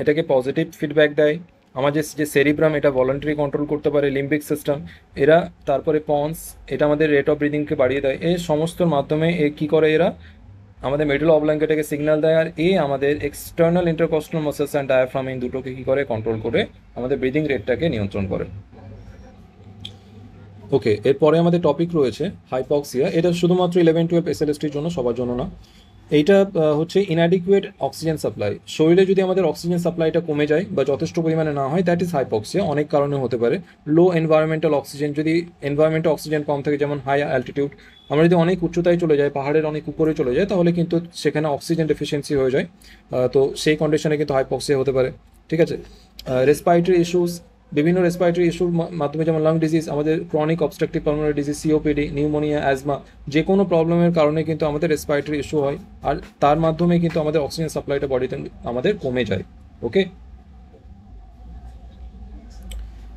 এটাকে পজিটিভ ফিডব্যাক দেয়। আমাদের যে সেরিব্রাম এটা ভলান্টারি কন্ট্রোল করতে পারে, লিম্বিক সিস্টেম এরা, তারপরে পন্স এটা আমাদের রেট অফ ব্রিদিংকে বাড়িয়ে দেয়। এই সমস্তর মাধ্যমে এ কী করে, এরা আমাদের মিডল অবল্যাঙ্কেটাকে সিগন্যাল দেয়, আর আমাদের external intercostal muscles and diaphragm এই দুটোকে কী করে, কন্ট্রোল করে আমাদের ব্রিদিং রেটটাকে নিয়ন্ত্রণ করে। ওকে, এরপরে আমাদের টপিক রয়েছে হাইপক্সিয়া। এটা শুধুমাত্র 11-12 SLSTর জন্য, সবার জন্য না। এইটা হচ্ছে ইনঅ্যাডিকুয়েট অক্সিজেন সাপ্লাই। শরীরে যদি আমাদের অক্সিজেন সাপ্লাইটা কমে যায় বা যথেষ্ট পরিমাণে না হয়, দ্যাট ইজ হাইপক্সিয়া। অনেক কারণে হতে পারে। লো এনভায়রনমেন্টাল অক্সিজেন, যদি এনভায়রনমেন্টে অক্সিজেন কম থাকে, যেমন হাই অ্যালটিটিউড, আমরা যদি অনেক উচ্চতায় চলে যাই, পাহাড়ের অনেক উপরে চলে যায়, তাহলে কিন্তু সেখানে অক্সিজেন ডেফিসিয়েন্সি হয়ে যায়। তো সেই কন্ডিশনে কিন্তু হাইপক্সিয়া হতে পারে। ঠিক আছে, রেসপিরেটরি ইস্যুস, বিভিন্ন রেসপিরেটরি ইস্যুর মাধ্যমে, যেমন লাং ডিজিজ, আমাদের chronic obstructive pulmonary disease, COPD, pneumonia, asthma, যে কোনো প্রবলেমের কারণে কিন্তু আমাদের রেসপিরেটরি ইস্যু হয়, আর তার মাধ্যমে কিন্তু আমাদের অক্সিজেন সাপ্লাইটা বডিতে আমাদের কমে যায়। ওকে,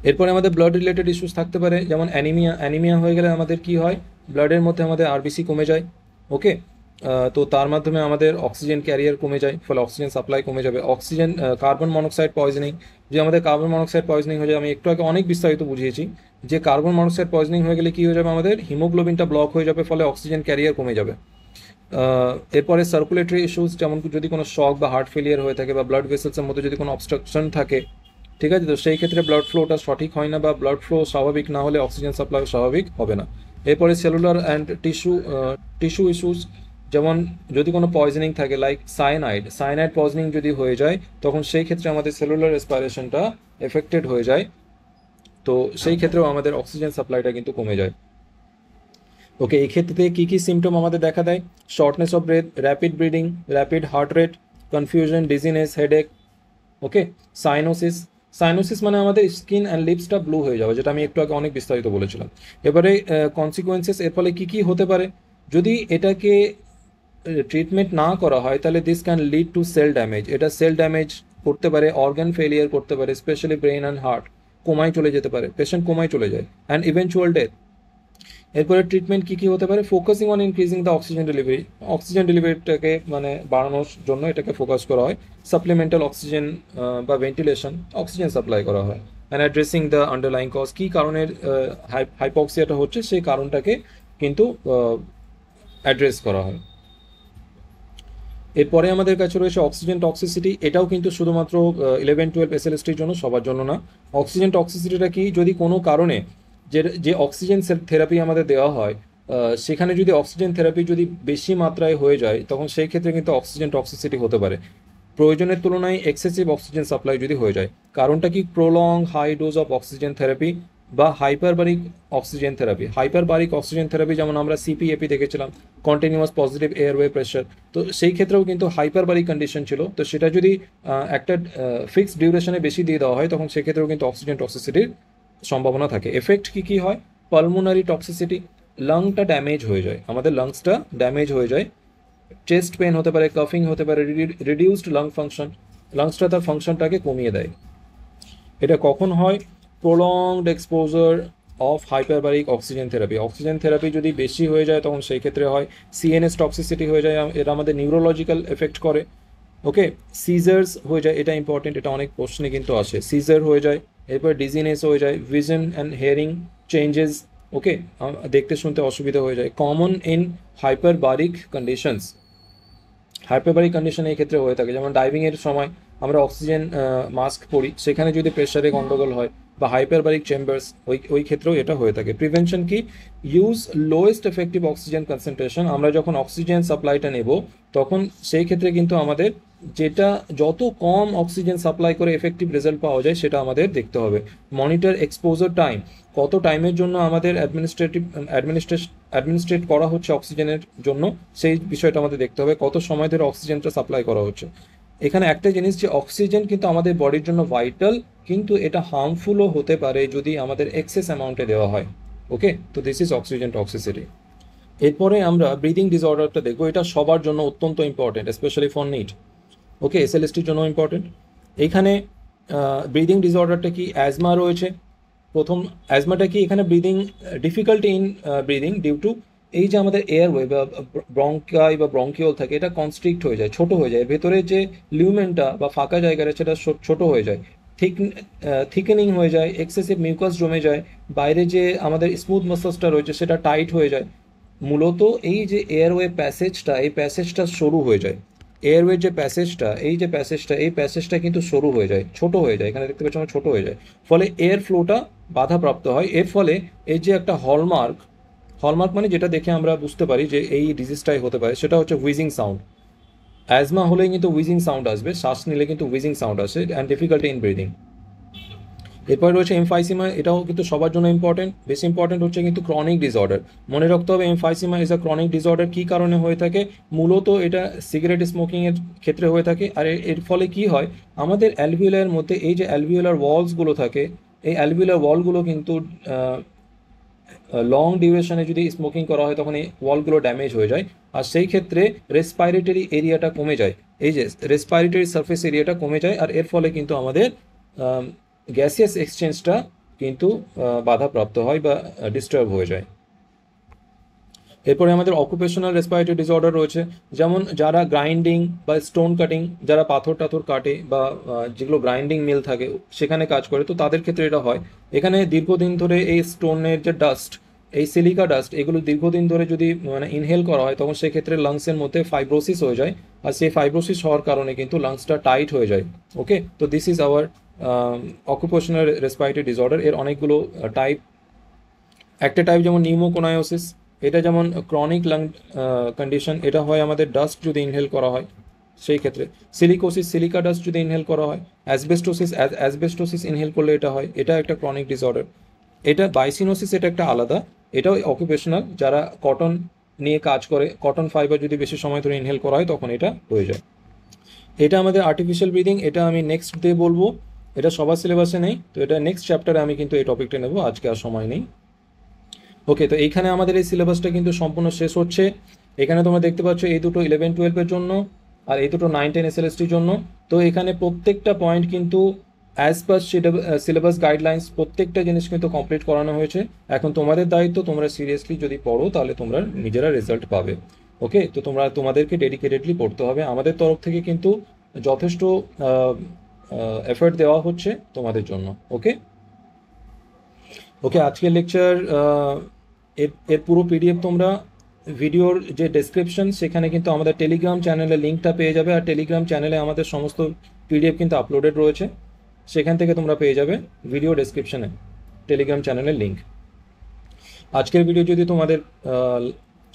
এরপরে আমাদের ব্লাড রিলেটেড ইস্যুস থাকতে পারে, যেমন অ্যানিমিয়া। অ্যানিমিয়া হয়ে গেলে আমাদের কি হয়, ব্লাডের মধ্যে আমাদের RBC কমে যায়। ওকে, তো তার মাধ্যমে আমাদের অক্সিজেন ক্যারিয়ার কমে যায়, ফলে অক্সিজেন সাপ্লাই কমে যাবে। অক্সিজেন, কার্বন মনোক্সাইড পয়জনিং, যে আমাদের কার্বন মনোক্সাইড পয়জনিং হয়ে যায়, আমি একটু আগে অনেক বিস্তারিত বুঝিয়েছি যে কার্বন মনোক্সাইড পয়জনিং হয়ে গেলে কী হয়ে যাবে, আমাদের হিমোগ্লোবিনটা ব্লক হয়ে যাবে, ফলে অক্সিজেন ক্যারিয়ার কমে যাবে। এরপরে সার্কুলেটরি ইস্যুস, যেমন যদি কোনো শক বা হার্ট ফেলিয়ার হয়ে থাকে বা ব্লাড ভেসেলসের মধ্যে যদি কোনো অবস্ট্রাকশন থাকে, ঠিক আছে, তো সেই ক্ষেত্রে ব্লাড ফ্লোটা সঠিক হয় না, বা ব্লাড ফ্লো স্বাভাবিক না হলে অক্সিজেন সাপ্লাই স্বাভাবিক হবে না। এরপরে সেলুলার অ্যান্ড টিস্যু ইস্যুস, যেমন যদি কোনো পয়জনিং থাকে, লাইক সায়ানাইড পয়জনিং যদি হয়ে যায়, তখন সেই ক্ষেত্রে আমাদের সেলুলার রেসপিরেশনটা এফেক্টেড হয়ে যায়। তো সেই ক্ষেত্রেও আমাদের অক্সিজেন সাপ্লাইটা কিন্তু কমে যায়। ওকে, এই ক্ষেত্রে কী কী সিমটম আমাদের দেখা দেয়, shortness of breath, rapid breathing, rapid heart rate, confusion, dizziness, headache. Okay, cyanosis মানে আমাদের স্কিন অ্যান্ড লিপসটা ব্লু হয়ে যাবে, যেটা আমি একটু আগে অনেক বিস্তারিত বলেছিলাম। এবারে কনসিকুয়েন্সেস, এর ফলে কী কী হতে পারে, যদি এটাকে ট্রিটমেন্ট না করা হয় তাহলে this can lead to cell damage. এটা সেল ড্যামেজ করতে পারে, অর্গান ফেলিয়ার করতে পারে, স্পেশালি ব্রেন অ্যান্ড হার্ট, কোমায় চলে যেতে পারে, পেশেন্ট কোমায় চলে যায়, অ্যান্ড ইভেনচুয়াল ডেথ। এরপরে ট্রিটমেন্ট কী কী হতে পারে, focusing on increasing the oxygen delivery, oxygen ডেলিভারিটাকে মানে বাড়ানোর জন্য এটাকে ফোকাস করা হয়। সাপ্লিমেন্টাল অক্সিজেন বা ভেন্টিলেশন, অক্সিজেন সাপ্লাই করা হয়। And addressing the underlying cause, কী কারণের হাইপক্সিয়াটা হচ্ছে সেই কারণটাকে কিন্তু অ্যাড্রেস করা হয়। এরপরে আমাদের কাছে রয়েছে অক্সিজেন টক্সিসিটি। এটাও কিন্তু শুধুমাত্র 11-12 SLSTর জন্য, সবার জন্য না। অক্সিজেন টক্সিসিটিটা কি, যদি কোনো কারণে যে অক্সিজেন থেরাপি আমাদের দেওয়া হয়, সেখানে যদি অক্সিজেন থেরাপি যদি বেশি মাত্রায় হয়ে যায়, তখন সেই ক্ষেত্রে কিন্তু অক্সিজেন টক্সিসিটি হতে পারে। প্রয়োজনের তুলনায় এক্সেসিভ অক্সিজেন সাপ্লাই যদি হয়ে যায়। কারণটা কি, prolong high dose of oxygen therapy বা hyperbaric oxygen therapy. Hyperbaric oxygen therapy যেমন আমরা CPAP দেখেছিলাম, কন্টিনিউয়াস পজিটিভ এয়ারওয়ে প্রেশার, তো সেই ক্ষেত্রেও কিন্তু হাইপারবারিক কন্ডিশন ছিল। তো সেটা যদি একটা ফিক্সড ডিউরেশনে বেশি দিয়ে দেওয়া হয়, তখন সেক্ষেত্রেও কিন্তু অক্সিজেন টক্সিসিটির সম্ভাবনা থাকে। এফেক্ট কী কী হয়, পালমোনারি টক্সিসিটি, লাংটা ড্যামেজ হয়ে যায়, আমাদের লাংসটা ড্যামেজ হয়ে যায়। চেস্ট পেন হতে পারে, কাফিং হতে পারে, রিডিউসড লাং ফাংশন, লাংসটা তার ফাংশনটাকে কমিয়ে দেয়। এটা কখন হয়, prolonged exposure of hyperbaric oxygen therapy. Oxygen therapy যদি বেশি হয়ে যায়, তখন সেই ক্ষেত্রে হয় CNS টক্সিসিটি হয়ে যায়, এটা আমাদের নিউরোলজিক্যাল এফেক্ট করে। ওকে, সিজার্স হয়ে যায়, এটা ইম্পর্টেন্ট, এটা অনেক প্রশ্নে কিন্তু আসে, সিজার হয়ে যায়। এরপর ডিজিনেস হয়ে যায়, ভিশন অ্যান্ড হিয়ারিং চেঞ্জেস। ওকে, দেখতে শুনতে অসুবিধা হয়ে যায়, common in hyperbaric conditions. Hyperbaric condition এই ক্ষেত্রে হয়ে থাকে, যেমন ডাইভিংয়ের সময় আমরা অক্সিজেন মাস্ক পরি, সেখানে যদি প্রেশারে গন্ডগোল হয়, বা হাইপারবারিক চেম্বার্স, ওই ক্ষেত্রেও এটা হয়ে থাকে। প্রিভেনশন কি? Use lowest effective oxygen concentration. আমরা যখন অক্সিজেন সাপ্লাইটা নেব তখন সেই ক্ষেত্রে কিন্তু আমাদের যেটা যত কম অক্সিজেন সাপ্লাই করে এফেক্টিভ রেজাল্ট পাওয়া যায় সেটা আমাদের দেখতে হবে। মনিটর এক্সপোজার টাইম, কত টাইমের জন্য আমাদের অ্যাডমিনিস্ট্রেট করা হচ্ছে অক্সিজেনের জন্য, সেই বিষয়টা আমাদের দেখতে হবে। কত সময় ধরে অক্সিজেনটা সাপ্লাই করা হচ্ছে। এখানে একটা জিনিস যে অক্সিজেন কিন্তু আমাদের বডির জন্য ভাইটাল, কিন্তু এটা হার্মফুলও হতে পারে যদি আমাদের এক্সেস অ্যামাউন্টে দেওয়া হয়। ওকে, তো দিস ইজ অক্সিজেন টক্সিসিটি। এরপরে আমরা ব্রিদিং ডিসঅর্ডারটা দেখবো। এটা সবার জন্য অত্যন্ত ইম্পর্টেন্ট, স্পেশালি ফর নিট। ওকে, এসএলএসটির জন্য ইম্পর্টেন্ট। এইখানে ব্রিদিং ডিসঅর্ডারটা কি? অ্যাজমা রয়েছে। প্রথম অ্যাজমাটা কি? এখানে breathing difficulty in breathing due to এই যে আমাদের এয়ারওয়ে বা ব্রঙ্কাই বা ব্রঙ্কিওল থাকে, এটা কনস্ট্রিক্ট হয়ে যায়, ছোট হয়ে যায়, ভেতরে যে লিউমেনটা বা ফাঁকা জায়গাটা সেটা ছোট হয়ে যায়, থিকেনিং হয়ে যায়, এক্সেসিভ মিউকাস জমে যায়, বাইরে যে আমাদের স্মুথ মাসলসটা রয়েছে সেটা টাইট হয়ে যায়। মূলত এই যে এয়ারওয়ে প্যাসেজটা, এই প্যাসেজটা সরু হয়ে যায়। এয়ারওয়ের যে প্যাসেজটা, এই প্যাসেজটা কিন্তু সরু হয়ে যায়, ছোট হয়ে যায়। এখানে দেখতে পাচ্ছি আমরা ছোট হয়ে যায়, ফলে এয়ার ফ্লোটা বাধাপ্রাপ্ত হয়। এর ফলে এই যে একটা হলমার্ক মানে যেটা দেখে আমরা বুঝতে পারি যে এই ডিজিজটাই হতে পারে, সেটা হচ্ছে হুইজিং সাউন্ড। অ্যাজমা হলেই কিন্তু হুইজিং সাউন্ড আসবে, শ্বাস নিলে কিন্তু হুইজিং সাউন্ড আসে, অ্যান্ড ডিফিকাল্টি ইন ব্রিদিং। এরপরে রয়েছে এমফাইসিমা, এটাও কিন্তু সবার জন্য ইম্পর্টেন্ট। বেশি ইম্পর্টেন্ট হচ্ছে কিন্তু ক্রনিক ডিসঅর্ডার। মনে রাখতে হবে emphysema is a chronic disorder. কী কারণে হয়ে থাকে? মূলত এটা সিগারেট স্মোকিংয়ের ক্ষেত্রে হয়ে থাকে। আর এর ফলে কি হয়, আমাদের অ্যালভিওলার মধ্যে এই যে অ্যালভিওলার ওয়ালসগুলো থাকে, এই অ্যালভিওলার ওয়ালগুলো কিন্তু লং ডিউরেশনে যদি স্মোকিং করা হয় তখন এই ওয়ালগুলো ড্যামেজ হয়ে যায়, আর সেই ক্ষেত্রে রেসপাইরেটরি এরিয়াটা কমে যায়। এই যে রেসপাইরেটরি সারফেস এরিয়াটা কমে যায়, আর এর ফলে কিন্তু আমাদের গ্যাসিয়াস এক্সচেঞ্জটা কিন্তু বাধাপ্রাপ্ত হয় বা ডিস্টার্ব হয়ে যায়। এরপরে আমাদের অকুপেশনাল রেসপিরেটরি ডিসঅর্ডার রয়েছে, যেমন যারা গ্রাইন্ডিং বা স্টোন কাটিং, যারা পাথর টাথর কাটে বা যেগুলো গ্রাইন্ডিং মিল থাকে সেখানে কাজ করে, তো তাদের ক্ষেত্রে এটা হয়। এখানে দীর্ঘদিন ধরে এই স্টোনের যে ডাস্ট, এই সিলিকা ডাস্ট, এগুলো দীর্ঘদিন ধরে যদি মানে ইনহেল করা হয় তখন সেক্ষেত্রে লাংসের মধ্যে ফাইব্রোসিস হয়ে যায়, আর সেই ফাইব্রোসিস হওয়ার কারণে কিন্তু লাংসটা টাইট হয়ে যায়। ওকে, তো this is hour occupational respiratory disorder. এর অনেকগুলো টাইপ। একটা টাইপ যেমন নিউমোকোনায়োসিস, এটা যেমন ক্রনিক লাং কন্ডিশন, এটা হয় আমাদের ডাস্ট যদি ইনহেল করা হয় সেই ক্ষেত্রে। সিলিকোসিস, সিলিকা ডাস্ট যদি ইনহেল করা হয়। অ্যাসবেস্টোসিস ইনহেল করলে এটা হয়, এটা একটা ক্রনিক ডিসঅর্ডার। এটা বাইসিনোসিস, এটা একটা আলাদা, এটাও অকুপেশনাল। যারা কটন নিয়ে কাজ করে, কটন ফাইবার যদি বেশি সময় ধরে ইনহেল করা হয় তখন এটা হয়ে যায়। এটা আমাদের আর্টিফিশিয়াল ব্রিদিং, এটা আমি নেক্সট ডে বলবো, এটা সবার সিলেবাসে নেই, তো এটা নেক্সট চ্যাপ্টারে আমি কিন্তু এই টপিকটা নেব, আজকে আর সময় নেই। ওকে, তো এইখানে আমাদের এই সিলেবাসটা কিন্তু সম্পূর্ণ শেষ হচ্ছে। এখানে তোমরা দেখতে পাচ্ছ এই দুটো 11-12-এর জন্য, আর এই দুটো 9-10 এসএলএসটির জন্য। তো এখানে প্রত্যেকটা পয়েন্ট কিন্তু অ্যাজ পার সিলেবাস গাইডলাইন্স প্রত্যেকটা জিনিস কিন্তু কমপ্লিট করানো হয়েছে। এখন তোমাদের দায়িত্ব, তোমরা সিরিয়াসলি যদি পড়ো তাহলে তোমরা নিজেরা রেজাল্ট পাবে। ওকে, তো তোমাদেরকে ডেডিকেটেডলি পড়তে হবে। আমাদের তরফ থেকে কিন্তু যথেষ্ট এফর্ট দেওয়া হচ্ছে তোমাদের জন্য। ওকে, আজকের লেকচার এর পুরো পিডিএফ তোমরা ভিডিওর যে ডেসক্রিপশন সেখানে কিন্তু আমাদের টেলিগ্রাম চ্যানেলের লিঙ্কটা পেয়ে যাবে, আর টেলিগ্রাম চ্যানেলে আমাদের সমস্ত পিডিএফ কিন্তু আপলোডেড রয়েছে, সেখান থেকে তোমরা পেয়ে যাবে ভিডিও ডেসক্রিপশনে টেলিগ্রাম চ্যানেলের লিঙ্ক। আজকের ভিডিও যদি তোমাদের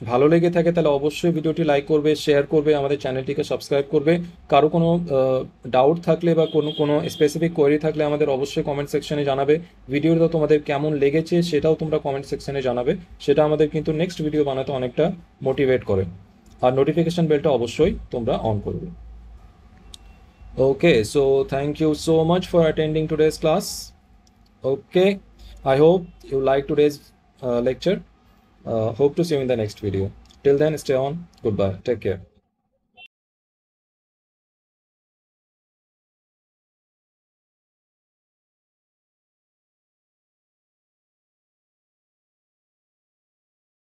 ভালো লেগে থাকে তাহলে অবশ্যই ভিডিওটি লাইক করবে, শেয়ার করবে, আমাদের চ্যানেলটিকে সাবস্ক্রাইব করবে। কারো কোনো ডাউট থাকলে বা কোনো স্পেসিফিক কোয়েরি থাকলে আমাদের অবশ্যই কমেন্ট সেকশনে জানাবে। ভিডিওটা তোমাদের কেমন লেগেছে সেটাও তোমরা কমেন্ট সেকশনে জানাবে, সেটা আমাদের কিন্তু নেক্সট ভিডিও বানাতে অনেকটা মোটিভেট করে। আর নোটিফিকেশন বেলটা অবশ্যই তোমরা অন করবে। Okay, so thank you so much for attending today's class. Okay, I hope you like today's lecture. Hope to see you in the next video. Till then, stay on. Goodbye. Take care.